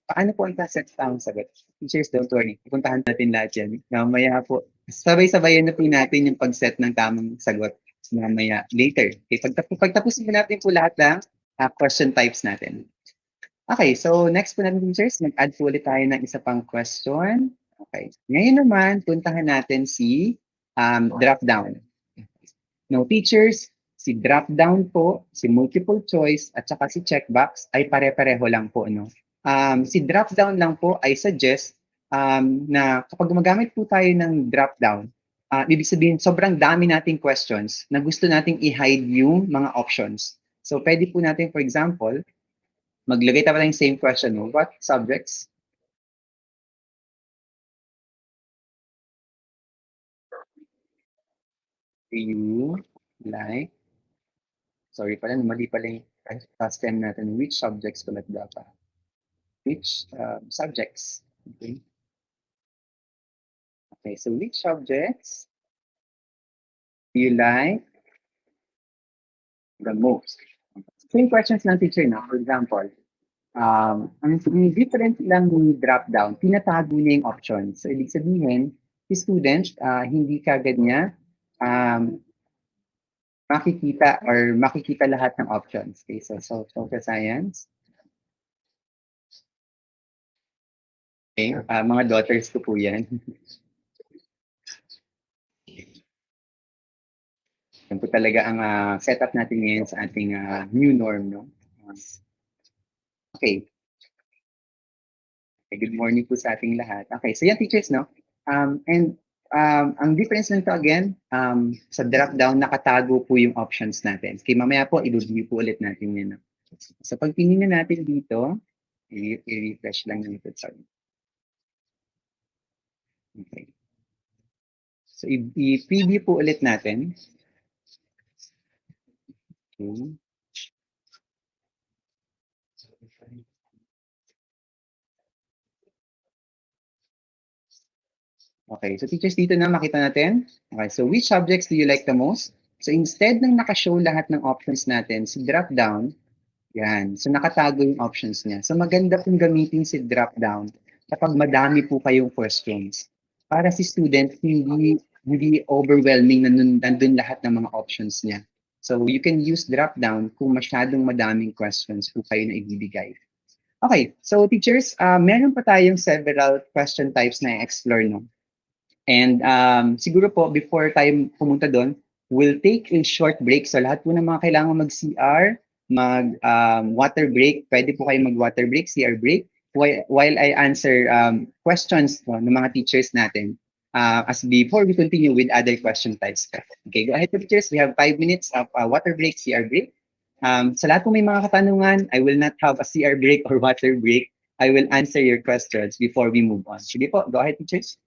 paano po ang set ang sagot? Teachers, don't worry. Pupuntahan natin lahat yan. Mamaya po, sabay-sabayan na po natin yung pag-set ng tamang sagot mamaya later. Okay, pagtapusin po natin po lahat ng question types natin. Okay, so next po natin, teachers, mag-add po ulit tayo ng isa pang question. Okay. Ngayon naman, puntahan natin si drop-down. No, teachers, si drop-down po, si multiple choice, at saka si checkbox ay pare-pareho lang po. No? Si drop-down lang po ay suggest na kapag gumagamit po tayo ng drop-down, ibig sabihin sobrang dami nating questions na gusto nating i-hide yung mga options. So pwede po natin, for example, maglagay tayo ng same question. No? What subjects? Do you like? Sorry pala, mali pala yung past time natin. Which subjects pala dapat? Which subjects? Okay. Okay, so which subjects do you like the most? Same questions ng teacher na. For example, ang different lang ni drop-down, tinatago niya yung options. So, ibig sabihin, si student, hindi kagad niya makikita lahat ng options. Okay, so social science. Okay, mga daughters ko po yan. Yan po talaga ang setup natin ngayon sa ating new norm. No? Okay. Good morning po sa ating lahat. Okay, so yan teachers, no? Ang difference nito again, sa drop-down, nakatago po yung options natin. Okay, mamaya po, i-review po ulit natin yan. No? So pag pinili natin dito, i-refresh lang nito. Sorry. Okay. So i-preview po ulit natin. Okay. Okay, so teachers, dito na makita natin. Okay, so which subjects do you like the most? So instead ng nakashow lahat ng options natin, si drop-down, yan. So nakatago yung options niya. So maganda pong gamitin si drop-down kapag madami po kayong questions. Para si student, hindi overwhelming na nandun lahat ng mga options niya. So you can use drop-down kung masyadong madaming questions po kayo na ibibigay. Okay, so teachers, meron pa tayong several question types na i-explore, no? And siguro po, before tayo pumunta doon, we'll take a short break. So lahat po ng mga kailangan mag-CR, mag-water break, pwede po kayo mag-water break, CR break, while I answer questions po ng mga teachers natin as before we continue with other question types. Okay, go ahead teachers. We have 5 minutes of water break, CR break. Sa lahat po may mga katanungan, I will not have a CR break or water break. I will answer your questions before we move on. Sige po, go ahead teachers.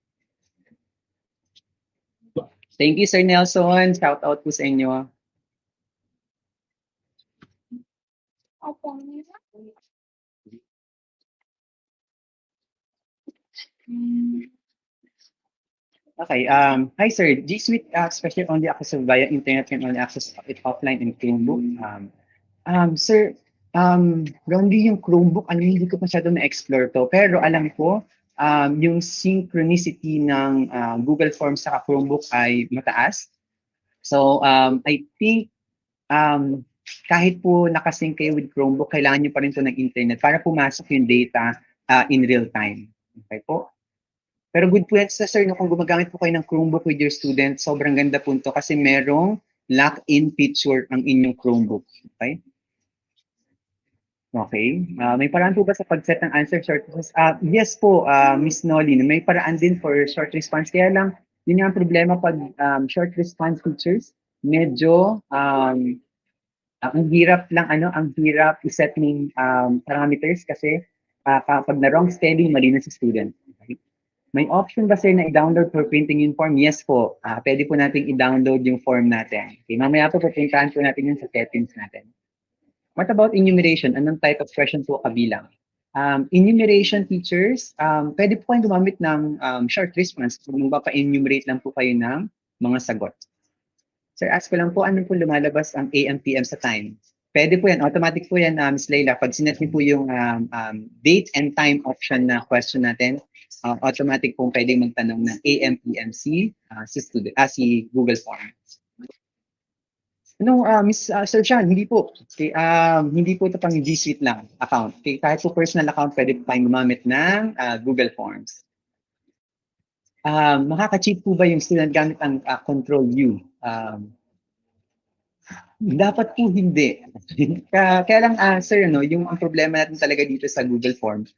Thank you, Sir Nelson. Shout out po sa inyo. Okay. Hi, Sir. GSUITE special only access via internet can only access it offline in Chromebook. Sir, Rondi, yung Chromebook, hindi ko masyado na-explore to. Pero alam ko, yung synchronicity ng Google Forms sa Chromebook ay mataas. So, I think kahit po nakasync kayo with Chromebook, kailangan nyo pa rin po ng internet para pumasok yung data in real time. Okay po? Pero good po yan sa sir, no, kung gumagamit po kayo ng Chromebook with your student, sobrang ganda po ito kasi merong lock-in feature ang inyong Chromebook. Okay? Okay. May paraan po ba sa pag-set ng answer short response? Yes po, Miss Nolly. May paraan din for short response. Kaya lang, yun nga ang problema pag short response features, medyo ang hirap lang ang hirap i-set ng parameters kasi kapag na wrong spelling, mali na sa student. Okay? May option ba sir na i-download for printing yung form? Yes po. Pwede po natin i-download yung form natin. Okay, mamaya po pupuntahan po natin yun sa settings natin. What about enumeration? Anong type of question po kabilang? Enumeration features, pwede po kayong gumamit ng short response kung magpapa-enumerate lang po kayo ng mga sagot. Sir, ask ko lang po, ano po lumalabas ang AM, PM sa time? Pwede po yan, automatic po yan, Ms. Leila. Pag sinet niyo po yung date and time option na question natin, automatic po pwedeng magtanong ng AM, PM si Google Form. No, Sir Sean, hindi po. Okay, hindi po ito pang G Suite lang account. Okay, kahit po personal account, pwede po tayong gumamit ng Google Forms. Makaka-cheat po ba yung student gamit ang Control U? Dapat po hindi. Kaya lang, sir, yung ang problema natin talaga dito sa Google Forms,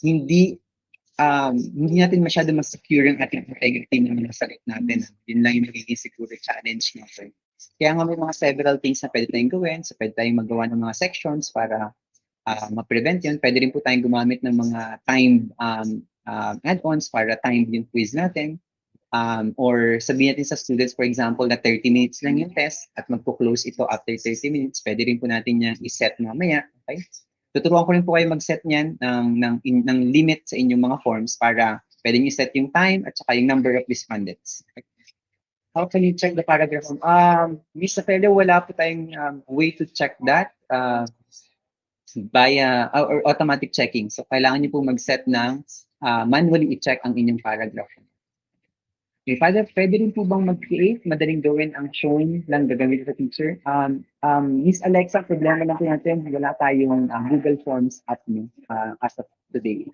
hindi natin masyado mas-secure yung ating integrity ng mga sagot natin. Yun lang yung magiging siguro challenge natin. Kaya nga may mga several things na pwede tayong gawin. So pwede tayong magawa ng mga sections para ma-prevent yun. Pwede rin po tayong gumamit ng mga timed add-ons para timed yung quiz natin. Or sabihin natin sa students, for example, na 30 minutes lang yung test at magpo-close ito after 30 minutes. Pwede rin po natin yan i-set mamaya. Okay? Tuturuan ko rin po kayo mag-set niyan ng limit sa inyong mga forms para pwede nyo set yung time at saka yung number of respondents. Okay? How can you check the paragraph? Miss Apelio, wala po tayong way to check that via or automatic checking. So, kailangan niyo po mag-set ng manually i-check ang inyong paragraph. Okay, pwede rin po bang mag-create? Madaling gawin ang showing lang gagawin sa teacher. Miss Alexa, problema lang po natin, wala tayong Google Forms app as of today.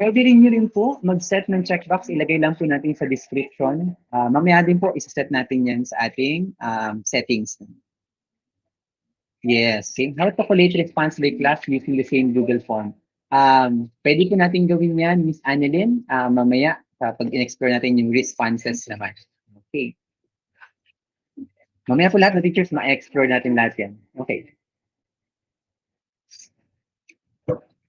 Pwede rin nyo rin po mag-set ng checkbox, ilagay lang po natin sa description. Mamaya din po, isa-set natin yan sa ating settings. Yes, how to collate response by class using the same Google Form. Pwede po natin gawin yan, Miss Annalyn, mamaya pag in-explore natin yung responses naman. Okay. Mamaya po lahat ng teachers, ma-explore natin lahat yan. Okay.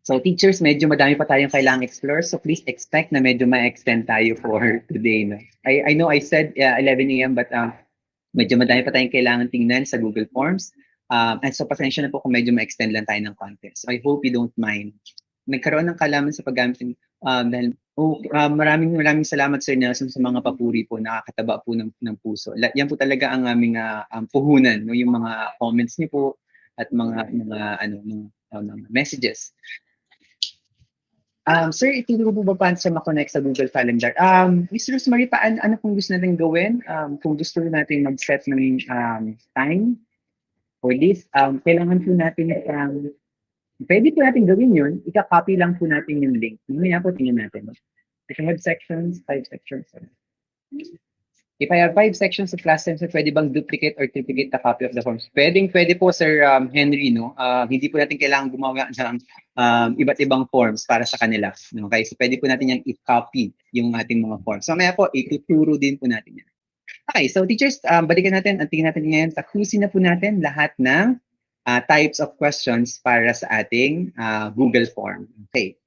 So teachers, medyo madami pa tayong kailangang explore. So please expect na medyo ma-extend tayo for today. No? I know I said 11 a.m. but medyo madami pa tayong kailangan tingnan sa Google Forms. And so pasensya na po kung medyo ma-extend lang tayo ng content. So I hope you don't mind. Nagkaroon ng kalaman sa paggamit dahil maraming salamat Sir Nelson sa mga papuri po, nakakataba po ng puso. Yan po talaga ang aming puhunan, no? Yung mga comments niyo po at mga messages. Sir, ituro po ba paano sa makonect sa Google Calendar? Ms. Rosemary, ano pong gusto natin gawin? Kung gusto natin mag-set ng time for this, kailangan po natin pwede po natin gawin yun, ika-copy lang po natin yung link. Mamaya po tingnan natin. If I have sections, 5 sections. If I have 5 sections of class time, so pwede bang duplicate or triplicate the copy of the forms? Pwede po, Sir Henry, no? Hindi po natin kailangan gumawa ng iba't ibang forms para sa kanila. Okay? So pwede po natin yung i-copy yung ating mga forms. So mamaya po, ituturo din po natin yan. Okay, so teachers, balikan natin, tingnan natin ngayon, takusin na po natin lahat ng types of questions para sa ating Google Form. Okay.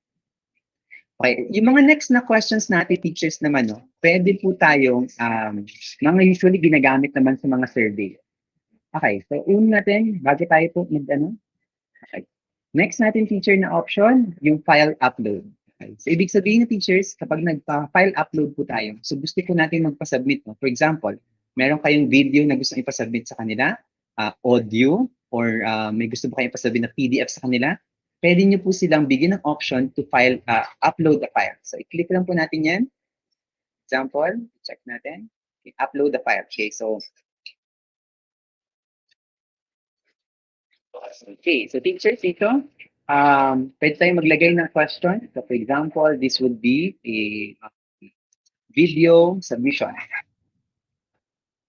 Okay, yung mga next na questions natin, teachers naman, no, pwede po tayong, mga usually ginagamit naman sa mga survey. Okay, so una natin, bago tayo po okay. Next natin teacher na option, yung file upload. Okay. So ibig sabihin na teachers, kapag nagpa-file upload po tayo, so gusto po natin magpa-submit. No? For example, meron kayong video na gusto ipasubmit sa kanila, audio, or may gusto po kayong ipasubmit na PDF sa kanila, pwede nyo po silang bigyan ng option to file, upload the file. So i-click lang po natin yan. Example, check natin. Okay, upload the file. Okay, so okay, so teachers dito, pwede tayong maglagay ng question. So for example, this would be a video submission.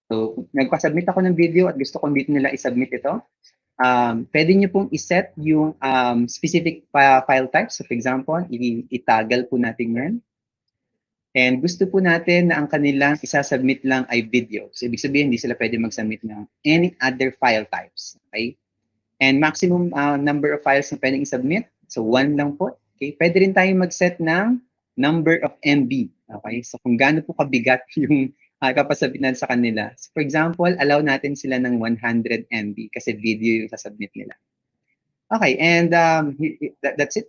So, nagpa-submit ako ng video at gusto kong dito nila i-submit ito. Pwede nyo pong iset yung specific file type. So, for example, i-toggle po natin yan. And gusto po natin na ang kanilang isasubmit lang ay video. So, ibig sabihin, hindi sila pwede mag-submit ng any other file types. Okay? And maximum number of files na pwedeng i-submit. So, 1 lang po. Okay? Pwede rin tayong mag-set ng number of MB. Okay? So, kung gaano po kabigat yung papasabitan sa kanila. So, for example, allow natin sila ng 100 MB kasi video yung sasubmit nila. Okay, and that's it,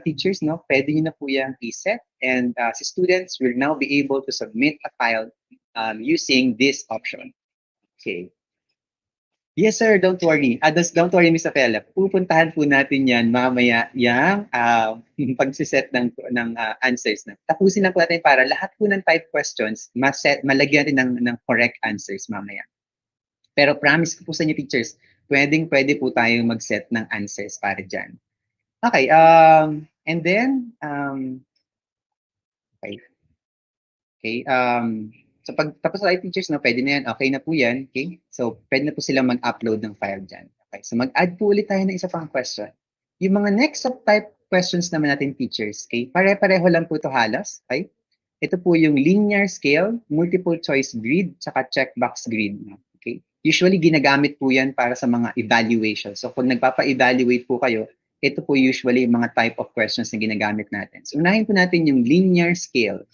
teachers, no? Pwede nyo na po yan i-set, and si students will now be able to submit a file using this option. Okay. Yes, sir, don't worry. Don't worry, Ms. Apela. Pupuntahan po natin yan mamaya yung pagsiset ng answers na. Tapusin lang po natin para lahat po ng 5 questions, malagyan natin ng correct answers mamaya. Pero promise ko po sa inyo, teachers, pwede po tayong mag-set ng answers para dyan. Okay, and then, so pag tapos tayo, teachers, no, pwede na yan, okay na po yan, okay? So, pwede na po silang mag-upload ng file dyan. Okay, so mag-add po ulit tayo ng isa pang question. Yung mga next type questions naman natin, teachers, okay? Pare-pareho lang po ito halos, okay? Ito po yung linear scale, multiple choice grid, tsaka checkbox grid. Okay? Usually, ginagamit po yan para sa mga evaluation. So, kung nagpapa-evaluate po kayo, ito po usually yung mga type of questions na ginagamit natin. So, unahin po natin yung linear scale.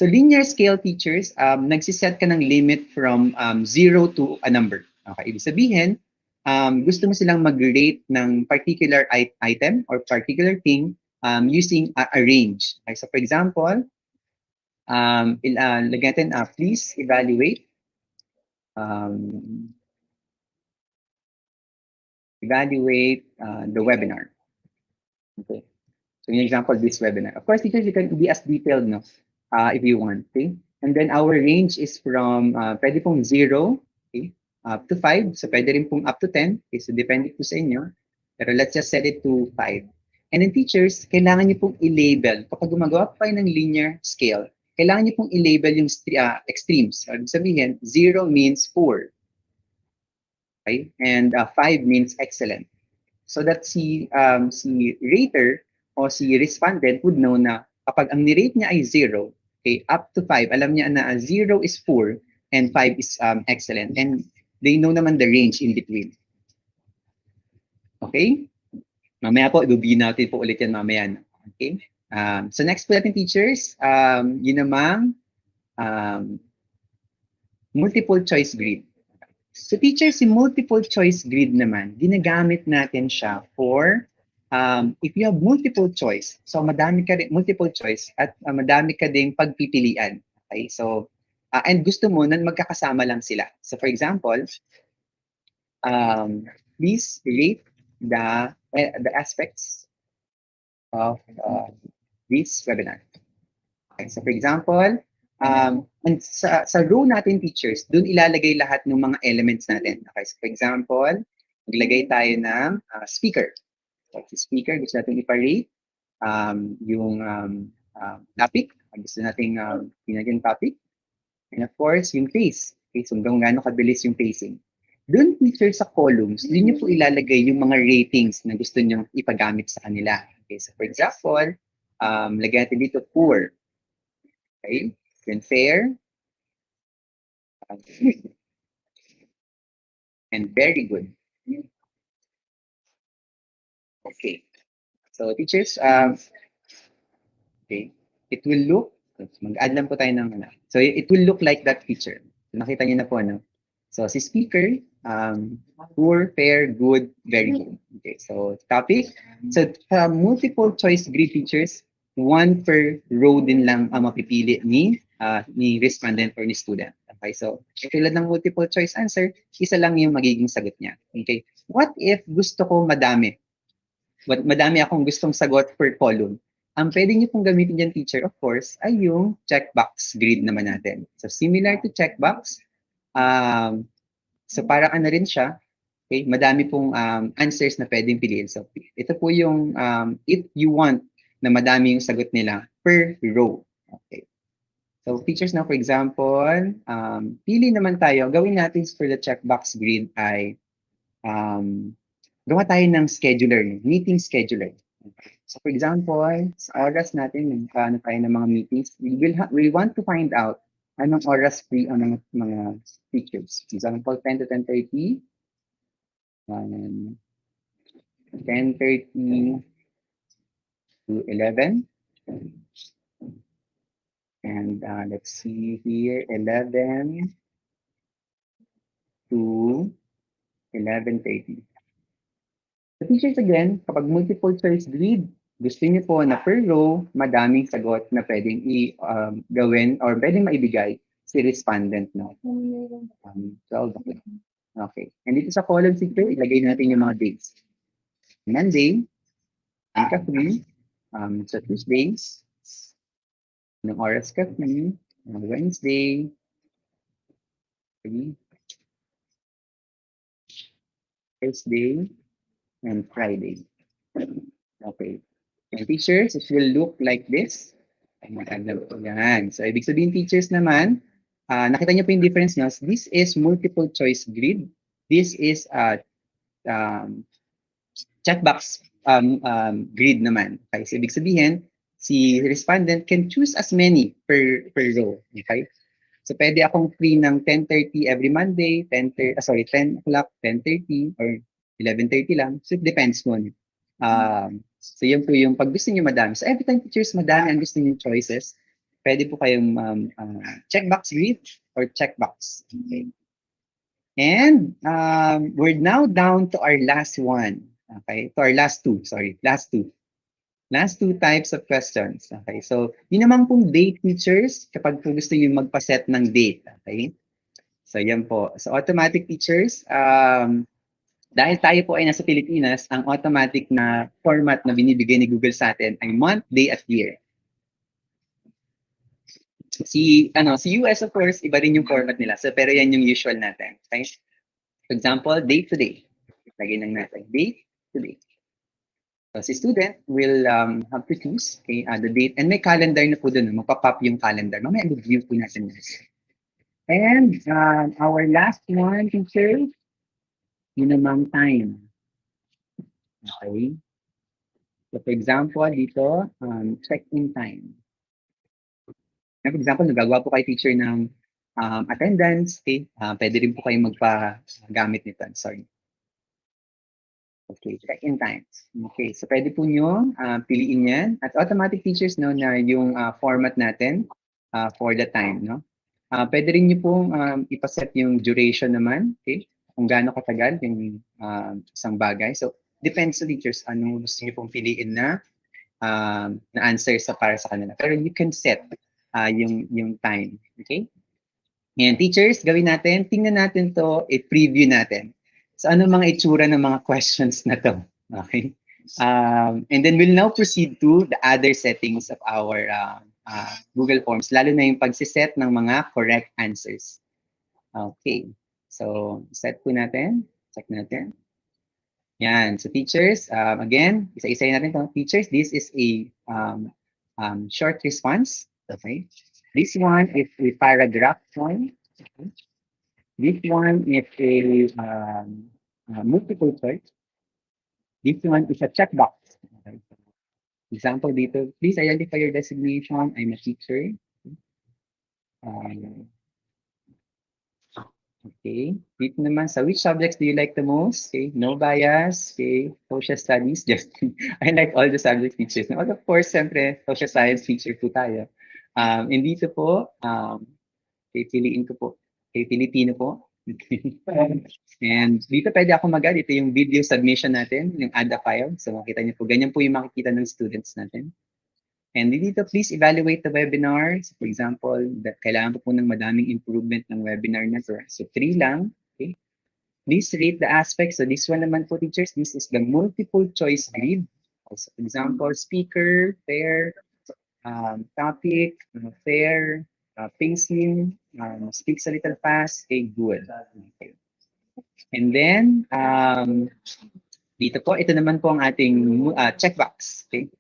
So, linear scale, teachers, nagsiset ka ng limit from 0 to a number. Okay? Ibig sabihin, gusto mo silang mag-rate ng particular item or particular thing using a range. Okay? So, for example, lagyan natin, please evaluate the webinar. Okay. So, an example, this webinar. Of course, teachers, you can be as detailed, no, if you want. Okay. And then our range is from, pwede pong 0, okay, up to 5. So, pwede rin pong up to 10. Okay. So, depende po sa inyo. Pero let's just set it to 5. And then, teachers, kailangan niyo pong i-label. Kapag gumagawa pa ng linear scale, kailangan niyo pong i-label yung extremes. So, sabihin, 0 means poor. Okay? And 5 means excellent. So that si rater o si respondent would know na kapag ang ni-rate niya ay 0, okay, up to 5, alam niya na 0 is poor and 5 is excellent. And they know naman the range in between. Okay? Mamaya po, ibubihin natin po ulit yan mamaya. Okay? So next po natin, teachers, yun namang multiple choice grid. So teachers, si multiple choice grid naman, ginagamit natin siya for if you have multiple choice, so madami ka rin, multiple choice at madami ka ding pagpipilian. Okay? So, and gusto mo na magkakasama lang sila. So for example, please rate the aspects of this webinar. Okay? So for example, and sa row natin, teachers, dun ilalagay lahat ng mga elements natin. Okay, so for example, maglagay tayo ng speaker. So, si speaker, gusto natin ipa-rate yung topic. Gusto natin pinagyan topic. And of course, yung pace. Okay, so kung gaano kabilis yung pacing. Dun, teachers, sa columns, dun nyo po ilalagay yung mga ratings na gusto nyo ipagamit sa kanila. Okay, so for example, lagyan natin dito poor. Okay. Then fair, and very good. Okay. So teachers, okay, it will look, mag-add lang po tayo ng, so it will look like that picture. So, nakita niyo na po, ano? So si speaker, poor, fair, good, very good. Okay, so topic. So multiple choice grid, teachers, 1 per row din lang ang mapipili ni respondent or ni student. Okay, so tulad ng multiple choice answer, isa lang yung magiging sagot niya. Okay, what if gusto ko madami? Madami akong gustong sagot per column. Ang pwede niyo pong gamitin dyan, teacher, of course, ay yung checkbox grid naman natin. So similar to checkbox, so parang ano rin siya, okay, madami pong answers na pwedeng piliin. So ito po yung if you want na madami yung sagot nila per row. Okay. So teachers now, for example, pili naman tayo. Gawin natin for the checkbox grid ay gawa tayo ng scheduler, meeting scheduler. So for example, sa oras natin, nagpaano tayo ng mga meetings, we want to find out anong oras free ang mga teachers. For example, 10 to 10:30, 10:30 to 11, and let's see here, 11 to 11:30. So teachers again, kapag multiple choice grid, gusto niyo po na per row, madaming sagot na pwedeng gawin or pwedeng maibigay si respondent, no? 12 o'clock. Okay. And dito sa column feature, ilagay natin yung mga dates. Monday, ka free. Sa Tuesdays, ng oras ka free. Wednesday, free. Thursday, and Friday. Okay. And teachers, it will look like this. Yan. So, ibig sabihin teachers naman, nakita niyo po yung difference na this is multiple choice grid. This is checkbox grid naman. Okay? So, ibig sabihin, si respondent can choose as many per row. Okay? So, pwede akong free ng 10:30 every Monday, 10 o'clock, 10:30, or 11:30 lang. So, it depends mo. So, yun po yung pag gusto niyo madami. So, every time teachers madami ang gusto niyo choices, pwede po kayong checkbox grid or checkbox. Okay. And we're now down to our last one. Okay, to our last two, last two types of questions. Okay, so yun naman pong date teachers kapag po gusto niyo magpa-set ng date. Okay, so yan po. So automatic teachers, dahil tayo po ay nasa Pilipinas, ang automatic na format na binibigay ni Google sa atin ay month, day, at year. Si US of course, iba rin yung format nila. So pero yan yung usual natin. Okay? For example, day to day. Lagay lang natin, day to day. So si student will have to choose the date, and may calendar na po dun, magpa-pop yung calendar. Mamaya i-review po natin this. And our last one, teacher, yun namang time. Okay. So for example, dito, check-in time. For example, nagagawa po kayo teacher ng attendance. Okay. Pwede rin po kayong magpa-gamit nito. Sorry. Okay, check-in times. Okay, so pwede po nyo piliin yan. At automatic teachers no, na yung format natin for the time. No? Pwede rin nyo pong ipaset yung duration naman. Okay, kung gaano katagal yung isang bagay. So, depends sa teachers ano gusto nyo pong piliin na answer para sa kanila. Pero you can set yung time. Okay? Ngayon, teachers, gawin natin. Tingnan natin to, i-preview natin. So, ano mga itsura ng mga questions na to? Okay? And then we'll now proceed to the other settings of our Google Forms, lalo na yung pagsiset ng mga correct answers. Okay. So, set po natin. Check natin. Yan. So, teachers, again, isa-isayin natin to. Teachers, this is a short response. Okay? This one is a paragraph one. Okay. This one is a multiple choice. This one is a checkbox. Okay. Example dito, please identify your designation. I'm a teacher. Okay. Dito naman sa which subjects do you like the most? Okay. No bias. Okay. Social studies. Just I like all the subject teachers. But of course, siyempre, social science teacher po tayo. And dito po, pipiliin ko po. Filipino po. And dito pwede ako mag-add. Ito yung video submission natin, yung add a file. So makita niyo po, ganyan po yung makikita ng students natin. And dito, please evaluate the webinar. So, for example, kailangan po ng madaming improvement ng webinar na to. So 3 lang. Okay. Please rate the aspects. So this one naman po, teachers, this is the multiple choice grid. So, for example, speaker, pair, topic, fair, pacing, speaks a little fast, okay, good. Okay. And then, dito po, ito naman po ang ating checkbox. Okay?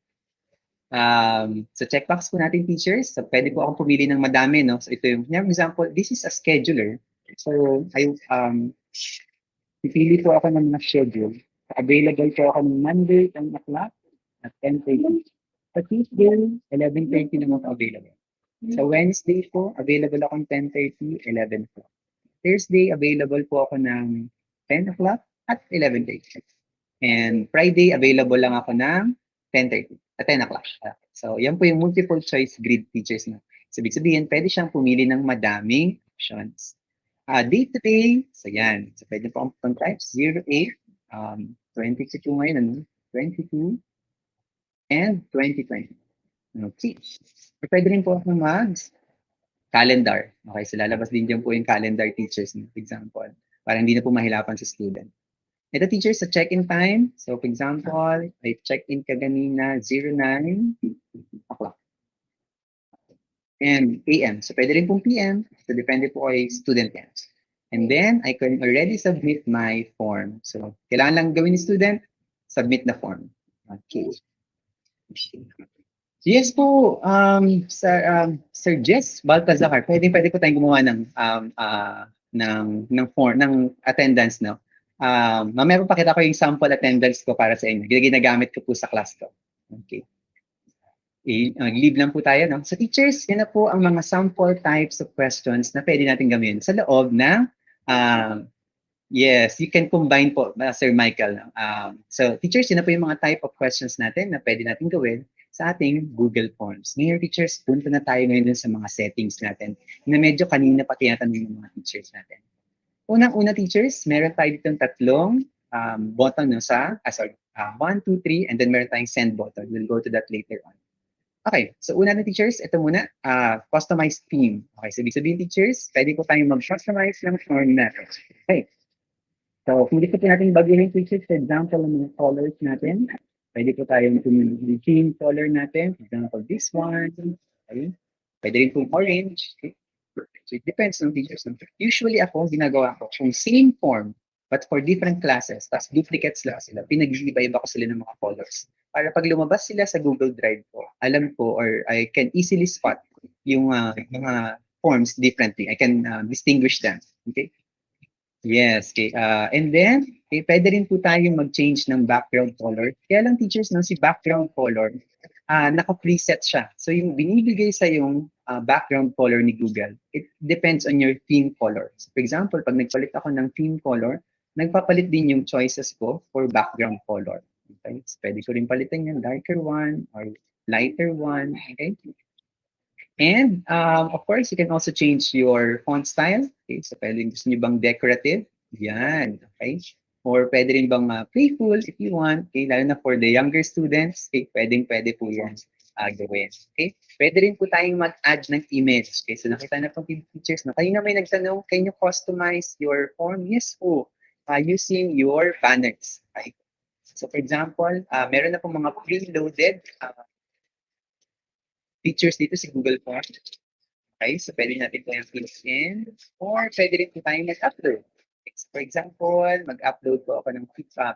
Sa checkbox po natin, teachers, so pwede po akong pumili ng madami, no? So ito yung, for example, this is a scheduler. So, pipili po ako ng mga schedule. Available po ako ng Monday, 10 o'clock at 10:30. Sa Tuesday, 11:30 naman po available. Sa Wednesday po, available ako ng 10:30, 11 o'clock. Thursday, available po ako ng 10 o'clock at 11:30. And Friday, available lang ako ng 10:30 at 10 o'clock. So, yan po yung multiple choice grid, teachers na. So, ibig sabihin, pwede siyang pumili ng madaming options. Day to day, so yan. So, pwede po akong type 08, 22 ngayon, ano? 22 and 2020. Okay. So, pwede rin po akong calendar. Okay, so lalabas din dyan po yung calendar, teachers, no? Example. Para hindi na po mahilapan sa student. Ito, teachers, sa check-in time. So, for example, I check-in kaganina 09 o'clock. And AM. So, pwede rin pong PM. So, depende po kay student yan. And then, I can already submit my form. So, kailangan lang gawin ni student, submit the form. Okay. Yes po, Sir Jess Baltazar, pwede po tayong gumawa ng form, ng attendance, no? Mamaya po pakita ko yung sample attendance ko para sa inyo. Ginagamit ko po sa class ko. Okay. Leave lang po tayo, no? So teachers, yan na po ang mga sample types of questions na pwede natin gawin sa loob ng yes, you can combine po, Sir Michael. So teachers, yun na po yung mga type of questions natin na pwede natin gawin sa ating Google Forms. Ngayon, teachers, punta na tayo ngayon sa mga settings natin na medyo kanina pa tinatanong ng mga teachers natin. Unang-una, teachers, meron tayo ditong tatlong button, no, sa, 1, 2, 3, and then meron tayong send button. We'll go to that later on. Okay, so una na, teachers, ito muna, customize theme. Okay, so ibig sabihin, teachers, pwede po tayong mag-customize ng form natin. Okay. So, kung gusto po natin baguhin, teachers, for example, ng mga colors natin, pwede po tayong theme color natin. For example, this one. Okay. Pwede rin pong orange. Okay. So, it depends on teachers. Usually ako, ginagawa ko, kung same form, but for different classes, tapos duplicates lang sila, pinag-iiba-iba ko sila ng mga colors. Para pag lumabas sila sa Google Drive ko, alam ko, or I can easily spot yung mga forms differently. I can distinguish them. Okay? Yes. Okay. And then, pwede rin po tayong mag-change ng background color. Kaya lang, teachers, no, si background color, naka-preset siya. So, yung binibigay sa yung background color ni Google, it depends on your theme color. So, for example, pag nagpalit ako ng theme color, nagpapalit din yung choices ko for background color. Okay? So, pwede ko rin palitan yung darker one or lighter one. Okay? And of course, you can also change your font style. Okay, so pwede gusto niyo bang decorative? Yan, okay? Or pwede rin bang playful if you want. Okay, lalo na for the younger students, okay, pwede po yan gawin. Okay, pwede rin po tayong mag-add ng image. Okay, so nakita na po teachers, no? Kayo na may nagtanong, can you customize your form? Yes po, using your banners. Okay? So for example, meron na po mga preloaded features dito sa Google Forms. Okay, so pwede natin po yung fill in or pwede rin po tayong mag-upload. For example, mag-upload po ako ng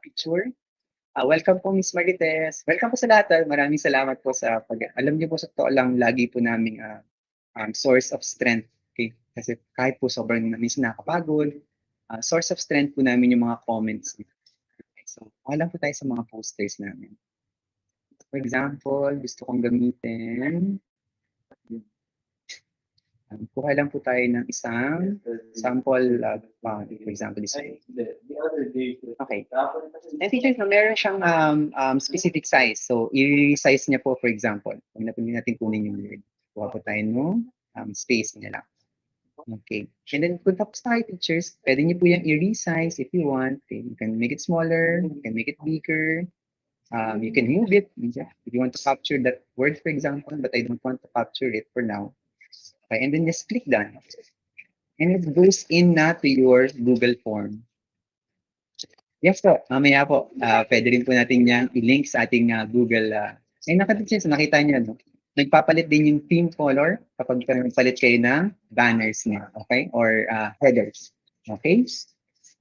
picture. Welcome po, Miss Marites. Welcome po sa lahat. Maraming salamat po sa alam niyo po sa totoo lang, lagi po namin source of strength. Okay? Kasi kahit po sobrang minsan nakakapagod, source of strength po namin yung mga comments. Okay, so, alam po tayo sa mga posters namin. For example, gusto kong gamitin kuha lang po tayo ng isang sample, for example, this one. Okay. And teachers, no, meron siyang specific size. So, i-resize niya po, for example. Kung napili natin kunin yung word. Kuha po tayo no space niya lang. Okay. And then, kung tapos tayo, teachers, pwede niyo po yung i-resize if you want. Okay. You can make it smaller. You can make it bigger. You can move it. If you want to capture that word, for example, but I don't want to capture it for now. Okay, and then just click done. And it goes in na to your Google form. Yes po, mamaya po, pwede rin po natin yung i-link sa ating Google. Nakita niyo, no? Nagpapalit din yung theme color kapag nagpalit kayo ng banners niya, okay? Or headers, okay?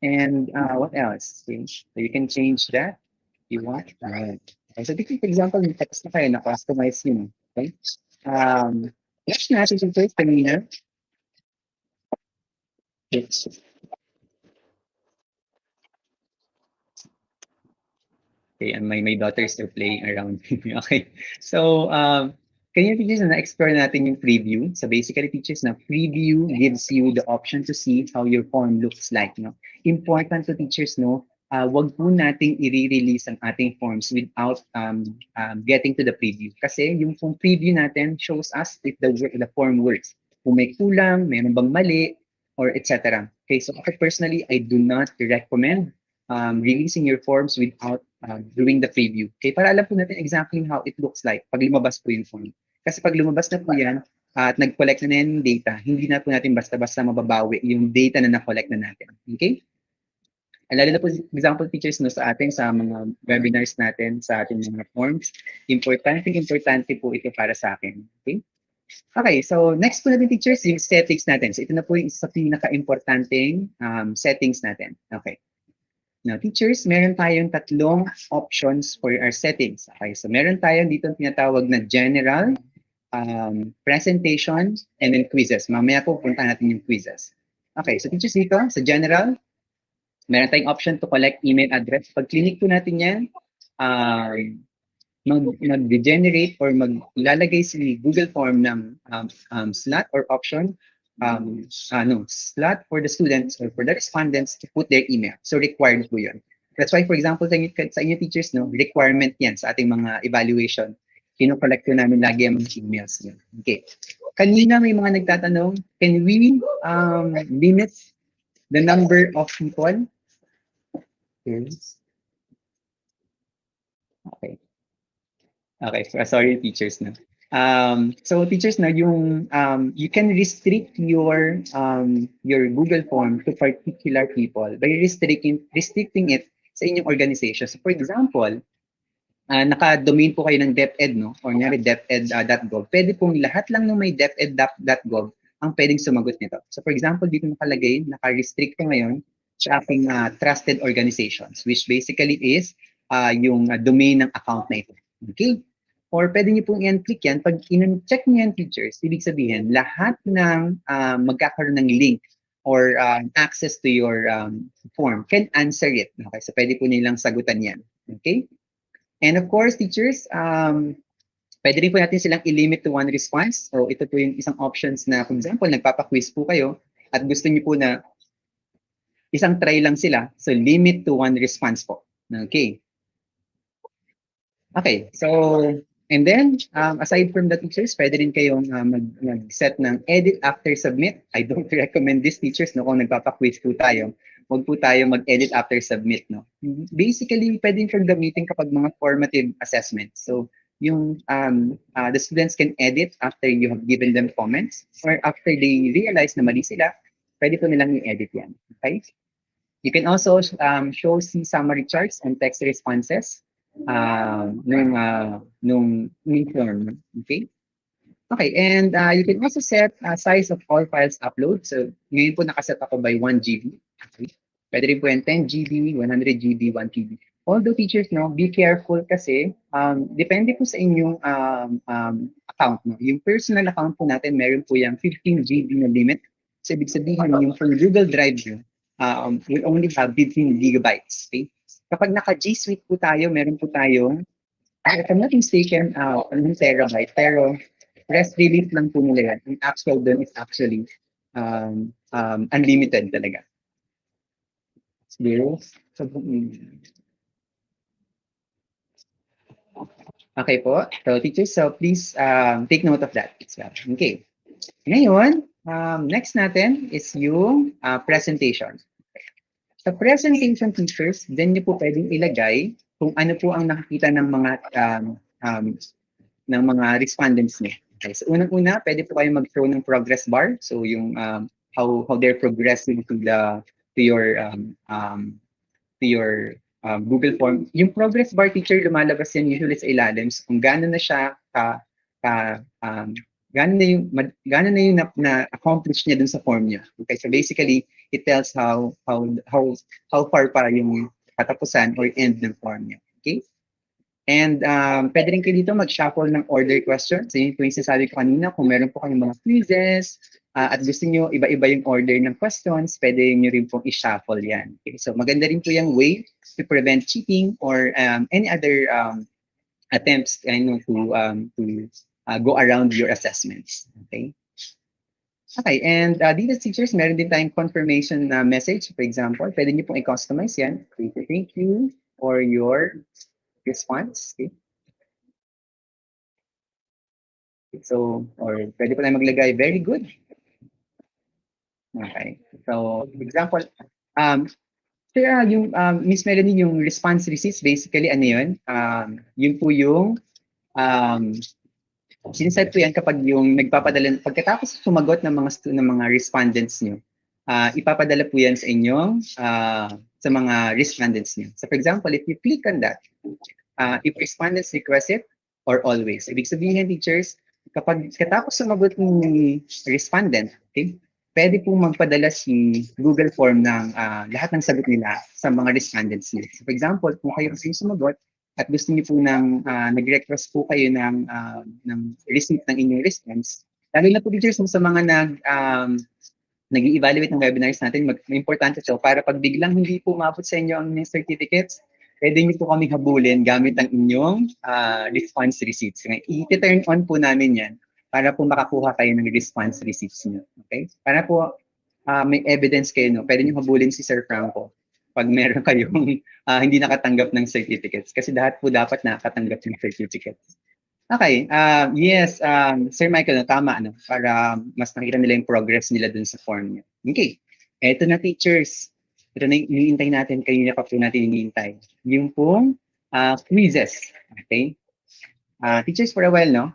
And what else? So you can change that if you want. Right. Okay, so for example, may text na kayo, na-customize nyo. Okay? Next natin yung first kanina. Yes. Okay, and my daughters are playing around. Okay. So, kanya teachers na-explore natin yung preview. So basically, teachers na preview gives you the option to see how your form looks like. No? Important to teachers, no? Wag po nating i-release ang ating forms without getting to the preview. Kasi yung preview natin shows us if the form works. Kung may kulang, mayroon bang mali, or etc. Okay, so ako personally, I do not recommend releasing your forms without doing the preview. Okay, para alam po natin exactly how it looks like pag lumabas po yung form. Kasi pag lumabas na po yan, at nag-collect na yung data, hindi na po natin basta-basta mababawi yung data na na-collect na natin. Okay? Lalo na po, example teachers no, sa ating sa mga webinars natin, sa ating mga forms, importante po ito para sa akin. Okay? Okay, so next po natin teachers, yung settings natin. So ito na po yung isa pinaka-importanting settings natin. Okay. Now, teachers, meron tayong tatlong options for our settings. Okay, so meron tayong dito tinatawag na general, presentation, and then quizzes. Mamaya po punta natin yung quizzes. Okay, so teachers dito, sa general, meron tayong option to collect email address. Pag clinic po natin yan, mag-generate or maglalagay si Google Form ng slot or option slot for the students or for the respondents to put their email. So required po yun. That's why, for example, sa inyo teachers, no, requirement yan sa ating mga evaluation. Kino-collect ko namin lagi ang mga emails niyo. Okay. Kanina may mga nagtatanong, can we limit the number of people? Yes. Okay. Okay, sorry teachers na. So teachers na yung you can restrict your Google form to particular people by restricting it sa inyong organization. So for example, naka-domain po kayo ng DepEd, no? Or nyari DepEd.gov. Pwede pong lahat lang ng may DepEd.gov ang pwedeng sumagot nito. So for example, dito nakalagay, naka-restrict ko ngayon sa aking trusted organizations, which basically is yung domain ng account na ito. Okay? Or pwede niyo pong i-click yan. Pag in-check niyo yan, teachers, ibig sabihin, lahat ng magkakaroon ng link or access to your form can answer it. Okay? So pwede po nilang sagutan yan. Okay? And of course, teachers, pwede rin po natin silang i-limit to one response. So ito po yung isang options na, for example, nagpapa-quiz po kayo at gusto niyo po na isang try lang sila. So limit to one response po. Okay. Okay, so, and then, aside from the teachers, pwede rin kayong mag-set ng edit after submit. I don't recommend this teachers, no, kung nagpapa-quiz po tayo. Huwag po tayo mag-edit after submit, no. Basically, pwede kang gamitin kapag mga formative assessments. So, yung the students can edit after you have given them comments or after they realize na mali sila, pwede po nilang i-edit yan. Okay? You can also show summary charts and text responses nung form. Okay? Okay, and you can also set size of all files upload. So, ngayon po nakaset ako by 1 GB. Okay? Pwede rin po yan 10 GB, 100 GB, 1 GB. Although teachers, no, be careful kasi depende po sa inyong account. No? Yung personal account po natin, meron po yung 15 GB na limit. So, ibig sabihin, yung from Google Drive nyo, will only have 15 gigabytes. Okay? Kapag naka-G Suite po tayo, meron po tayo, if I'm not mistaken, 1 terabyte, pero press release lang po nila yan. Yung actual dun is actually unlimited talaga. Zero. Okay po. So teachers, so please take note of that. Okay. Ngayon, next natin is yung presentation. Sa presentation teachers, then niyo po pwedeng ilagay kung ano po ang nakikita ng mga respondents niyo. Okay, so unang-una, pwede po kayo mag-throw ng progress bar. So yung how they're progressing to your Google Form. Yung progress bar teacher, lumalabas yan usually sa ilalim. So kung gano'n na siya gano'n na yung na-accomplish niya dun sa form niya. Okay, so basically, it tells how far pa yung katapusan or end ng form niya. Okay? And pwede rin kayo dito mag-shuffle ng order questions. So yun po yung sinasabi ko kanina, kung meron po kayong mga quizzes at gusto nyo iba-iba yung order ng questions, pwede nyo rin pong i-shuffle yan. Okay? So maganda rin po yung way to prevent cheating or any other attempts to go around your assessments. Okay? Okay, and dito teachers, meron din tayong confirmation message. For example, pwede nyo pong i-customize yan. Thank you for your response. Okay? So, or pwede po tayo maglagay, very good. Okay. So, for example, kaya yung Miss Melanie, yung response receipts, basically ano yun? Yun po yung siniset po yan kapag yung nagpapadala, pagkatapos sumagot ng mga respondents nyo, ipapadala po yan sa inyong sa mga respondents nyo. So for example, if you click on that, if respondents request it or always, ibig sabihin teachers, kapag katapos sumagot ng respondent, okay, pwede po magpadala si Google Form ng lahat ng sagot nila sa mga respondents nila. So for example, kung kayo kasi sumagot, at gusto niyo po nag-request po kayo ng receipt ng inyong response, lalo na po teachers sa mga nag-i-evaluate ng webinars natin, importante ito para pag biglang hindi po umabot sa inyo ang certificates, pwede niyo po kaming habulin gamit ang inyong response receipts. I-turn on po namin yan para po makakuha kayo ng response receipts niyo. Okay? Para po may evidence kayo, no? Pwede niyo habulin si Sir Franco pag meron kayong hindi nakatanggap ng certificates. Kasi lahat po dapat nakatanggap ng certificates. Okay, yes, Sir Michael, no, tama, no? Para mas nakita nila yung progress nila dun sa form niya. Okay, eto na teachers. Ito na yung iniintay natin, kanina pa po natin iniintay. Yung pong quizzes. Okay? Teachers for a while, no?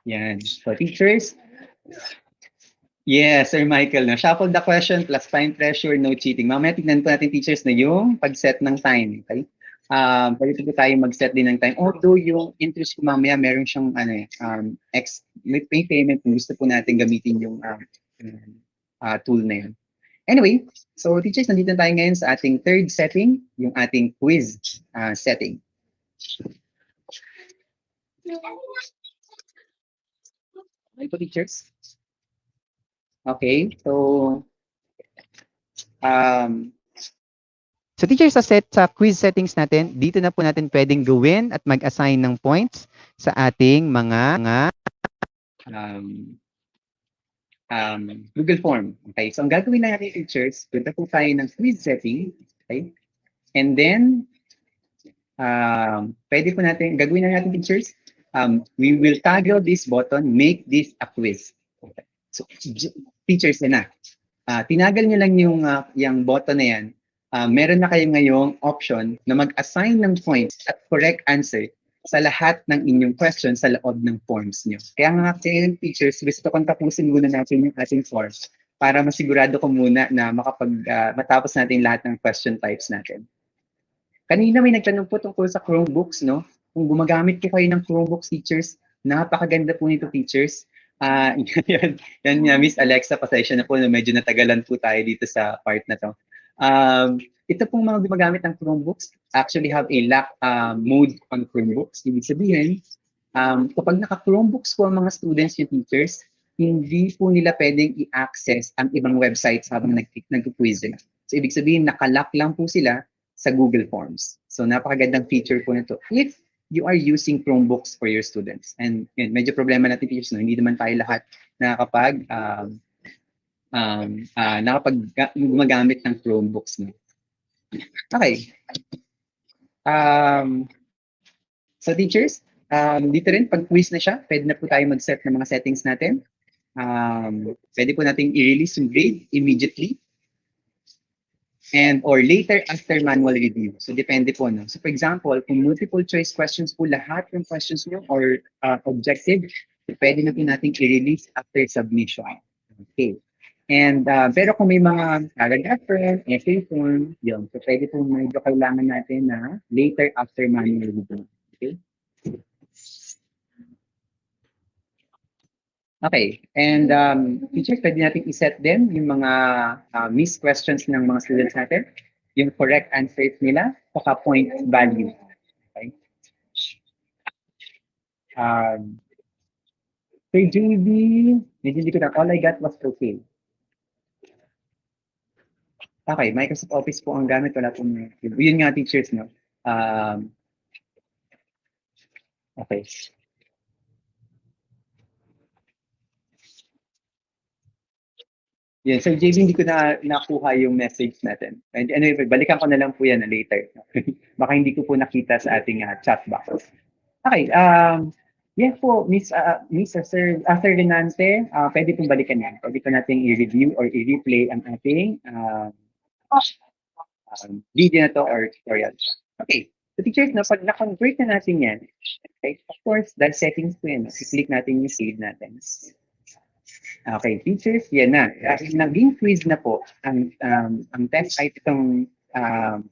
Yan. So teachers, yes, Sir Michael, no? Shuffle the question plus time pressure, no cheating. Mamaya tignan po natin teachers na yung pag-set ng time. Okay? Pwede po tayo mag-set din ng time. Although yung interest ko mamaya, meron siyang may payment kung gusto po natin gamitin yung tool na yun. Anyway, so teachers, nandito tayo ngayon sa ating third setting, yung ating quiz setting. Okay po teachers? Okay, so teachers, sa quiz settings natin, dito na po natin pwedeng gawin at mag-assign ng points sa ating mga Google Form. Okay, so ang gagawin na natin teachers, punta po tayo ng quiz setting. Okay, and then pwede po natin, gagawin na natin teachers, we will toggle this button, make this a quiz. Okay. So teachers, na. Tinagal nyo lang yung button na yan. Meron na kayo ngayong option na mag-assign ng points at correct answer sa lahat ng inyong questions sa loob ng forms nyo. Kaya nga kayo teachers, gusto kong tapusin muna natin yung ating forms para masigurado ko muna na matapos natin lahat ng question types natin. Kanina may nagtanong po tungkol sa Chromebooks, no? Kung gumagamit po kayo ng Chromebooks, teachers, napakaganda po nito, teachers. Yan, Miss Alexa, pasensya na po na medyo natagalan po tayo dito sa part na to. Ito pong mga gumagamit ng Chromebooks actually have a lock mode on Chromebooks. Ibig sabihin, kapag naka-Chromebooks po ang mga students yung teachers, hindi po nila pwedeng i-access ang ibang websites habang nag-quiz sila. So ibig sabihin, nakalock lang po sila sa Google Forms. So napakagandang feature po nito if you are using Chromebooks for your students. And yun, medyo problema natin teachers, no? Hindi naman tayo lahat nakakapag gumagamit ng Chromebooks. No? Okay. So teachers, dito rin, pag quiz na siya, pwede na po tayo mag-set ng mga settings natin. Pwede po natin i-release yung grade immediately and or later after manual review. So depende po. No? So for example, kung multiple choice questions po, lahat ng questions nyo or objective, pwede na po natin i-release after submission. Okay. And pero kung may mga paragraph form, essay form, yun. So pwede po medyo kailangan natin na later after manual review. Okay? Okay, and teachers, pwede natin iset din yung mga missed questions ng mga students natin, yung correct answers nila, saka point value. Okay? Sir JB, hindi ko na, all I got was okay. Okay, Microsoft Office po ang gamit, wala pong, yun nga teachers, no? Okay. Yeah, so JB, hindi ko na nakuha yung message natin. And anyway, balikan ko na lang po yan later. Baka hindi ko po nakita sa ating chat box. Okay, yes po, Miss Sir, Sir Renante, pwede pong balikan yan. Pwede po natin i-review or i-replay ang ating video na to or tutorial. Okay, so teachers, na pag na-convert na natin yan, okay, of course, dahil settings po yan, i-click natin yung save natin. Okay, teachers, yan na. Dahil naging quiz na po ang test ay itong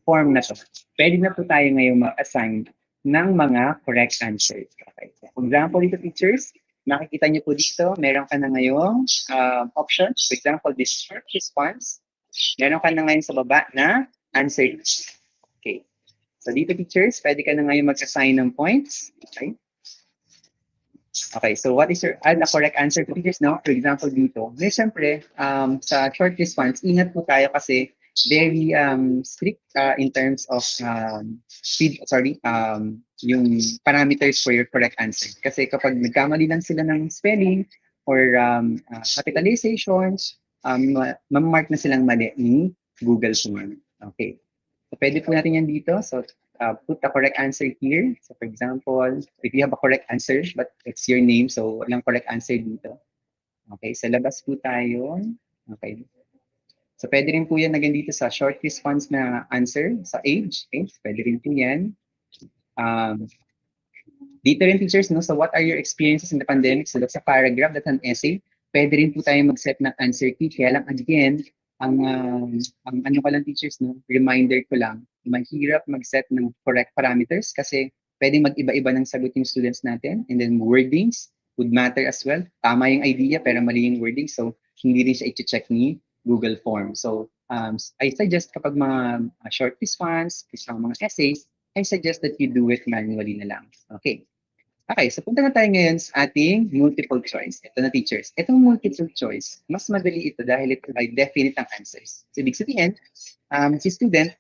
form na to. Pwede na po tayo ngayon mag-assign ng mga correct answers. Okay. So, for example, dito teachers, makikita niyo po dito, meron ka na ngayong options. For example, this short response. Meron ka na ngayon sa baba na answer. Okay. So dito teachers, pwede ka na ngayon mag-assign ng points. Okay. Okay, so what is your add a correct answer to teachers, no? For example, dito. Siyempre, sa short response, ingat po tayo kasi very strict in terms of yung parameters for your correct answer. Kasi kapag nagkamali lang sila ng spelling or capitalizations, mamark na silang mali ni Google Form. Okay. So, pwede po natin yan dito. So, put the correct answer here. So, for example, if you have a correct answer, but it's your name, so walang correct answer dito. Okay, sa labas po tayo. Okay. So, pwede rin po yan again dito sa short response na answer, sa age. Okay, pwede rin po yan. Dito rin teachers, no? So, what are your experiences in the pandemic? So, that's a paragraph, that's an essay. Pwede rin po tayo mag-set ng answer key. Kaya lang, again, ang ano ko lang teachers, no? Reminder ko lang, mahirap mag-set ng correct parameters kasi pwedeng mag-iba-iba ng sagot yung students natin. And then wordings would matter as well. Tama yung idea pero mali yung wording. So, hindi rin siya i-check ni Google Form. So, I suggest kapag mga short response, isang mga essays, I suggest that you do it manually na lang. Okay. Okay, so punta na tayo ngayon sa ating multiple choice. Ito na teachers. Itong multiple choice, mas madali ito dahil ito ay definite ang answers. So, ibig sabihin, si student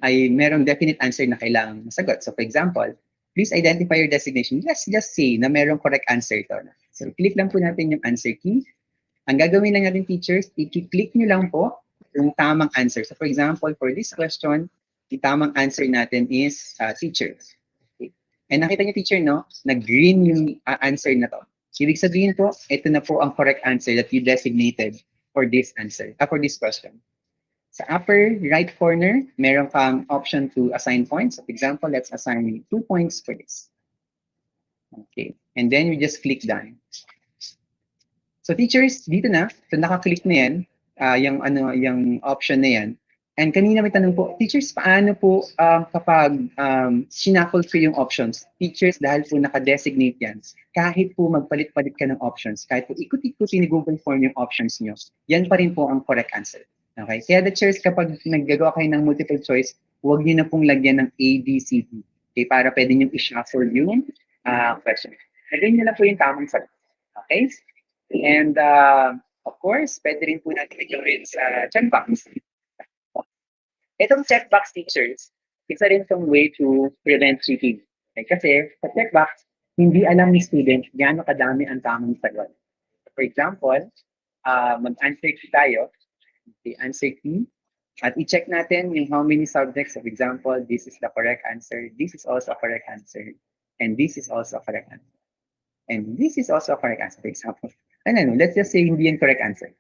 ay merong definite answer na kailangang masagot. So, for example, please identify your designation. Just say na merong correct answer ito. So, click lang po natin yung answer key. Ang gagawin lang natin teachers, i-click nyo lang po yung tamang answer. So, for example, for this question, yung tamang answer natin is teacher. And nakita niyo teacher, no? Nag-green yung answer na to. Ibig sabihin po, ito na po ang correct answer that you designated for this answer, for this question. Sa upper right corner, meron kang option to assign points. So, for example, let's assign 2 points for this. Okay. And then you just click done. So teachers, dito na, so naka-click na yan, yung option na yan. And kanina may tanong po, teachers, paano po kapag sinakol ko yung options? Teachers, dahil po naka-designate yan, kahit po magpalit-palit ka ng options, kahit po ikot-ikutin ni Google Form yung options nyo, yan pa rin po ang correct answer. Okay? Kaya teachers, kapag naggagawa kayo ng multiple choice, huwag nyo na pong lagyan ng A, B, C, D. Okay? Para pwede nyo i-shuffle yung question. Lagyan nyo lang po yung tamang sagot. Okay? And of course, pwede rin po natin gawin sa checkbox. Itong checkbox teachers, isa rin itong way to prevent cheating. Okay? Kasi sa checkbox, hindi alam ni student gaano kadami ang tamang sagot. For example, mag-answer key tayo. Okay, answer key. At i-check natin yung how many subjects. For example, this is the correct answer. This is also a correct answer. And this is also a correct answer. And this is also a correct answer, for example. And then, let's just say hindi yung correct answer.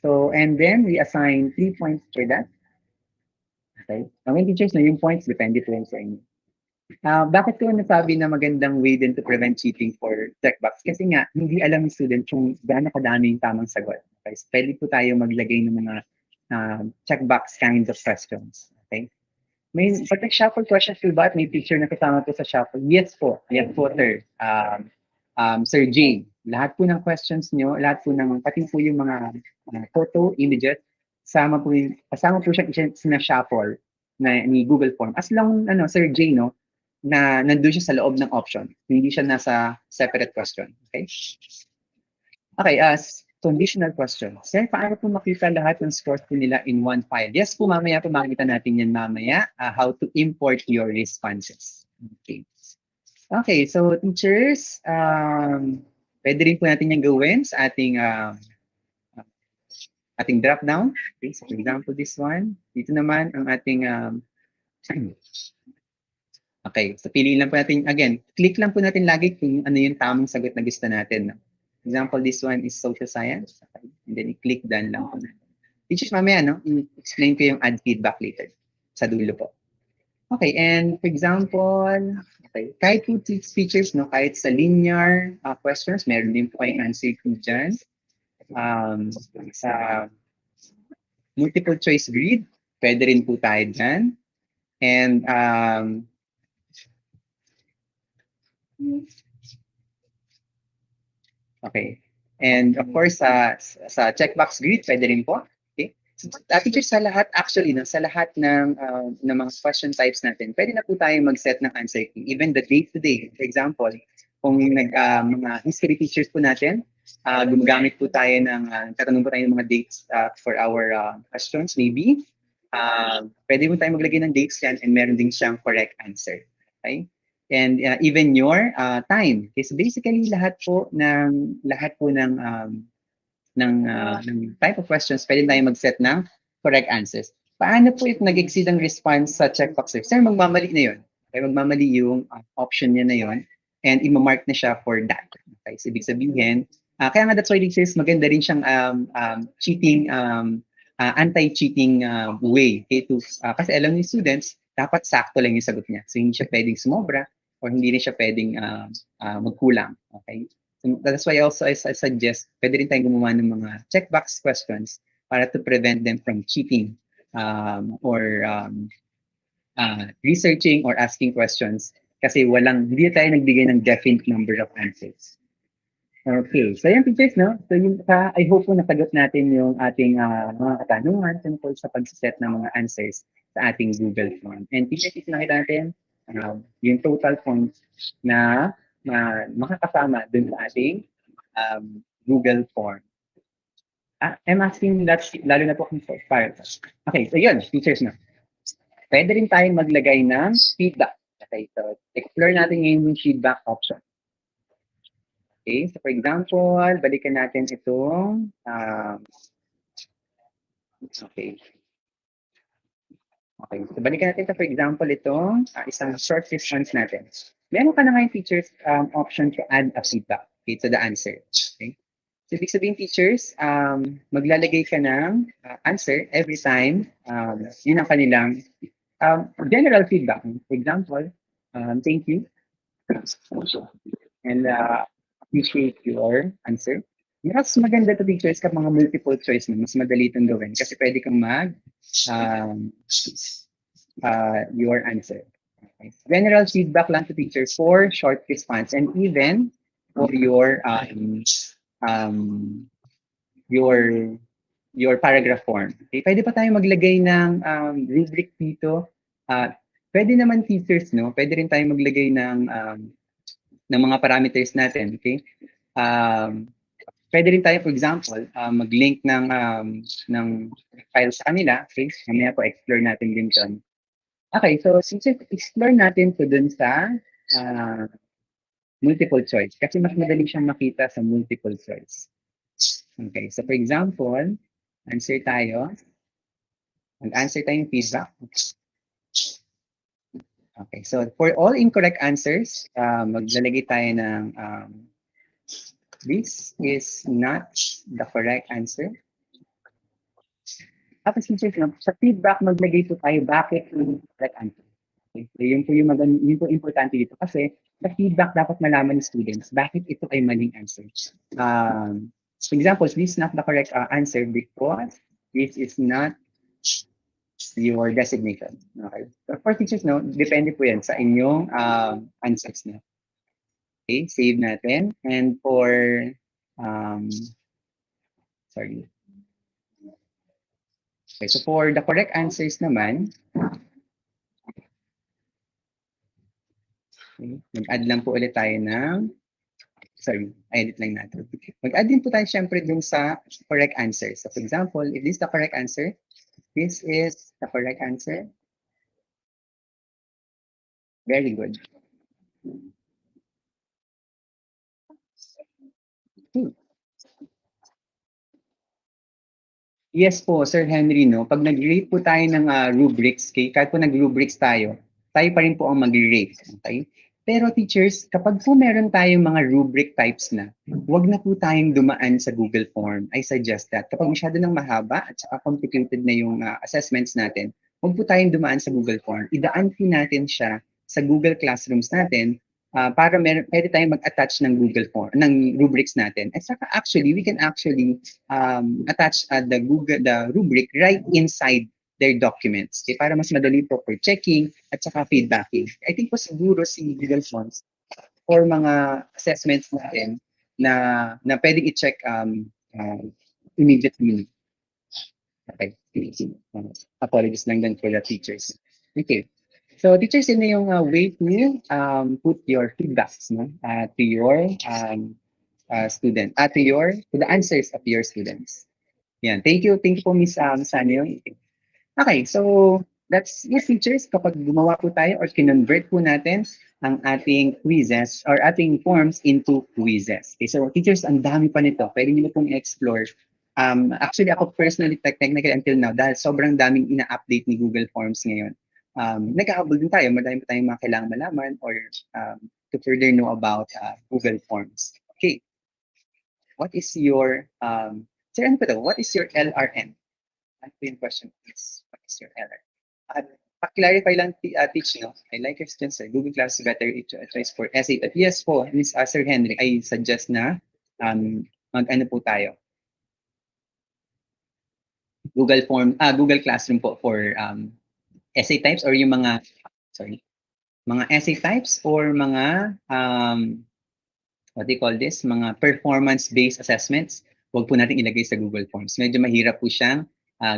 So, and then we assign 3 points for that. Okay? Ang teachers na yung points, depende po yun sa inyo. Bakit ko nasabi na magandang way din to prevent cheating for checkbox? Kasi nga, hindi alam ng student kung gaano kadami yung tamang sagot. Okay? So, pwede po tayo maglagay ng mga checkbox kinds of questions. Okay? May pag nag-shuffle questions po ba at may picture na kasama po sa shuffle? Yes po. Yes po, sir. Sir J. lahat po ng questions nyo, lahat po ng, pati po yung mga photo, images, kasama po siya sina-shuffle ni Google Form. As long, Sir Jay, no, na nandun siya sa loob ng option. Hindi siya nasa separate question. Okay? Okay, conditional question. Sir, paano po makita lahat ng scores po nila in one file? Yes po, mamaya po makikita natin yan mamaya, how to import your responses. Okay. Okay, so teachers, pwede rin po natin yung gawin sa ating drop down. Okay, so for example, this one. Dito naman ang ating okay, so piliin lang po natin, again, click lang po natin lagi kung ano yung tamang sagot na gusto natin. No? Example, this one is social science. Okay. And then i-click done lang po natin. Teachers, mamaya, no? I-explain ko yung add feedback later sa dulo po. Okay, and for example, okay, kahit po teachers, no, kahit sa linear questions, meron din po kayong answer ko dyan. Sa multiple choice grid, pwede rin po tayo dyan. And okay. And of course, sa checkbox grid, pwede rin po. Okay. So, teachers, sa lahat, actually, no, sa lahat ng mga question types natin, pwede na po tayo mag-set ng answer key. Even the day-to-day. For example, kung mga history teachers po natin, gumagamit po tayo tatanong po tayo ng mga dates for our questions, maybe. Pwede mo tayo maglagay ng dates yan and meron din siyang correct answer. Okay? And even your time. Okay, so basically lahat po ng type of questions, pwede tayo mag-set ng correct answers. Paano po if nag-exceed ang response sa checkbox? Sir, magmamali na yun. Okay, magmamali yung option niya na yun and i-mark na siya for that. Okay, so ibig sabihin, kaya nga that's why this is maganda rin siyang cheating, anti-cheating way. Okay, kasi alam ni students, dapat sakto lang yung sagot niya. So hindi siya pwedeng sumobra or hindi rin siya pwedeng magkulang. Okay? So that's why also I suggest, pwede rin tayong gumawa ng mga checkbox questions para to prevent them from cheating or researching or asking questions kasi hindi tayo nagbigay ng definite number of answers. Okay, so yan teachers, no? So I hope po nasagot natin yung ating mga katanungan tungkol sa pag-set ng mga answers sa ating Google Form. And teachers, nakita natin yung total points na makakasama dun sa ating Google Form. I'm asking that, lalo na po kung file. Okay, so yun, teachers na. Pwede rin tayong maglagay ng feedback. Okay, so explore natin yung feedback option. Okay, so for example, balikan natin itong, okay. Okay, so balikan natin ito, for example, itong isang short response natin. Meron ka na ngayon teachers option to add a feedback to the answer. Okay? So ibig sabihin teachers, maglalagay ka ng answer every time, yun ang kanilang general feedback. For example, thank you. And appreciate your answer. Mas maganda to teachers kapag mga multiple choice na, mas madali itong gawin kasi pwede kang your answer. Okay. General feedback lang to teachers for short response and even for your paragraph form. Okay, pwede pa tayo maglagay ng rubric dito. Pwede naman teachers, no? Pwede rin tayo maglagay ng mga parameters natin, okay? Pwede rin tayo, for example, mag-link ng file sa kanila. Okay, mamaya po explore natin din dyan. Okay, so since explore natin to dun sa multiple choice, kasi mas madali siyang makita sa multiple choice. Okay, so for example, answer tayo. Mag-answer tayong feedback. Okay, so for all incorrect answers, maglalagay tayo ng this is not the correct answer. Tapos teachers, sa feedback, maglagay po tayo bakit yung correct answer. Okay, so yun po importante dito kasi sa feedback dapat malaman ng students bakit ito ay maling answer. For example, this is not the correct answer because this is not your designation. Okay. So for teachers, no, depende po yan sa inyong answers na. Okay, save natin. And for, um, sorry. Okay, so for the correct answers naman, okay, mag-add lang po ulit tayo ng, sorry, edit lang natin. Mag-add din po tayo syempre dun sa correct answer. So for example, if this is the correct answer, this is the correct answer. Very good. Hmm. Yes po, Sir Henry, no? Pag nag-rate po tayo ng rubrics, okay? Kahit po nag-rubrics tayo pa rin po ang mag-rate, okay? Pero teachers, kapag po meron tayong mga rubric types na, wag na po tayong dumaan sa Google Form. I suggest that. Kapag masyado nang mahaba at saka complicated na yung assessments natin, wag po tayong dumaan sa Google Form. Idaan po natin siya sa Google Classrooms natin para pwede tayong mag-attach ng Google Form, ng rubrics natin. At saka actually, we can actually attach the rubric right inside their documents. Okay, para mas madali po for checking at saka feedbacking. I think po siguro si Google Forms or mga assessments natin na pwedeng i-check immediately. Okay. Apologies lang din for the teachers. Okay. So teachers, yun na yung way to put your feedbacks to your to the answers of your students. Yeah, thank you po Miss Sanyo. Okay, so that's yes teachers, kapag gumawa po tayo or kinonvert po natin ang ating quizzes or ating forms into quizzes. Okay, so teachers, ang dami pa nito. Pwede niyo pong explore. Actually, ako personally, technically until now, dahil sobrang daming ina-update ni Google Forms ngayon, nag-aabol din tayo. Madami pa tayong mga kailangan malaman or to further know about Google Forms. Okay, what is your, sir, ano po to? What is your LRN? Ano po yung question is, what is your LRN? Pa-clarify lang, teach, no? I like your students, Google Class better choice for essay. But yes po, Miss Sir Henry, I suggest na mag-ano po tayo. Google Classroom po for essay types or yung mga, sorry, mga essay types or mga, what do you call this? Mga performance-based assessments. Huwag po natin ilagay sa Google Forms. Medyo mahirap po siyang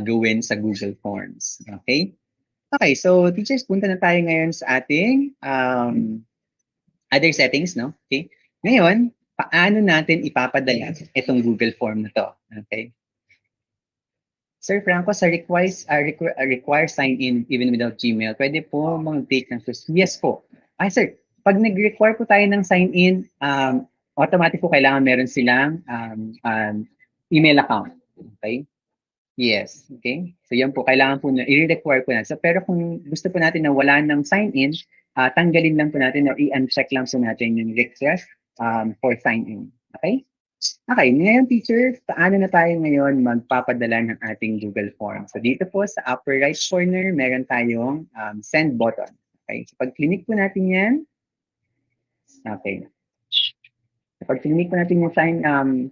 gawin sa Google Forms. Okay? Okay, so teachers, punta na tayo ngayon sa ating other settings, no? Okay? Ngayon, paano natin ipapadala itong Google Form na to? Okay? Sir Franco, sa require sign-in even without Gmail, pwede po mag-take ng quiz? Yes po. Ay sir, pag nag-require po tayo ng sign-in, automatic po kailangan meron silang email account. Okay? Yes. Okay? So yan po, kailangan po na, i-require po natin. So, pero kung gusto po natin na wala ng sign-in, tanggalin lang po natin or i-uncheck lang po natin yung request for sign-in. Okay? Okay, ngayon teacher, paano na tayo ngayon magpapadala ng ating Google Form? So dito po sa upper right corner, meron tayong send button. Okay, so pag click po natin yan, okay. Pag click po natin yung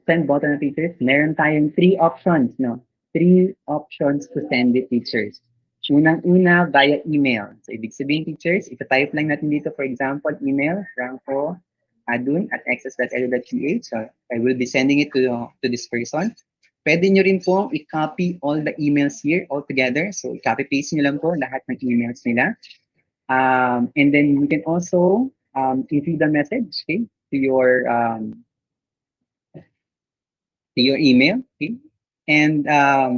send button na teachers, meron tayong 3 options, no? 3 options to send it teachers. Unang-una, via email. So ibig sabihin teachers, ita-type lang natin dito, for example, email, Franco adun@access.edu.ph. So I will be sending it to this person. Pwede nyo rin po i-copy all the emails here all together. So i-copy-paste nyo lang po lahat ng emails nila. And then you can also include the message, okay, to your email. Okay? And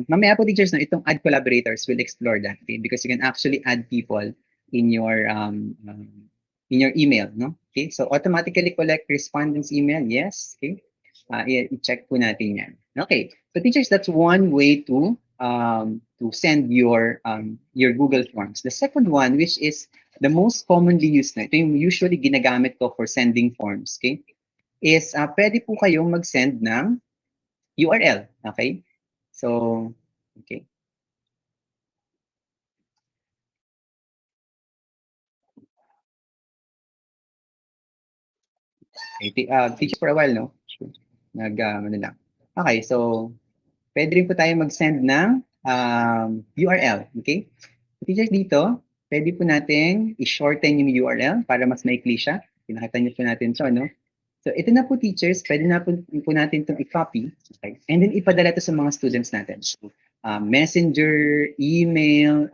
mamaya po teachers, no, itong add collaborators will explore that, okay? Because you can actually add people in your email, no? Okay, so automatically collect respondents email, yes, okay. I-check po natin yan. Okay, so teachers, that's one way to send your Google Forms. The second one, which is the most commonly used na, ito yung usually ginagamit ko for sending forms, okay, is pwede po kayong mag-send ng URL, okay? So, okay. Teach for a while, no? Ano lang. Okay, so, pwede rin po tayo mag-send ng URL, okay? Teachers dito, pwede po natin i-shorten yung URL para mas maikli siya. Pinakita niyo po natin ito, no? So ito na po teachers, pwede na po natin itong i-copy, okay? And then ipadala to sa mga students natin. So, Messenger, email,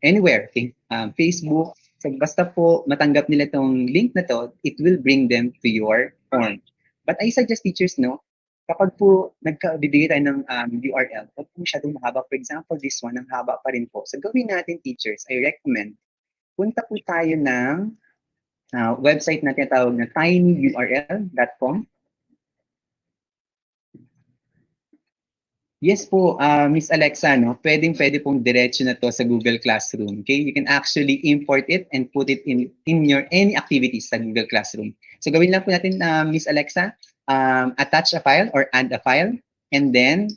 anywhere, okay? Facebook. So basta po matanggap nila itong link na to, it will bring them to your form. But I suggest teachers, no, kapag po nagkabibigay tayo ng URL, huwag po masyadong mahaba. For example, this one, ang haba pa rin po. So gawin natin teachers, I recommend, punta po tayo ng website na tinatawag na tinyurl.com. Yes po, Miss Alexa, no? Pwede pong diretso na to sa Google Classroom. Okay? You can actually import it and put it in your any activities sa Google Classroom. So gawin lang po natin, Miss Alexa, attach a file or add a file, and then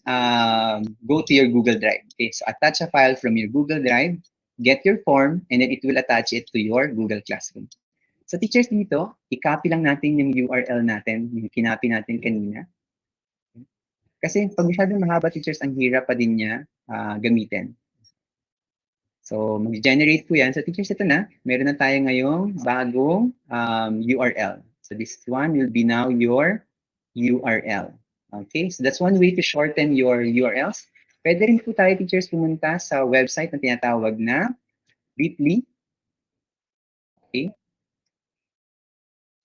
go to your Google Drive. Okay? So attach a file from your Google Drive, get your form, and then it will attach it to your Google Classroom. So teachers dito, i-copy lang natin yung URL natin, yung kinopy natin kanina. Kasi pag masyadong mahaba teachers, ang hirap pa din niya gamitin. So mag-generate po yan. So teachers, ito na. Meron na tayo ngayong bagong URL. So this one will be now your URL. Okay, so that's one way to shorten your URLs. Pwede rin po tayo teachers pumunta sa website na tinatawag na bit.ly. Okay.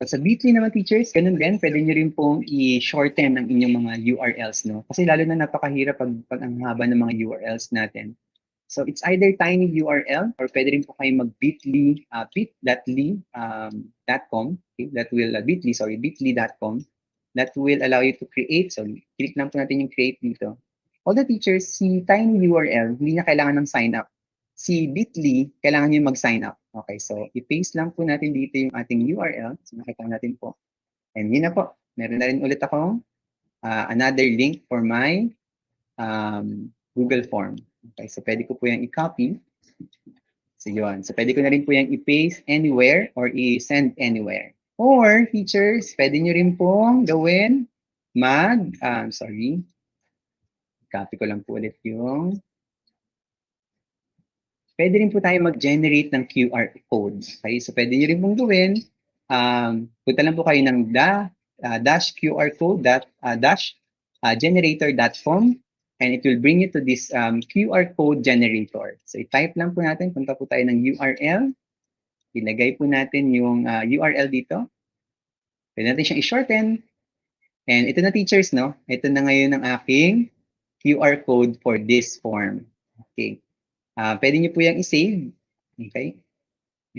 Sa Bitly naman teachers, ganun din, pwede nyo rin pong i-shorten ang inyong mga URLs, no? Kasi lalo na napakahirap pag ang haba ng mga URLs natin. So it's either tiny URL or pwede rin po kayo mag-bit.ly, bit.ly.com, okay? That will, bit.ly.com, that will allow you to create. So click lang po natin yung create dito. All the teachers, si tiny URL, hindi na kailangan ng sign up. Si bit.ly, kailangan nyo mag-sign up. Okay, so i-paste lang po natin dito yung ating URL. So nakita natin po. And yun na po. Meron na rin ulit akong another link for my Google form. Okay, so pwede ko po yung i-copy. So yun. So pwede ko na rin po yung i-paste anywhere or i-send anywhere. Or teachers, pwede nyo rin pong gawin copy ko lang po ulit yung pwede rin po tayo mag-generate ng QR code. Okay? So pwede nyo rin pong gawin. Punta lang po kayo ng dash QR code generator.com and it will bring you to this QR code generator. So i-type lang po natin. Punta po tayo ng URL. Ilagay po natin yung URL dito. Pwede natin siyang i-shorten. And ito na teachers, no? Ito na ngayon ang aking QR code for this form. Okay. Pwede nyo po yung i-save. Okay.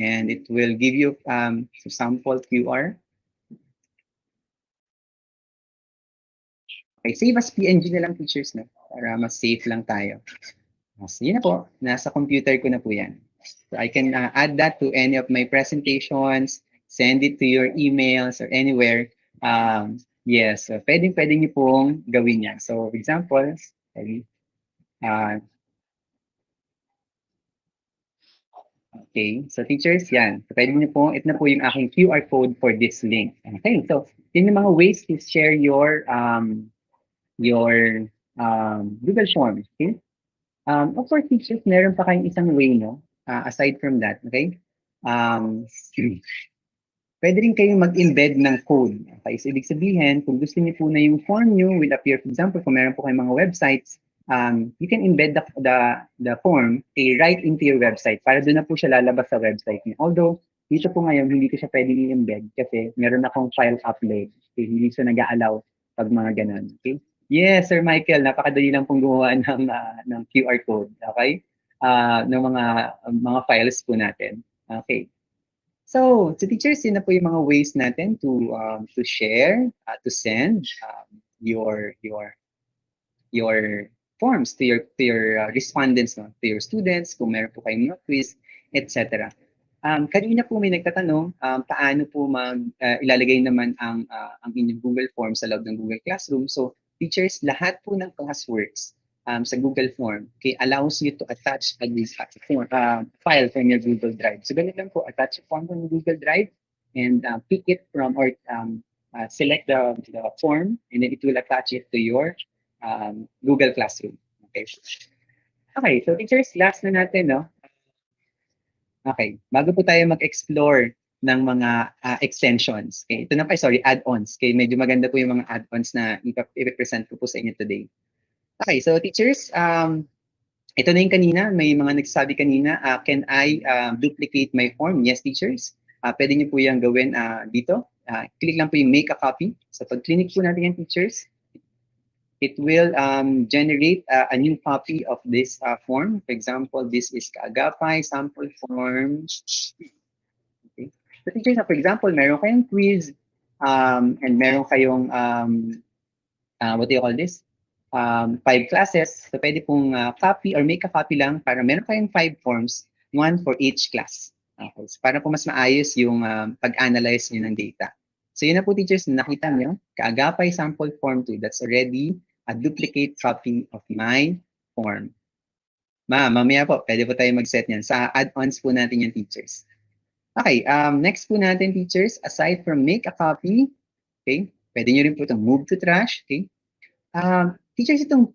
And it will give you sample QR. Okay, save as PNG na lang teachers, no? Para mas safe lang tayo. So yun na po. Nasa computer ko na po yan. So I can add that to any of my presentations, send it to your emails or anywhere. Yes, so pwede nyo pong gawin yan. So for example, okay, so teachers, yan. So pwede nyo po, ito na po yung aking QR code for this link. Okay, so yun yung mga ways to share your Google Forms. Okay? Of course, teachers, meron pa kayong isang way, no? Aside from that, okay? Pwede rin kayong mag-embed ng code. Okay, so ibig sabihin, kung gusto niyo po na yung form nyo will appear, for example, kung meron po kayong mga websites, you can embed the form right into your website para doon na po siya lalabas sa website niyo. Although, dito po ngayon, hindi ko siya pwedeng i-embed kasi meron akong file upload. Okay, hindi siya nag-a-allow pag mga ganun. Okay? Yes, Sir Michael, napakadali lang pong gumawa ng QR code. Okay? Ng mga files po natin. Okay. So teachers, yun na po yung mga ways natin to share, to send your forms to your respondents, no? To your students, kung meron po kayong mga quiz, etc. Kanina po may nagtatanong, paano po ilalagay naman ang inyong Google Forms sa loob ng Google Classroom. So teachers, lahat po ng classworks sa Google Form, okay, allows you to attach a file from your Google Drive. So ganun lang po, attach a form from Google Drive and pick it from or select the form and then it will attach it to your Google Classroom. Okay. Okay, so teachers, last na natin, no? Okay, bago po tayo mag-explore ng mga extensions. Okay? Ito na pa, sorry, add-ons. Okay? Medyo maganda po yung mga add-ons na i-present ko po sa inyo today. Okay, so teachers, ito na yung kanina, may mga nagsasabi kanina, can I duplicate my form? Yes, teachers. Pwede niyo po yung gawin dito. Click lang po yung make a copy. So pag click po natin yung teachers, it will generate a new copy of this form. For example, this is Kaagapay sample form. Okay. So teachers, for example, meron kayong quiz and meron kayong, what do you call this? 5 classes. So pwede pong copy or make a copy lang para meron kayong 5 forms, 1 for each class. Okay. So para po mas maayos yung pag-analyze nyo ng data. So yun na po teachers, nakita nyo, Kaagapay sample form 2. That's already a duplicate copy of my form. Mamaya po, pwede po tayo mag-set niyan. Sa add-ons po natin yung teachers. Okay, next po natin teachers, aside from make a copy, okay, pwede nyo rin po itong move to trash, okay. Teachers, itong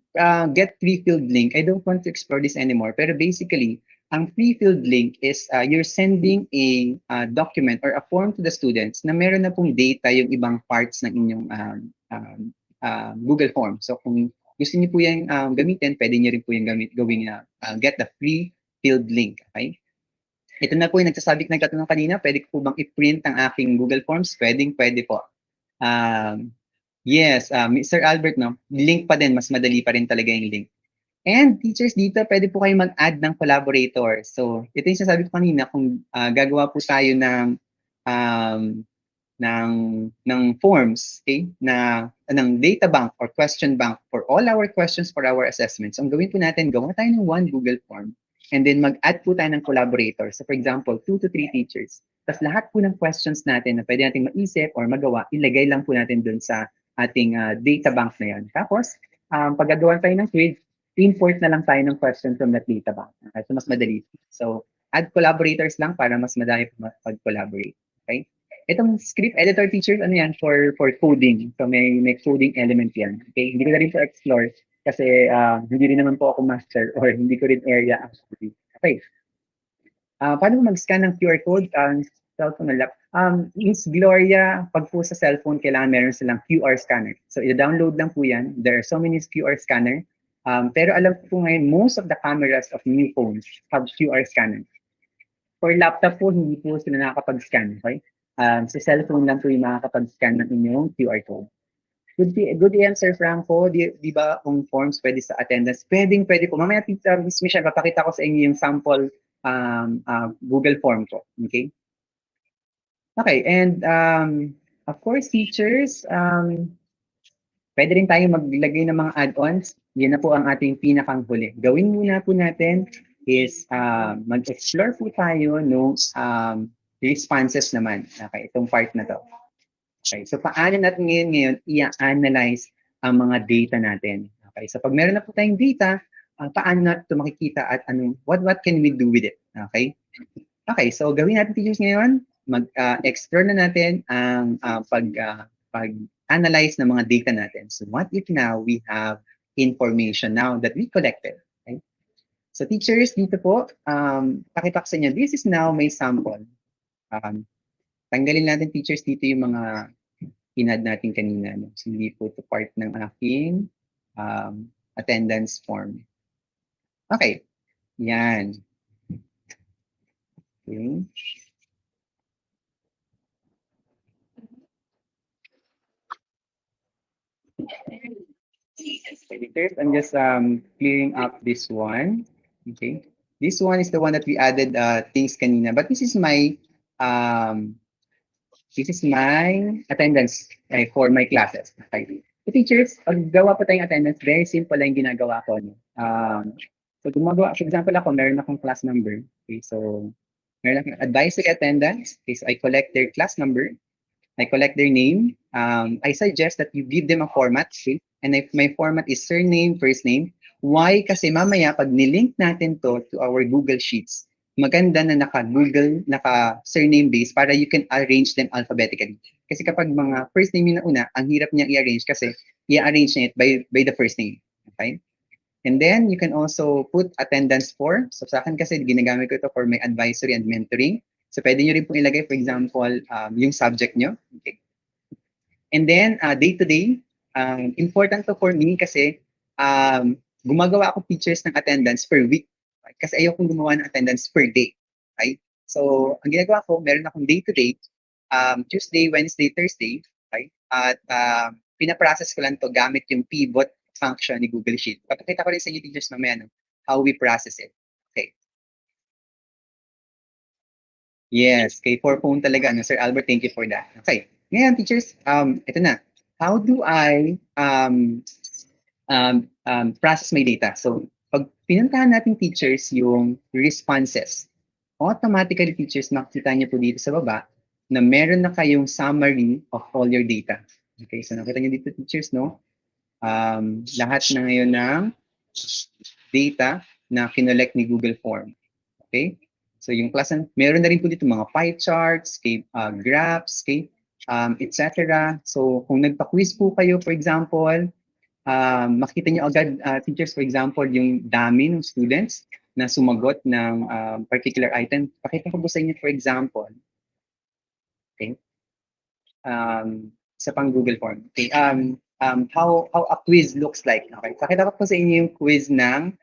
get pre-filled link, I don't want to explore this anymore, pero basically, ang pre-filled link is you're sending a document or a form to the students na meron na pong data yung ibang parts ng inyong Google form. So kung gusto niyo po yung gamitin, pwede niyo rin po yung gawing get the pre-filled link, okay? Ito na po yung nagtatanong kanina, pwede ko po bang i-print ang aking Google Forms? Pwede po. Yes, Mr. Albert, no? Link pa din, mas madali pa rin talaga yung link. And teachers dito, pwede po kayo mag-add ng collaborator. So, ito yung sasabi ko kanina, kung gagawa po tayo ng forms, okay, ng data bank or question bank for all our questions for our assessments. So, ang gawin po natin, gawa tayo ng one Google form and then mag-add po tayo ng collaborator. So, for example, 2 to 3 teachers. Tapos lahat po ng questions natin na pwede natin maisip or magawa, ilagay lang po natin dun sa ating data bank na yan. Tapos, pag gagawa tayo ng quiz, import na lang tayo ng question from that data bank. Okay? So, mas madali. So, add collaborators lang para mas madali pag-collaborate. Okay? Itong script editor teachers, ano yan, for coding. So, may coding element yan. Okay? Hindi ko na rin po explore kasi hindi rin naman po ako master or hindi ko rin area actually. Okay. Paano mag-scan ng QR code? Cellphone na lap. Miss Gloria, pag po sa cellphone, kailangan meron silang QR scanner. So, i-download lang po yan. There are so many QR scanner. Pero alam ko po ngayon, most of the cameras of new phones have QR scanner. For laptop po, hindi po sila nakakapag-scan. Okay? Sa cellphone lang po yung makakapag-scan ng inyong QR code. Good answer, Franco. Di ba kung forms pwede sa attendance? Pwede po. Mamaya, Miss Michelle, papakita ko sa inyo yung sample Google form ko. Okay? Okay, and of course, teachers, pwede rin tayo maglagay ng mga add-ons. Yan na po ang ating pinakang huli. Gawin muna po natin is mag-explore po tayo ng responses naman. Okay, itong part na to. Okay, so paano natin ngayon i-analyze ang mga data natin? Okay, so pag meron na po tayong data, paano natin ito makikita at what can we do with it? Okay? Okay, so gawin natin teachers ngayon, mag-explore na natin ang pag-analyze ng mga data natin. So what if now we have information now that we collected? Okay? So teachers, dito po, pakita ko sa inyo, this is now my sample. Tanggalin natin teachers dito yung mga inad natin kanina. No? So hindi po ito part ng aking attendance form. Okay, yan. Okay. First, I'm just clearing up this one. Okay. This one is the one that we added things kanina. But this is my attendance for my classes. Okay. So teachers, pag gawa po tayong attendance, very simple lang yung ginagawa ko. No? So gumagawa, for example ako, meron akong class number. Okay, so meron akong advisory attendance. Okay, so I collect their class number. I collect their name. I suggest that you give them a format. Okay? And if my format is surname, first name. Why? Kasi mamaya, pag nilink natin to our Google Sheets, maganda na naka-surname base para you can arrange them alphabetically. Kasi kapag mga first name yung nauna, ang hirap niyang i-arrange kasi i-arrange niya it by the first name. Okay? And then, you can also put attendance for. So sa akin kasi, ginagamit ko ito for my advisory and mentoring. So pwede nyo rin po ilagay, for example, yung subject nyo. Okay. And then, day-to-day, important to for me kasi gumagawa ako pictures ng attendance per week. Right? Kasi ayokong gumawa ng attendance per day. Right? So, ang ginagawa ko, meron akong day-to-day, Tuesday, Wednesday, Thursday. Right? At pinaprocess ko lang to gamit yung pivot function ni Google Sheet. Papakita ko rin sa inyo teachers mamaya how we process it. Okay. Yes, kay for phone talaga, Sir Albert, thank you for that. Okay, ngayon teachers, ito na. How do I process my data? So, pag pinuntahan natin teachers yung responses, automatically teachers, makikita niyo po dito sa baba na meron na kayong summary of all your data. Okay, so nakita niyo dito teachers, no? Lahat na ngayon ng data na kinolect ni Google Form. Okay? So yung class, meron na rin po dito mga pie charts, graphs, etc. So kung nagpa-quiz po kayo, for example, makita niyo agad, teachers, for example, yung dami ng students na sumagot ng particular item. Pakita ko po sa inyo, for example, okay? Sa pang Google Form. Okay, how a quiz looks like. Okay, pakita ko po sa inyo yung quiz ng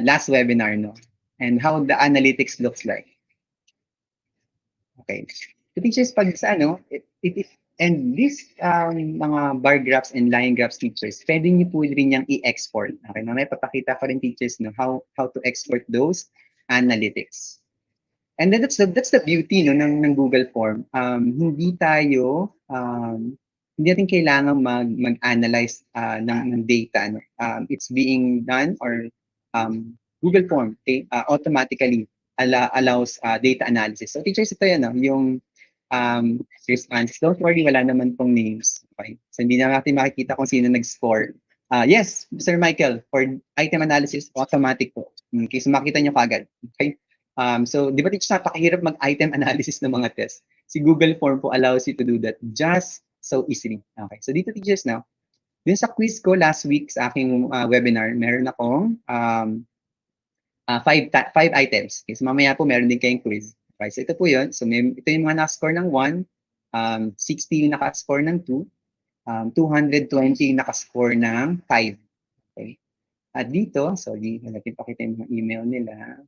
last webinar, no? And how the analytics looks like. Okay. So teachers, pag sa and this mga bar graphs and line graphs teachers, pwede niyo po rin yung i-export. Okay, mamaya papakita ko rin teachers no, how to export those analytics. And then that's the beauty no ng Google Form. Hindi natin kailangan mag-analyze ng data. No? It's being done or Google Form automatically allows data analysis. So teachers, ito yan, no? Yung responses. Don't worry, wala naman pong names. Okay? So hindi na natin makikita kung sino nag-score. Yes, Sir Michael, for item analysis, automatic po. Okay, so makita nyo kagad. Okay? So, di ba teachers, napakahirap mag-item analysis ng mga test. Si Google Form po allows you to do that just so easily. Okay, so dito teachers now, dun sa quiz ko last week sa aking webinar, meron akong 5 items. Okay, so mamaya po meron din kayong quiz. Okay, so ito po yun. So ito yung mga nakascore ng 1, 60 yung nakascore ng 2, 220 yung nakascore ng 5. Okay. At dito, so natin pakita yung mga email nila.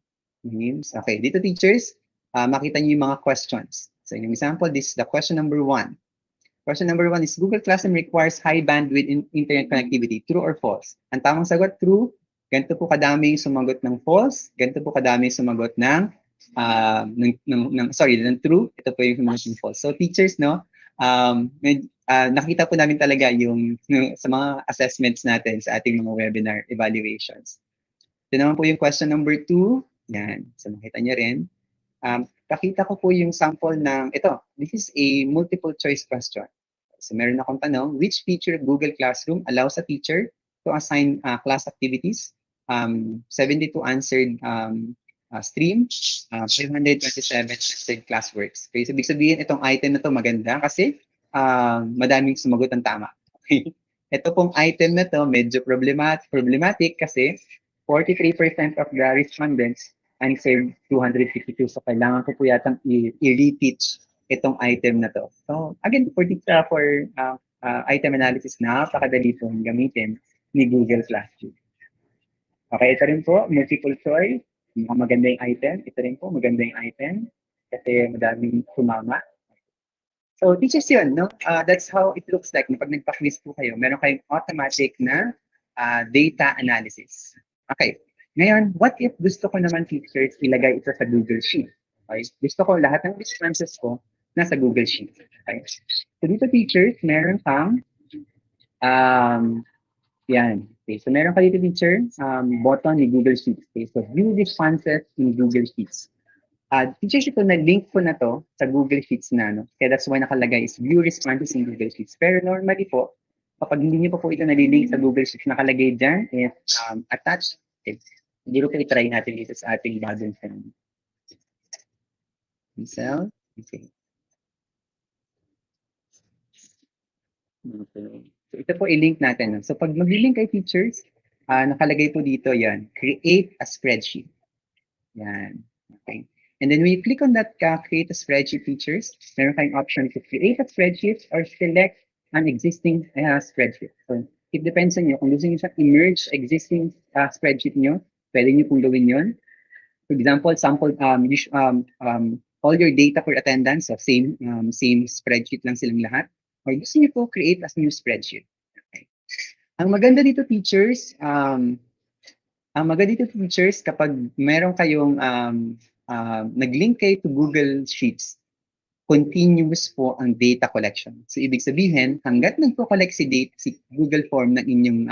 Names. Okay, dito teachers, makita niyo yung mga questions. So yung example, this is the question number 1. Question number 1 is, Google Classroom requires high bandwidth internet connectivity. True or false? Ang tamang sagot, true. Ganito po kadami yung sumagot ng false. Ganito po kadami yung sumagot ng true. Ito po yung sumagot ng false. So teachers, no, nakita po namin talaga yung sa mga assessments natin sa ating mga webinar evaluations. Ito naman po yung question number 2. Yan. So makita niyo rin. Pakita ko po yung sample ng, ito, this is a multiple choice question. So meron akong tanong, which feature of Google Classroom allows a teacher to assign class activities? 72 answered stream, 527 answered classworks. Okay, so ibig sabihin, itong item na to maganda kasi madaming sumagot ng tama. Okay. Ito pong item na to medyo problematic kasi 43% of the respondents answered 252. So, kailangan ko po yatang i-reteach itong item na to. So, again, for item analysis, napakadali pong gamitin ni Google Classroom. Okay, ito rin po, multiple choice. Maganda yung item. Ito rin po, maganda yung item. Kasi madaming sumama. So, teachers yun, no? That's how it looks like. Pag nagpa-quiz po kayo, meron kayong automatic na data analysis. Okay. Ngayon, what if gusto ko naman teachers ilagay ito sa Google Sheet? Okay? Gusto ko lahat ng responses ko nasa Google Sheet. Okay? So dito teachers, meron kang yan. Okay, so meron ka dito teacher, button ni Google Sheets. Okay, so view responses in Google Sheets. Teachers, ito na-link ko na to sa Google Sheets na, no? Kaya that's why nakalagay is view responses in Google Sheets. Pero normally po, kapag hindi niyo po ito nalilink sa Google Sheets, nakalagay dyan is attached. Okay. Hindi ko i-try natin dito sa ating bagong film. So, okay. So, ito po i-link natin. So, pag mag-link kay teachers, nakalagay po dito yan, create a spreadsheet. Yan. Okay. And then when you click on that create a spreadsheet features, meron kayong option to create a spreadsheet or select an existing spreadsheet. So it depends on you. Kung gusto niyo siya i-merge existing spreadsheet niyo, pwede niyo pong gawin yun. For example, sample all your data for attendance, so same spreadsheet lang silang lahat. Or gusto niyo po create as new spreadsheet. Okay. Ang maganda dito, teachers, kapag meron kayong nag-link kayo to Google Sheets, continuous po ang data collection. So ibig sabihin, hangga't nagpo-collect si Google Form ng inyong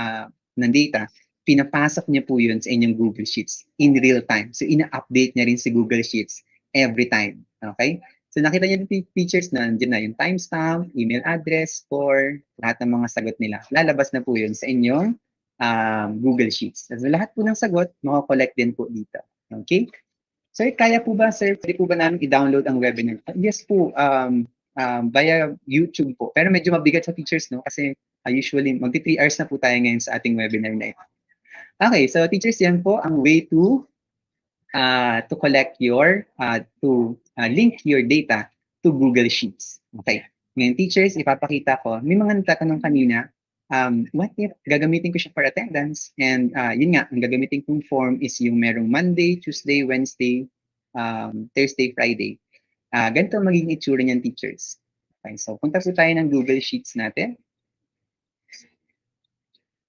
ng data, pinapasok niya po yun sa inyong Google Sheets in real time. So ina-update niya rin si Google Sheets every time. Okay? So nakita niyo yung features na nandiyan na yung timestamp, email address, score, lahat ng mga sagot nila. Lalabas na po yun sa inyong Google Sheets. So lahat po ng sagot, makakollect din po dito. Okay? Sir, kaya po ba, sir, pwede po ba namin i-download ang webinar? Yes po, via YouTube po. Pero medyo mabigat sa teachers, no? Kasi usually, magti 3 hours na po tayo ngayon sa ating webinar na ito. Okay, so teachers, yan po ang way to collect your, link your data to Google Sheets. Okay. Ngayon, teachers, ipapakita ko, may mga nagtatanong kanina, what if gagamitin ko siya for attendance? And yun nga, ang gagamitin kong form is yung merong Monday, Tuesday, Wednesday, Thursday, Friday. Ganito magiging itsura niyan, teachers. Okay, so punta po tayo ng Google Sheets natin.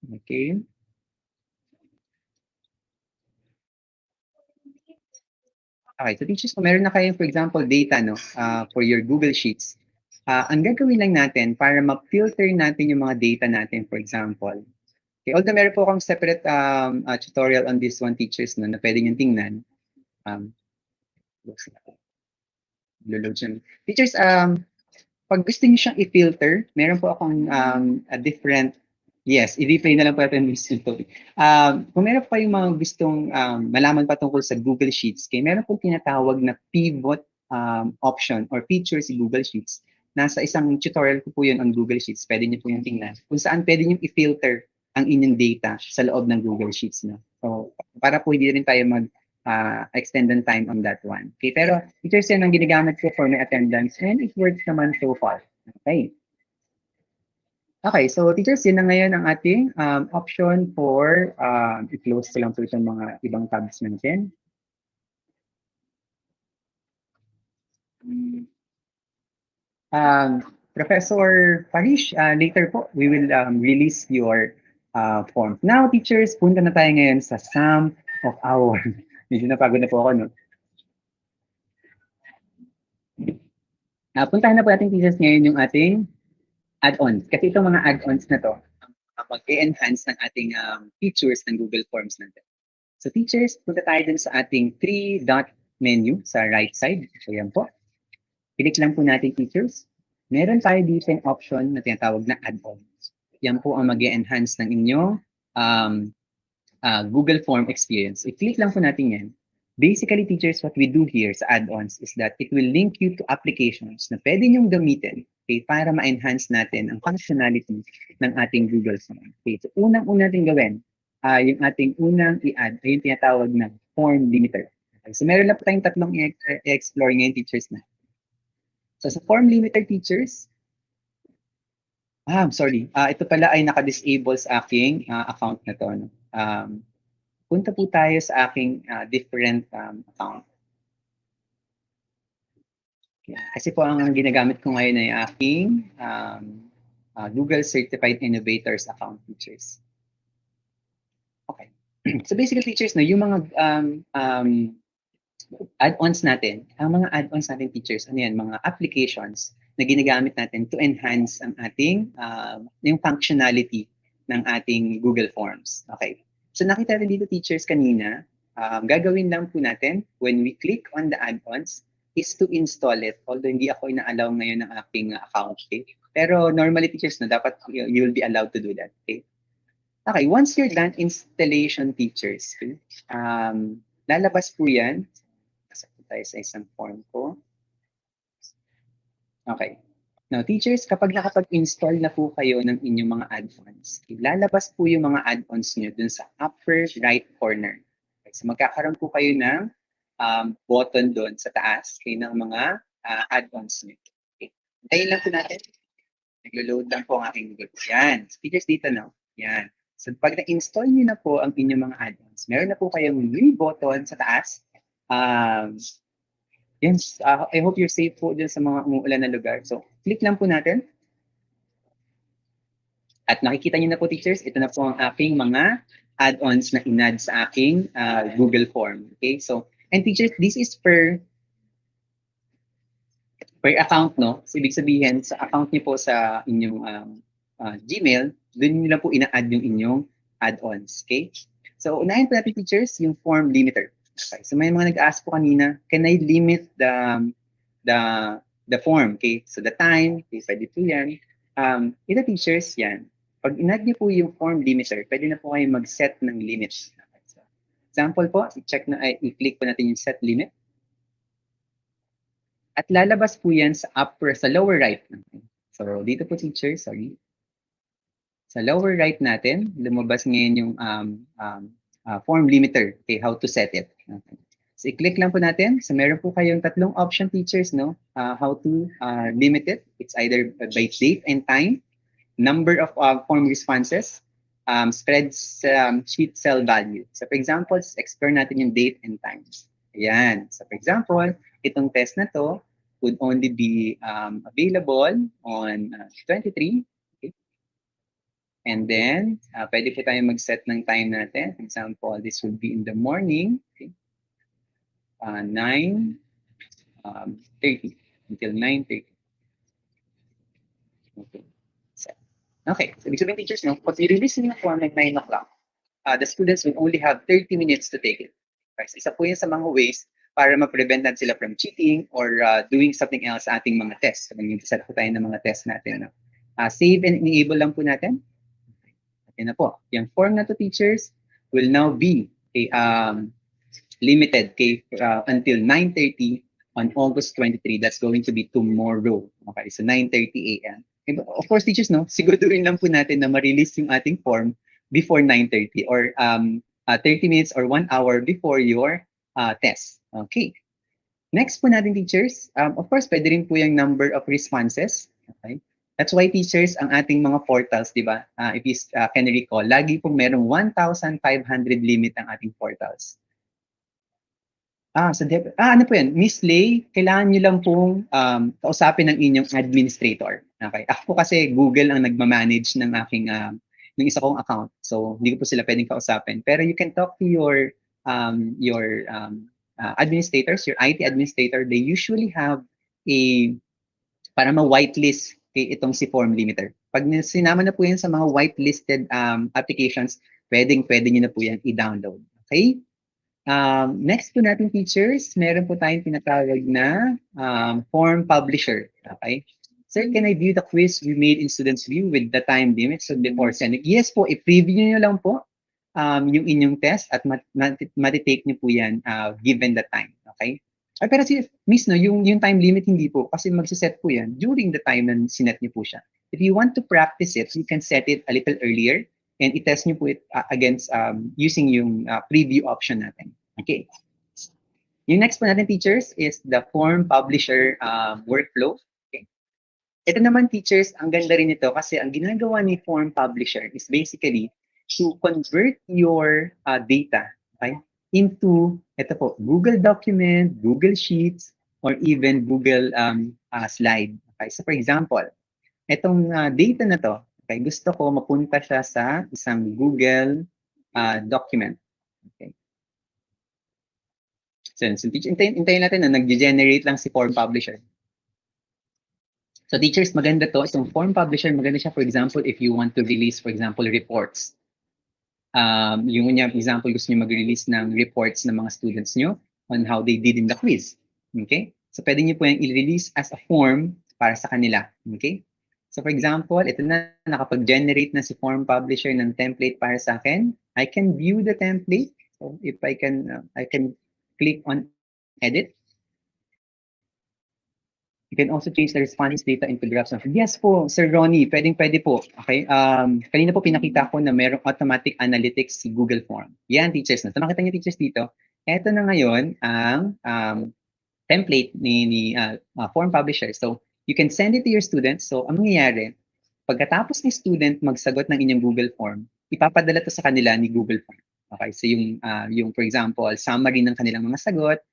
Okay. Okay, so teachers, kung meron na kayo, for example, data no, for your Google Sheets, ang gagawin lang natin para ma-filter natin yung mga data natin, for example. Okay, although meron po akong separate tutorial on this one, teachers, no, na pwede nyo tingnan. Load siya. Teachers, pag gusto niyo siyang i-filter, meron po akong a different, yes, i-replay na lang po natin this topic. Kung meron pa yung mga gustong malaman pa tungkol sa Google Sheets, kaya meron pong tinatawag na pivot option or feature si Google Sheets. Nasa isang tutorial ko po yun on Google Sheets. Pwede niyo po yung tingnan. Kung saan pwede niyo i-filter ang inyong data sa loob ng Google Sheets. No? So, para po hindi rin tayo extend the time on that one. Okay, pero teachers yan ang ginagamit ko for my attendance and it works naman so far. Okay. Okay, so teachers, yun na ngayon ang ating option for, i-close ko lang po itong mga ibang tabs natin. Professor Parish, later po, we will release your form. Now, teachers, punta na tayo ngayon sa sum of our medyo napagod na po ako, no? Puntahan na po natin, teachers, ngayon yung ating add-ons. Kasi itong mga add-ons na to, mag-enhance ng ating features ng Google Forms natin. So, teachers, punta tayo dun sa ating 3-dot menu sa right side. So, yan po. Click lang po natin, teachers. Meron tayo dito yung option na tinatawag na add-ons. Yan po ang mag-enhance ng inyong Google Form experience. I-click lang po natin yan. Basically, teachers, what we do here sa add-ons is that it will link you to applications na pwede nyong gamitin, okay, para ma-enhance natin ang functionality ng ating Google Form. Okay, so unang-una natin gawin, yung ating unang i-add ay yung tinatawag na form limiter. Okay, so meron na po tayong tatlong i-explore ngayon, teachers na. So sa form limiter, teachers, sorry, ito pala ay naka-disable sa aking account na to. No? Punta po tayo sa aking different account. Okay. Kasi po ang ginagamit ko ngayon ay aking Google Certified Innovators account, teachers. Okay. So basically, teachers, no, yung mga add-ons natin, ang mga add-ons natin, teachers, ano yan, mga applications na ginagamit natin to enhance ang ating, yung functionality ng ating Google Forms. Okay. So nakita natin dito, teachers, kanina, gagawin lang po natin when we click on the add-ons is to install it. Although hindi ako ina-allow ngayon ng aking account. Okay? Pero normally, teachers, no, dapat you will be allowed to do that. Okay? Okay, once you're done installation, teachers, okay, lalabas po yan. Nasa po tayo sa isang form ko. Okay. Now, teachers, kapag nakapag-install na po kayo ng inyong mga add-ons, lalabas po yung mga add-ons nyo dun sa upper right corner. Okay, so magkakaroon po kayo ng button doon sa taas kay ng mga add-ons nyo. Okay. Hintayin lang po natin. Naglo-load lang po ang aking Google. Yan. Speakers dito na. Yan. So pag na-install niyo na po ang inyong mga add-ons, meron na po kayong new button sa taas. Yes, I hope you're safe po dyan sa mga umuulan na lugar. So click lang po natin. At nakikita niyo na po, teachers, ito na po ang aking mga add-ons na inad sa aking Google form. Okay, so, and teachers, this is per account, no? So, ibig sabihin, sa account niyo po sa inyong Gmail, doon niyo lang po ina-add yung inyong add-ons. Okay? So, unahin po natin, teachers, yung form limiter. Okay, so may mga nag-ask po kanina, can I limit the form? Okay, so the time, okay, pwede po yan. Ito, teachers, yan. Pag inad niyo po yung form limiter, pwede na po kayo mag-set ng limits. So, example po, i-check na, i-click po natin yung set limit. At lalabas po yan sa lower right. So, dito po, teachers, sorry. Sa lower right natin, lumabas ngayon yung form limiter. Okay, how to set it. Okay. So, i-click lang po natin. So, meron po kayong tatlong option, teachers, no? How to limit it. It's either by date and time, number of form responses, sheet cell value. So, for example, explore natin yung date and time. Ayan. So, for example, itong test na to would only be available on 23. Okay. And then, pwede po tayo mag-set ng time natin. For example, this would be in the morning. Okay. 9:30 until 9:30. Okay. Okay, so ibig sabihin, teachers, no, pag i-release niyo yung form at 9 o'clock, the students will only have 30 minutes to take it. Right? So isa po yan sa mga ways para ma-prevent natin sila from cheating or doing something else sa ating mga tests. So nag-set po tayo ng mga tests natin. No? Save and enable lang po natin. Okay na po. Yung form na to, teachers, will now be limited until 9:30 on August 23. That's going to be tomorrow. Okay, so 9:30 a.m. Of course, teachers, no, siguraduhin lang po natin na ma-release yung ating form before 9:30 or 30 minutes or 1 hour before your test. Okay. Next po natin, teachers, of course, pwede rin po yung number of responses. Okay. That's why, teachers, ang ating mga portals, di ba? If you can recall, lagi po merong 1,500 limit ang ating portals. Ano po yan? Miss Lay, kailangan nyo lang pong kausapin ng inyong administrator. Okay. Ako po kasi Google ang nagmamanage ng aking ng isa kong account. So, hindi ko po sila pwedeng kausapin. Pero you can talk to your administrators, your IT administrator. They usually have para ma-whitelist itong si form limiter. Pag sinama na po yan sa mga whitelisted applications, pwede nyo na po yan i-download. Okay? Next po natin, teachers, meron po tayong tinatawag na form publisher. Okay? Sir, can I view the quiz we made in Students View with the time limit so before sending? Yes po, i-preview nyo lang po yung inyong test at matitake nyo po yan given the time. Okay? Pero si Miss, no, yung time limit hindi po kasi magsiset po yan during the time na sinet nyo po siya. If you want to practice it, you can set it a little earlier and i-test nyo po it against using yung preview option natin. Okay. Yung next po natin, teachers, is the form publisher workflow. Okay. Ito naman, teachers, ang ganda rin ito kasi ang ginagawa ni form publisher is basically to convert your data, okay, into, ito po, Google document, Google Sheets, or even Google slide. Okay. So for example, itong data na to, okay, gusto ko mapunta siya sa isang Google document. Okay. So hintayin natin na nag-generate lang si form publisher. So teachers, maganda to. Itong form publisher, maganda siya, for example, if you want to release, for example, reports. Yung example, gusto nyo mag-release ng reports ng mga students nyo on how they did in the quiz. Okay? So pwede nyo po yung i-release as a form para sa kanila. Okay? So for example, ito na, nakapag-generate na si form publisher ng template para sa akin. I can view the template. So if I can click on edit. You can also change the response data into graphs. Yes po, Sir Ronnie, pwede po. Okay? Kanina po pinakita ko na mayroong automatic analytics si Google Form. Yan, teachers. So makita niyo, teachers, dito. eto na ngayon ang template ni form publisher. So, you can send it to your students. So, ang mangyayari, pagkatapos ni student magsagot ng inyong Google Form, ipapadala to sa kanila ni Google Form. Okay, so yung for example, summary ng kanilang mga sagot,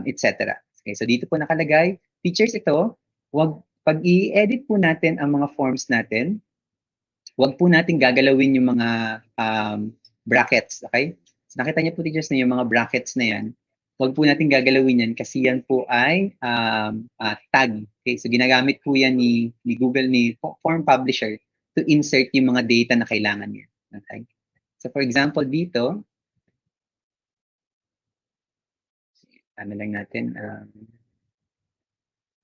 etc. Okay, so dito po nakalagay, teachers ito, pag i-edit po natin ang mga forms natin, wag po natin gagalawin yung mga brackets, okay? So nakita niyo po teachers na yung mga brackets na yan, wag po natin gagalawin yan kasi yan po ay tag. Okay, so ginagamit po yan ni Google, ni Form Publisher to insert yung mga data na kailangan niya. Okay? So for example dito, ano lang natin,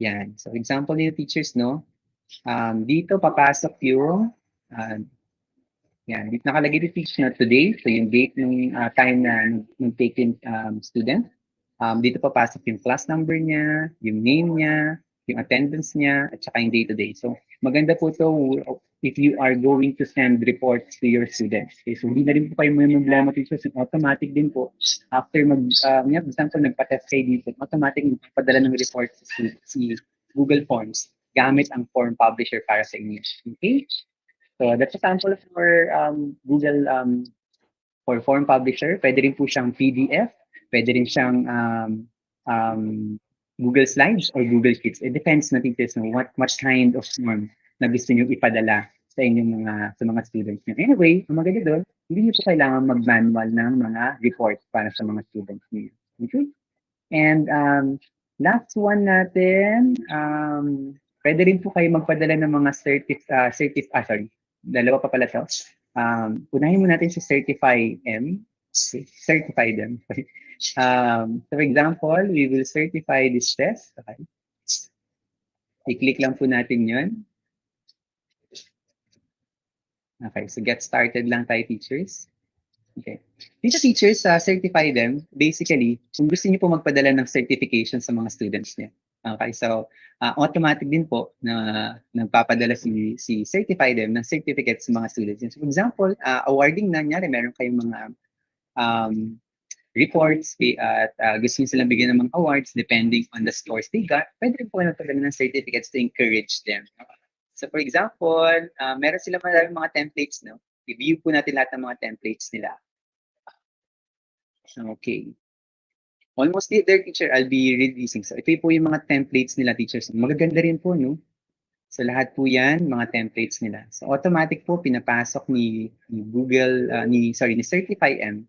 yan. So example dito teachers, no? Dito papasok yung yan, dito nakalagay yung teach na today. So yung date ng time na nag-take in student. Dito papasok yung class number niya, yung name niya, yung attendance niya, at saka yung day-to-day. So maganda po to if you are going to send reports to your students. Okay, so hindi na rin po kayo may problema teachers. Automatic din po. After for example, nagpa-test kayo dito, automatic magpadala ng report si Google Forms gamit ang form publisher para sa inyo. Okay? So that's a sample for Google for form publisher. Pwede rin po siyang PDF, pwede rin siyang um, Google Slides or Google Sheets. It depends na teachers no, what kind of form na gusto niyo ipadala sa inyong mga students niyo. Anyway, ang maganda doon, hindi niyo po kailangan mag-manual ng mga reports para sa mga students niyo. Okay? And last one natin, pwede rin po kayo magpadala ng mga dalawa pa pala to. Unahin mo natin si Certify M. Certify them. For example, we will certify this test. Okay. I-click lang po natin yun. Okay, so get started lang tayo, teachers. Okay. Dito teachers, certify them, basically, kung gusto niyo po magpadala ng certification sa mga students niya. Okay, so automatic din po na nagpapadala si certify them ng certificates sa mga students niya. So, for example, awarding na nyari, meron kayong mga reports at gusto niyo silang bigyan ng mga awards depending on the scores they got, pwede rin po nagpadala ng certificates to encourage them. So for example, meron sila maraming mga templates, no? I-view po natin lahat ng mga templates nila. Okay. Almost there, teacher, I'll be releasing. So ito po yung mga templates nila, teachers. Magaganda rin po, no? So lahat po yan, mga templates nila. So automatic po, pinapasok ni Google, ni Certify M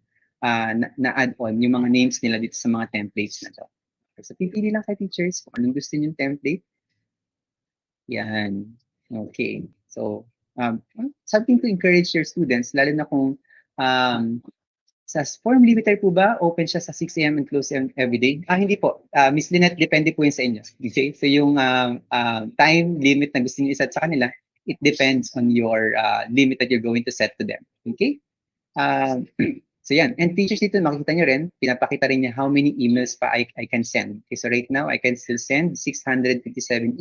na add-on yung mga names nila dito sa mga templates na to. So pipili lang kay teachers kung anong gusto niyo template. Yan. Okay. So, something to encourage your students, lalo na kung sa form limiter po ba, open siya sa 6 a.m. and close every day? Hindi po. Miss Lynette, depende po yun sa inyo. Okay? So yung time limit na gusto niyo iset sa kanila, it depends on your limit that you're going to set to them. Okay? So yan. And teachers dito, makikita nyo rin, pinapakita rin niya how many emails pa I can send. Okay, so right now, I can still send 657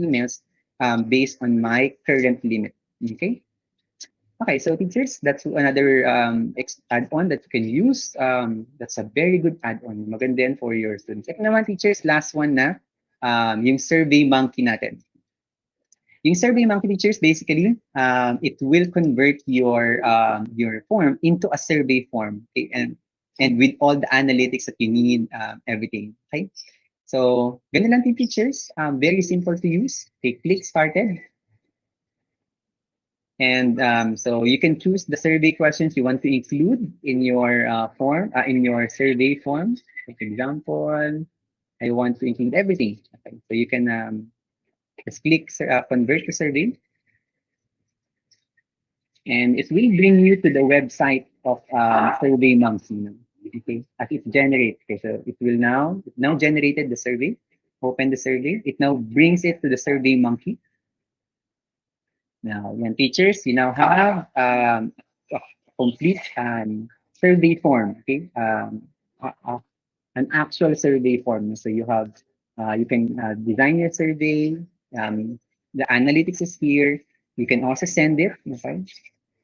emails based on my current limit. Okay? Okay, so teachers, that's another add-on that you can use. That's a very good add-on. Maganda yan for your students. Ito naman, teachers, last one na, yung Survey Monkey natin. Yung Survey Monkey, teachers, basically, it will convert your form into a survey form. Okay? And with all the analytics that you need, everything. Okay? So, ganun lang, teachers. Very simple to use. Okay, click started. And so you can choose the survey questions you want to include in your in your survey form. For example, I want to include everything. Okay. So you can just click convert to survey. And it will bring you to the website of Survey Monkey. Okay, as it generates. Okay, so it now generated the survey. Open the survey. It now brings it to the Survey Monkey. Now, yan, teachers, you now have a complete survey form, okay? An actual survey form. So you have, you can design your survey. The analytics is here. You can also send it, okay,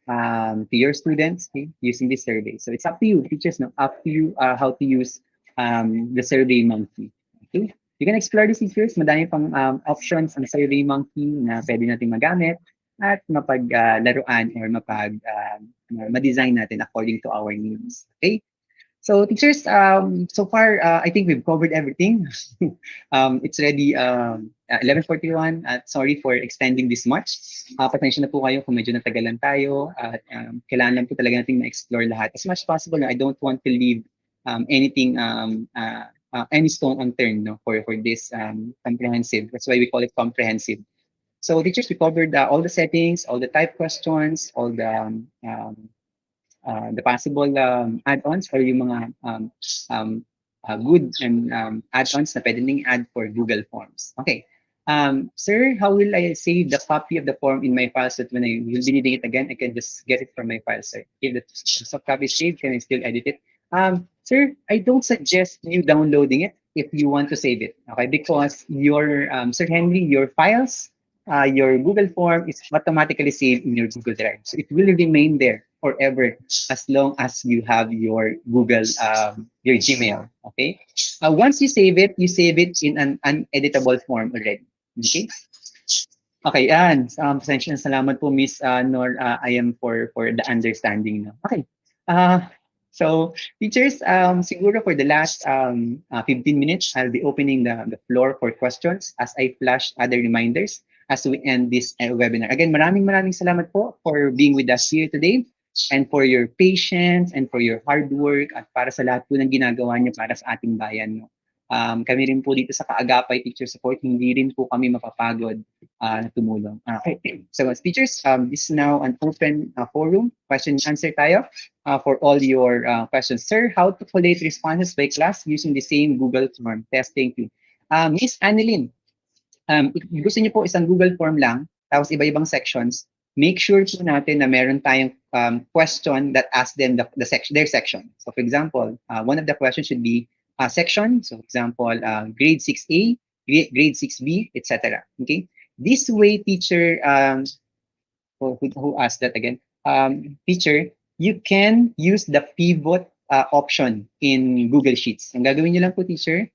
to your students, okay, using this survey. So it's up to you, teachers, no, up to you how to use the Survey Monkey. Okay? You can explore these features. Madami pang options ang Survey Monkey na pwede natin magamit at mapaglaruan or ma-design natin according to our needs. Okay? So teachers, so far, I think we've covered everything. It's already 11:41. Sorry for extending this much. Pasensya na po kayo kung medyo natagalan tayo. At kailangan lang po talaga natin ma-explore lahat. As much as possible, I don't want to leave any stone unturned, no, for this comprehensive. That's why we call it comprehensive. So teachers, we covered all the settings, all the type questions, all the possible add-ons or yung mga good and add-ons na pwede ning add for Google Forms. Okay. Sir, how will I save the copy of the form in my file so that when I will be needing it again, I can just get it from my file, sir? If the soft copy is saved, can I still edit it? Sir, I don't suggest you downloading it if you want to save it, okay? Because your, Sir Henry, your files, your Google form is automatically saved in your Google Drive. So it will remain there forever as long as you have your Google, your Gmail, okay? Once you save it in an uneditable form already, okay? Okay, yan. Pasensya na salamat po, Miss Nor I am for the understanding. No? Okay. So, teachers, siguro for the last 15 minutes, I'll be opening the floor for questions as I flash other reminders as we end this webinar. Again, maraming salamat po for being with us here today and for your patience and for your hard work at para sa lahat po ng ginagawa niyo para sa ating bayan. No? Kami rin po dito sa Kaagapay Teacher Support, hindi rin po kami mapapagod na tumulong. Okay. So as teachers, this is now an open forum. Question and answer tayo for all your questions. Sir, how to collate responses by class using the same Google form? Testing you. Miss Annalyn, if gusto niyo po isang Google form lang, tapos iba-ibang sections, make sure po natin na meron tayong question that asks them their section. So for example, one of the questions should be section. So for example, grade 6A, grade 6B, etc. Okay. This way, teacher, who asked that again? Teacher, you can use the pivot option in Google Sheets. Ang gagawin niyo lang po, teacher,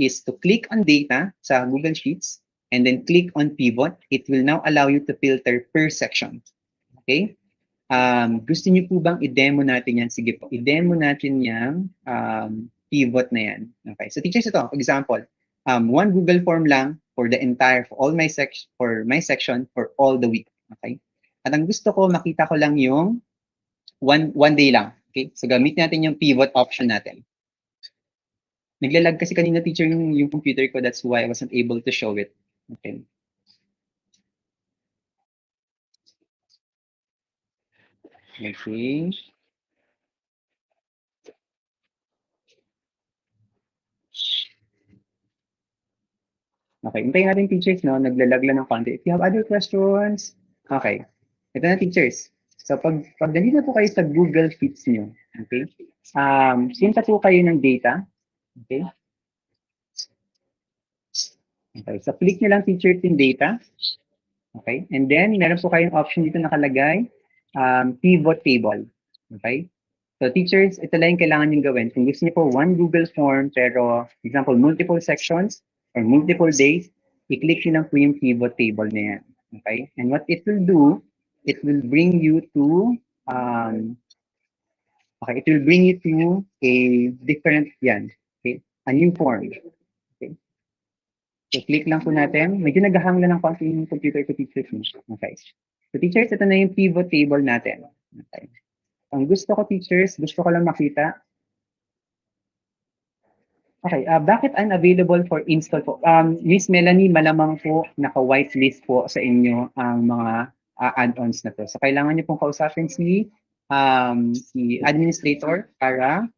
is to click on data sa Google Sheets and then click on pivot. It will now allow you to filter per section. Okay? Gusto niyo po bang i-demo natin yan? Sige po, i-demo natin yung pivot na yan. Okay, so teachers, ito, for example, one Google form lang for the entire, for all my section, for all the week. Okay? At ang gusto ko, makita ko lang yung one day lang. Okay? So gamit natin yung pivot option natin. Naglalag kasi kanina, teacher, yung computer ko, that's why I wasn't able to show it. Okay. Okay. Okay, hintayin natin teachers, no? Naglalag lang ng konti. If you have other questions, okay. Ito na teachers. So pag nandito po kayo sa Google Sheets niyo, okay? Sinta po kayo ng data, okay? Okay, so click niyo lang teacher yung data, okay? And then meron po kayong option dito nakalagay, pivot table, okay? So teachers, ito lang yung kailangan nyo gawin. Kung gusto niyo po one Google form, pero for example, multiple sections or multiple days, i-click nyo lang po yung pivot table na yan. Okay? And what it will do, it will bring you to, okay, it will bring you to a different, yan, okay, a new form. Okay? So click lang po natin. Medyo naghahang lang ng konti yung computer ko, teachers. Okay. So teachers, ito na yung pivot table natin. Okay. Ang gusto ko, teachers, gusto ko lang makita. Okay, bakit unavailable for install po? Miss Melanie, malamang po naka-whitelist po sa inyo ang mga add-ons na to. So kailangan niyo pong kausapin si administrator para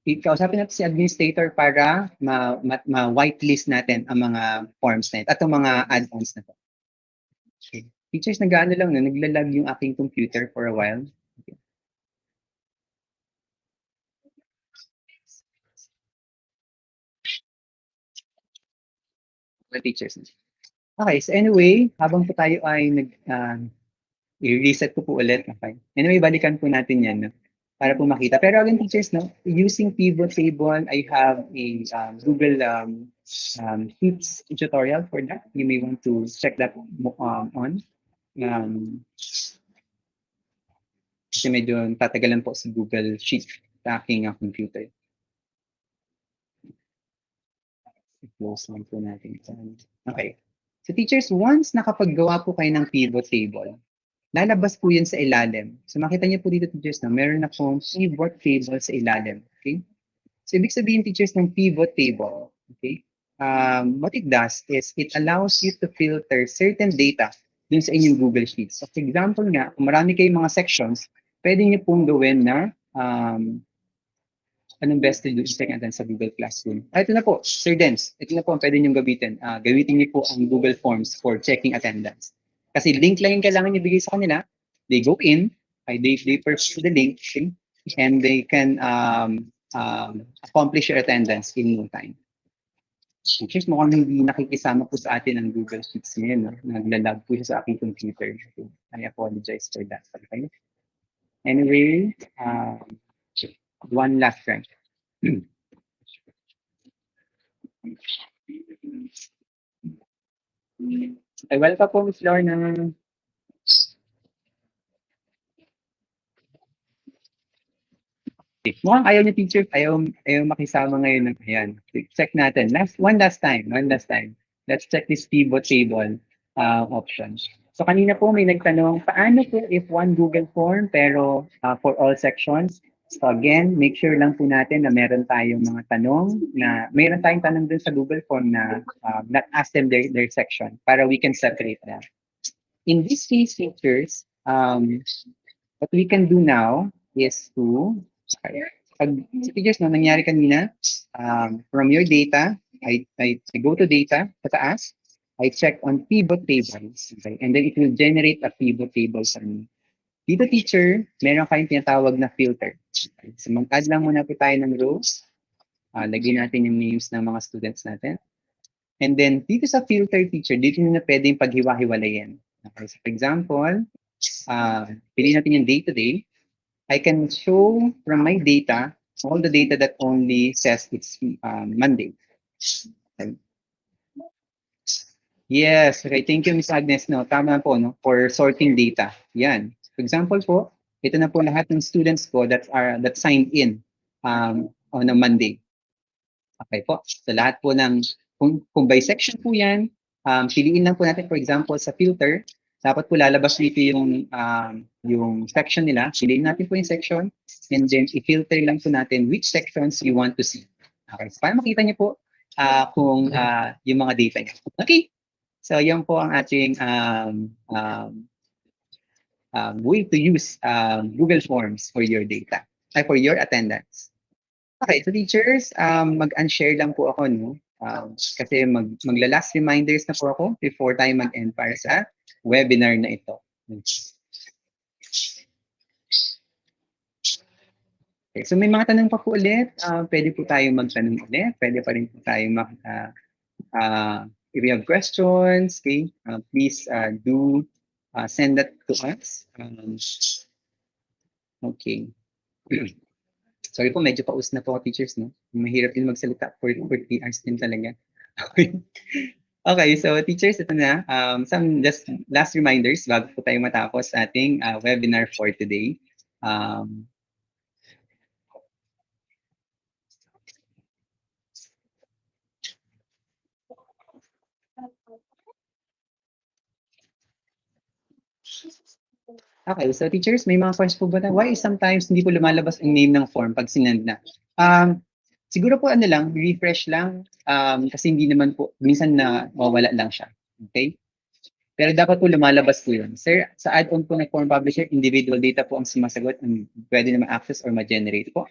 kausapin natin si administrator para ma-whitelist natin ang mga forms na ito at ang mga add-ons na to. Okay. Teachers, nag-ano lang, no? Naglalag yung aking computer for a while. Okay. The teachers. Okay, so anyway, habang po tayo ay I-reset ko po ulit. Okay. Anyway, balikan po natin yan, no? Para po makita. Pero again, teachers, no, using pivot table, I have a Google Sheets tutorial for that. You may want to check that on. Kasi medyo tatagalan po sa Google Sheets sa aking computer. I-close lang po natin. Okay. So teachers, once nakapaggawa po kayo ng pivot table, lalabas po yun sa ilalim. So makita niyo po dito teachers na meron akong pivot table sa ilalim. Okay? So ibig sabihin teachers ng pivot table, okay? What it does is it allows you to filter certain data dun sa inyong Google Sheets. So for example nga, kung marami kayong mga sections, pwede niyo pong gawin na anong best to do check natin sa Google Classroom. Ito na po, Sir Dens. Ito na po ang pwede niyong gamitin. Gamitin niyo po ang Google Forms for checking attendance. Kasi link lang yung kailangan niyo bigay sa kanila. They go in, they pursue the link, and they can accomplish your attendance in no time. Teachers, mukhang hindi nakikisama po sa atin ang Google Sheets ngayon. No? Naglalag po siya sa aking computer. So, I apologize for that. Okay? Anyway, one last time. Ay, welcome po, Ms. Lorna. Mukhang ayaw niya, teacher. Ayaw makisama ngayon. Ayan. Check natin. One last time. Let's check this pivot table options. So kanina po may nagtanong, paano po if one Google form pero for all sections? So again, make sure lang po natin na meron tayong mga tanong na mayroon tayong tanong dun sa Google form na not ask them their section para we can separate them. In this case, teachers, what we can do now is to pag teachers no nangyari kanina, from your data, I go to data sa taas, I check on pivot tables, okay? And then it will generate a pivot table sa me. Dito teacher, meron kayong tinatawag na filter. Okay? So mag-add lang muna po tayo ng rows. Lagyan natin yung names ng mga students natin. And then dito sa filter teacher, dito nyo na pwedeng paghiwa-hiwalayin. Okay? So for example, piliin natin yung day-to-day. I can show from my data all the data that only says it's Monday. Okay. Yes, okay. Thank you, Ms. Agnes. No, tama po, no? For sorting data. Yan. For example po, ito na po lahat ng students ko that signed in on a Monday. Okay po. So lahat po ng, kung by section po yan, piliin lang po natin, for example, sa filter, dapat po lalabas dito yung section nila. Piliin natin po yung section, and then i-filter lang po natin which sections you want to see. Okay. So para makita niyo po kung yung mga data niya. Okay. So yan po ang ating way to use Google Forms for your data, for your attendance. Okay, so teachers, mag-unshare lang po ako, no? Kasi magla-last reminders na po ako before tayo mag-end para sa webinar na ito. Okay, so may mga tanong pa po ulit. Pwede po tayo magtanong ulit. Pwede pa rin po tayo if you have questions, okay, please do send that to us. Okay. Sorry po, medyo paus na po ako, teachers, no? Mahirap din magsalita for 3 hours din talaga. Okay, so teachers, ito na. Some just last reminders bago po tayo matapos sa ating webinar for today. Okay, so teachers, may mga questions po ba na? Why sometimes hindi po lumalabas ang name ng form pag sinend na? Siguro po lang, refresh lang. Kasi hindi naman po, minsan na mawala lang siya. Okay? Pero dapat po lumalabas po yun. Sir, sa add-on po ng form publisher, individual data po ang sumasagot and pwede na ma-access or ma-generate po.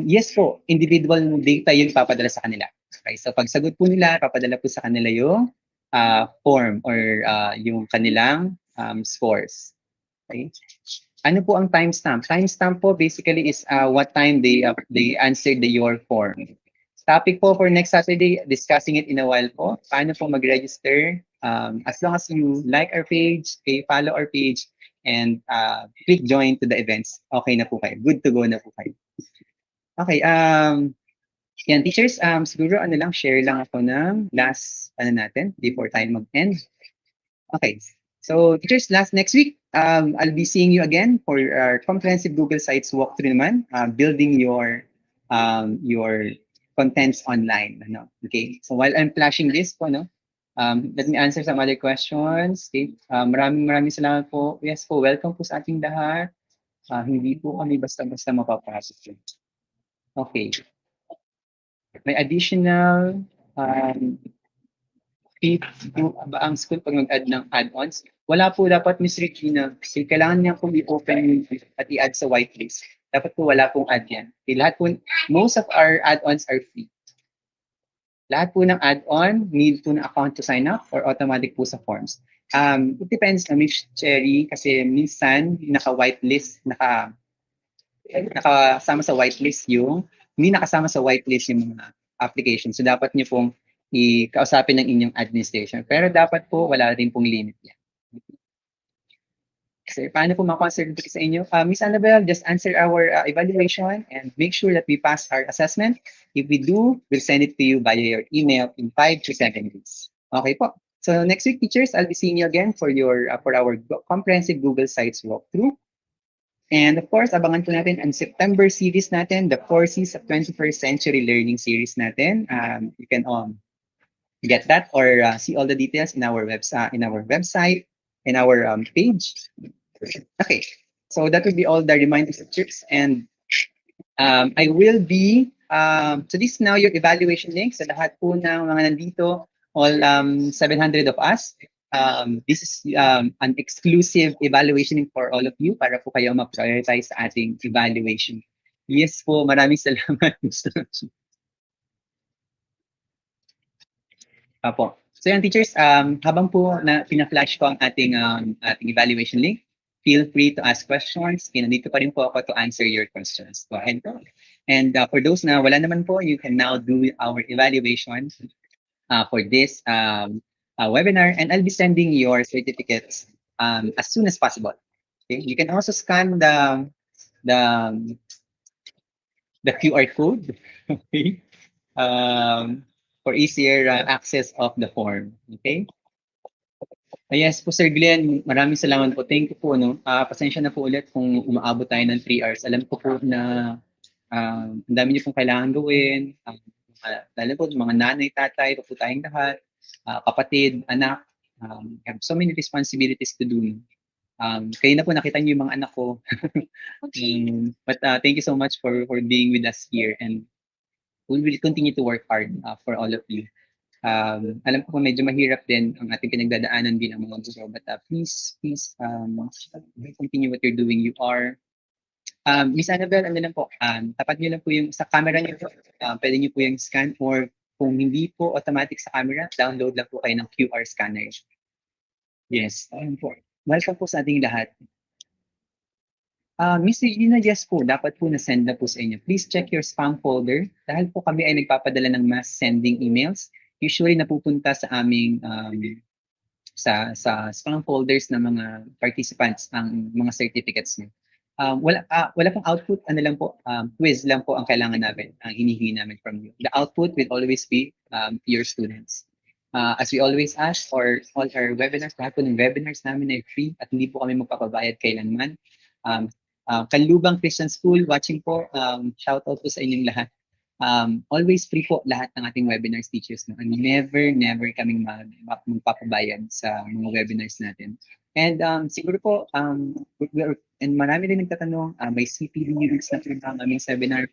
Yes po, individual data yun papadala sa kanila. Okay, so pag sagot po nila, papadala po sa kanila yung form or yung kanilang scores. Okay. Ano po ang timestamp? Timestamp po basically is what time they answered your form. Topic po for next Saturday, discussing it in a while po. Paano po mag-register? As long as you like our page, okay, follow our page, and click join to the events. Okay na po kayo. Good to go na po kayo. Okay, yan, teachers, siguro ano lang, share lang ako ng last, natin, before tayo mag-end. Okay, so teachers, next week, I'll be seeing you again for our comprehensive Google Sites walkthrough naman, building your contents online. Ano? Okay, so while I'm flashing this po, no, let me answer some other questions. Okay, maraming salamat po. Yes po, welcome po sa ating lahat. Hindi po kami basta-basta mapapasok. Okay. May additional fee ba ang school pag mag-add ng add-ons? Wala po dapat, Miss Regina. Kasi kailangan niya po i-open at i-add sa whitelist. Dapat po wala pong add yan. Okay, lahat po, most of our add-ons are free. Lahat po ng add-on, need po ng account to sign up or automatic po sa forms. It depends na Miss Cherry kasi minsan naka-whitelist, nakasama sa whitelist hindi nakasama sa whitelist yung mga application. So dapat niyo pong i-kausapin ng inyong administration. Pero dapat po wala rin pong limit yan. Kasi paano po ma-consider sa inyo? Miss Annabelle, just answer our evaluation and make sure that we pass our assessment. If we do, we'll send it to you via your email in 5 to 7 days. Okay po. So next week, teachers, I'll be seeing you again for our comprehensive Google Sites walkthrough. And of course, abangan po natin ang September series natin, the 4 C's of 21st Century Learning series natin. You can get that or see all the details in our website, in our page. Okay, so that will be all the reminders and tips. And I will be, so this is now your evaluation link sa lahat po ng mga nandito, all 700 of us. This is an exclusive evaluation for all of you para po kayo ma-prioritize sa ating evaluation. Yes po, maraming salamat. Apo. So yan teachers, habang po na pina-flash ko ang ating evaluation link, feel free to ask questions. Nandito pa rin po ako to answer your questions. Go ahead po. And for those na wala naman po, you can now do our evaluation for this webinar, and I'll be sending your certificates as soon as possible. Okay? You can also scan the QR code okay? For easier access of the form. Okay? Yes po, Sir Glenn, maraming salamat po. Thank you po. No? Pasensya na po ulit kung umaabot tayo ng 3 hours. Alam ko po na ang dami niyo pong kailangan gawin. Lalo po, mga nanay, tatay, po tayong lahat, kapatid, anak. Have so many responsibilities to do. Kayo na po, nakita niyo yung mga anak ko. But thank you so much for being with us here. And we will continue to work hard for all of you. Alam ko medyo mahirap din ang ating pinagdadaanan bilang mga guro, but please continue what you're doing. You are Miss Annabelle, ano lang po, tapat niyo lang po yung sa camera niyo po, pwede niyo po yung scan or kung hindi po automatic sa camera, download lang po kayo ng QR scanner. Yes, ayun po. Welcome po sa ating lahat. Miss Regina, yes po, dapat po na-send na po sa inyo. Please check your spam folder dahil po kami ay nagpapadala ng mass sending emails. Usually napupunta sa aming sa spam folders ng mga participants ang mga certificates niyo. Wala pong output, ano lang po, quiz lang po ang kailangan namin, ang hinihingi namin from you. The output will always be your students. As we always ask for all our webinars, lahat po ng webinars namin ay free at hindi po kami magpapabayad kailanman. Kanlubang Christian School, watching po, shout out po sa inyong lahat. Always free po lahat ng ating webinars teachers. No? And never kaming magpapabayad sa mga webinars natin. And siguro po, and marami rin nagtatanong, may CPD units na po ang aming seminar.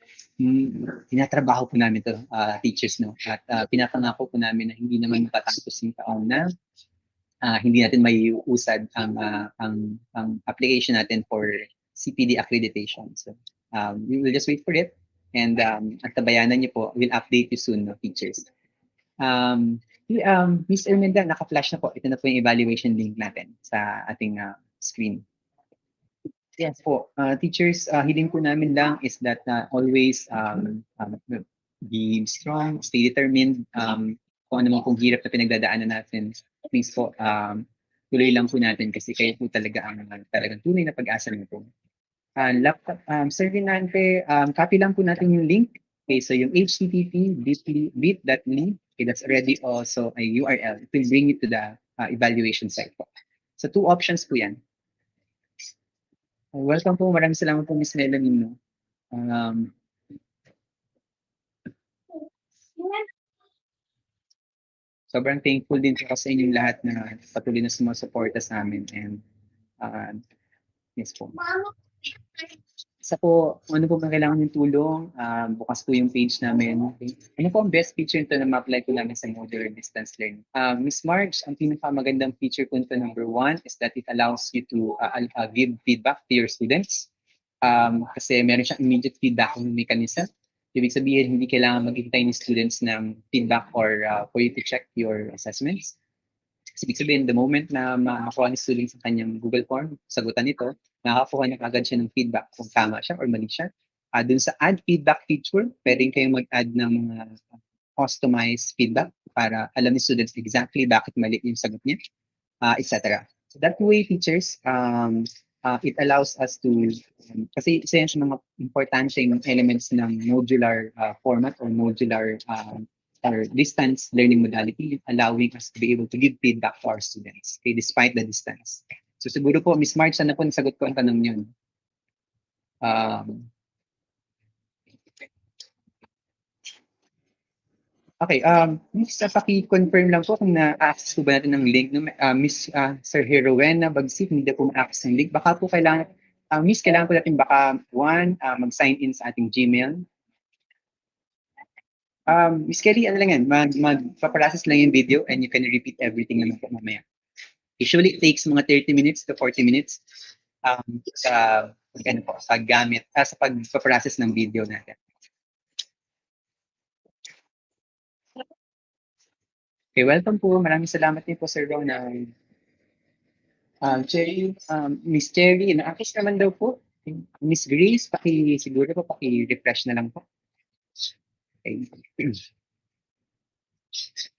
Tinatrabaho po namin to teachers. No? At pinapangako po namin na hindi naman matatapos yung taon na hindi natin may usad ang application natin for CPD accreditation. So we will just wait for it. And at tabayanan niyo po, we'll update you soon, no, teachers. Ms. Erminda, naka-flash na po. Ito na po yung evaluation link natin sa ating screen. Yes po. Teachers, hiling po namin lang is that always be strong, stay determined. Kung ano man pong hirap na pinagdadaanan natin, please po, tuloy lang po natin kasi kayo po talaga ang talagang tunay na pag-asa nito. Laptop, Sir Vinante, copy lang po natin yung link. Okay, so yung http bit.ly, okay, that's already also a URL. It will bring you to the evaluation site po. So two options po yan. Welcome po, maraming salamat po Miss Melanie. No? Sobrang thankful din po sa inyong lahat na patuloy na sumusuporta sa amin. And yes po. Isa po, ano po ba kailangan yung tulong? Bukas po yung page namin. Okay. Ano po ang best feature nito na ma-apply po namin sa modular distance learning? Miss Marge, ang pinakamagandang feature po nito number one is that it allows you to give feedback to your students. Kasi meron siyang immediate feedback mechanism. Ibig sabihin, hindi kailangan maghintay ni students ng feedback or for you to check your assessments. Kasi ibig sabihin, the moment na makakuha ni student sa kanyang Google Form, sagutan nito, nakakakuha niya agad siya ng feedback kung tama siya or mali siya. Dun sa add feedback feature, pwedeng kayong mag-add ng mga customized feedback para alam ni students exactly bakit mali yung sagot niya, etc. So that way features, it allows us to, kasi isa yan sa mga importanteng elements ng modular format or modular or distance learning modality, allowing us to be able to give feedback to our students, okay, despite the distance. So siguro po, Ms. March, sana po nasagot ko ang tanong yun. Okay, Miss, paki-confirm lang po kung na-access po ba natin ng link. No? Miss Sir Herowena Bagsik, hindi na po ma-access ng link. Baka po kailangan, Miss, kailangan po natin baka, one, mag-sign in sa ating Gmail. Miss Kelly, ano lang yan, magpaprocess lang yung video and you can repeat everything naman po mamaya. Usually, it takes mga 30 minutes to 40 minutes sa paggamit, sa pagpaprocess ng video natin. Okay, welcome po. Maraming salamat din po, Sir Rona. Cherry, Miss Cherry, na-access naman daw po. Miss Grace, siguro po, paki-refresh na lang po. Okay.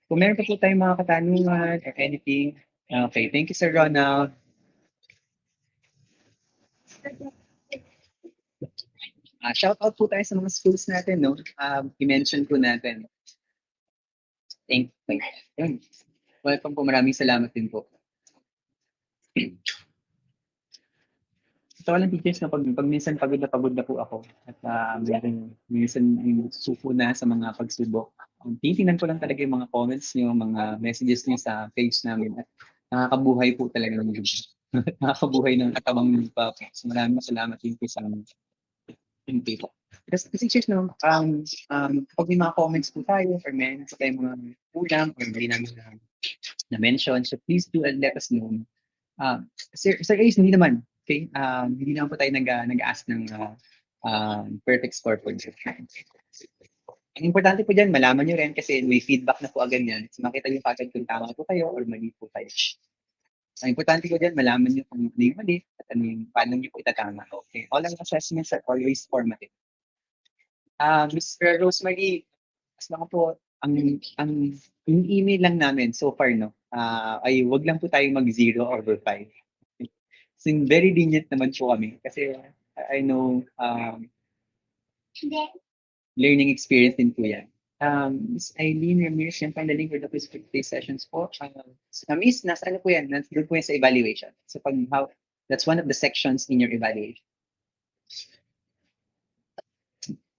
Kung meron pa po tayong mga katanungan or anything, okay, thank you, Sir Ronald. Shout out po tayo sa mga schools natin, no? I-mention po natin. Thank you. Welcome po, maraming salamat din po. Ito lang teachers na pag minsan pagod na po ako at minsan yung suko na sa mga pagsubok. Titingnan ko lang talaga yung mga comments niyo, mga messages niyo sa page namin at nakakabuhay po talaga ng video. Nakakabuhay ng katawang lupa. So maraming salamat din po sa people. Kasi teachers, no, pag may mga comments po tayo or meron po tayong mga kulang or hindi namin na-mention, so please do let us know. Sir Ace, hindi naman. Okay? Hindi naman po tayo nag-ask ng perfect score po dyan. Ang importante po dyan, malaman nyo rin kasi may feedback na po agad yan. So makita nyo kagad kung tama po kayo or mali po kayo. Ang importante po dyan, malaman nyo kung ano yung mali at ano yung paano nyo po itatama. Okay? All our assessments are always formative. Mr. Rosemary, mas lang po, yung email lang namin so far, no, ay wag lang po tayo mag-0 over 5. So, very lenient naman po kami kasi I know learning experience din po yan. Miss Eileen Ramirez, yan find the link for the quiz sessions po. Miss, nasa ano po yan? Nandun po yan sa evaluation. So that's one of the sections in your evaluation.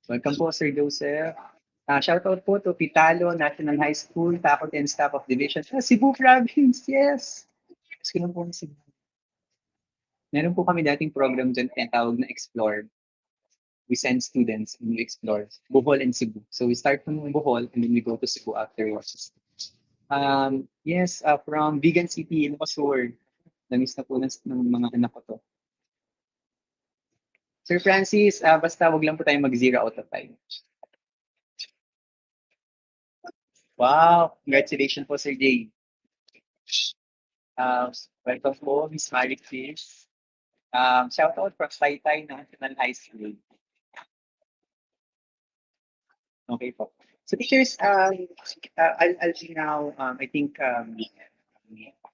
Welcome po, Sir Joseph. Shout out po to Pitalo National High School, Faculty and Staff of Division. Cebu Province, yes! Gusto lang po Cebu. Meron po kami dating program dyan, tawag na Explore. We send students and we explore Bohol and Cebu. So we start from Bohol and then we go to Cebu afterwards. Yes, from Vegan City, Ilocos. Namiss na po ng mga anak ko to. Sir Francis, basta wag lang po tayo mag-0 out of 5. Wow, congratulations po, Sir Jay. Welcome po, Miss Marie Chris. Shout out from Taytay National High School. Okay po. So teachers, I'll be now, I think,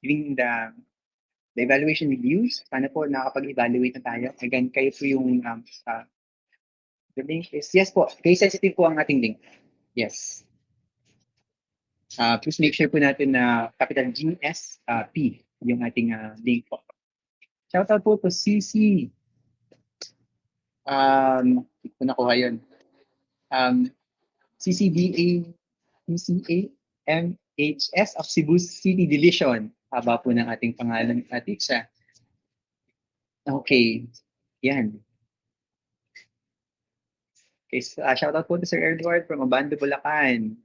giving the the evaluation reviews. Sana po nakakapag-evaluate na tayo. Again, kayo po yung the link is, yes po, case sensitive po ang ating link. Yes. Please make sure po natin na capital GSP yung ating link po. Shoutout po to CC. Hindi ko nakuha yun. CCDA, CCAMHS of Cebu City Division. Haba po ng ating pangalan at siya. Okay. Yan. Okay, so, shoutout po to Sir Edward from Abando, Bulacan.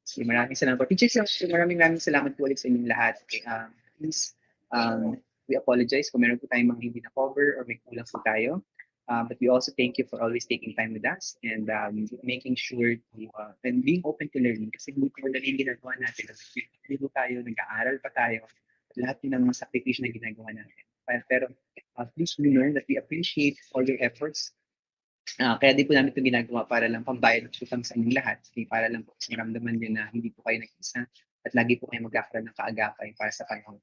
Okay, maraming salamat po. Teachers, maraming salamat po ulit sa inyong lahat. Okay, please, we apologize kung meron po tayong mga hindi na-cover or may kulang po tayo. But we also thank you for always taking time with us and making sure to, and being open to learning. Kasi hindi po madali ginagawa natin. Hindi po tayo, nag-aaral pa tayo. Lahat din ng mga sakripisyo na ginagawa natin. Pero please learn that we appreciate all your efforts. Kaya di po namin ito ginagawa para lang pambayad ng utang sa inyong lahat. Para lang po kasi maramdaman nyo na hindi po kayo nag-isa at lagi po kayo magkakaroon ng kaagapay para sa panahon.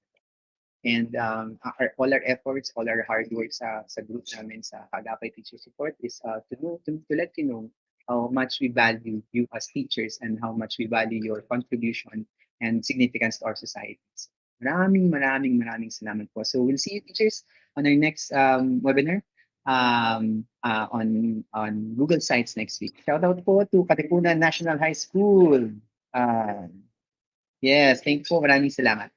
And all our efforts, all our hard work sa group namin sa Kaagapay Teacher Support is to let you know how much we value you as teachers and how much we value your contribution and significance to our societies. Maraming salamat po. So we'll see you teachers on our next webinar on Google Sites next week. Shout out po to Katipunan National High School. Yes, thank you po. Maraming salamat.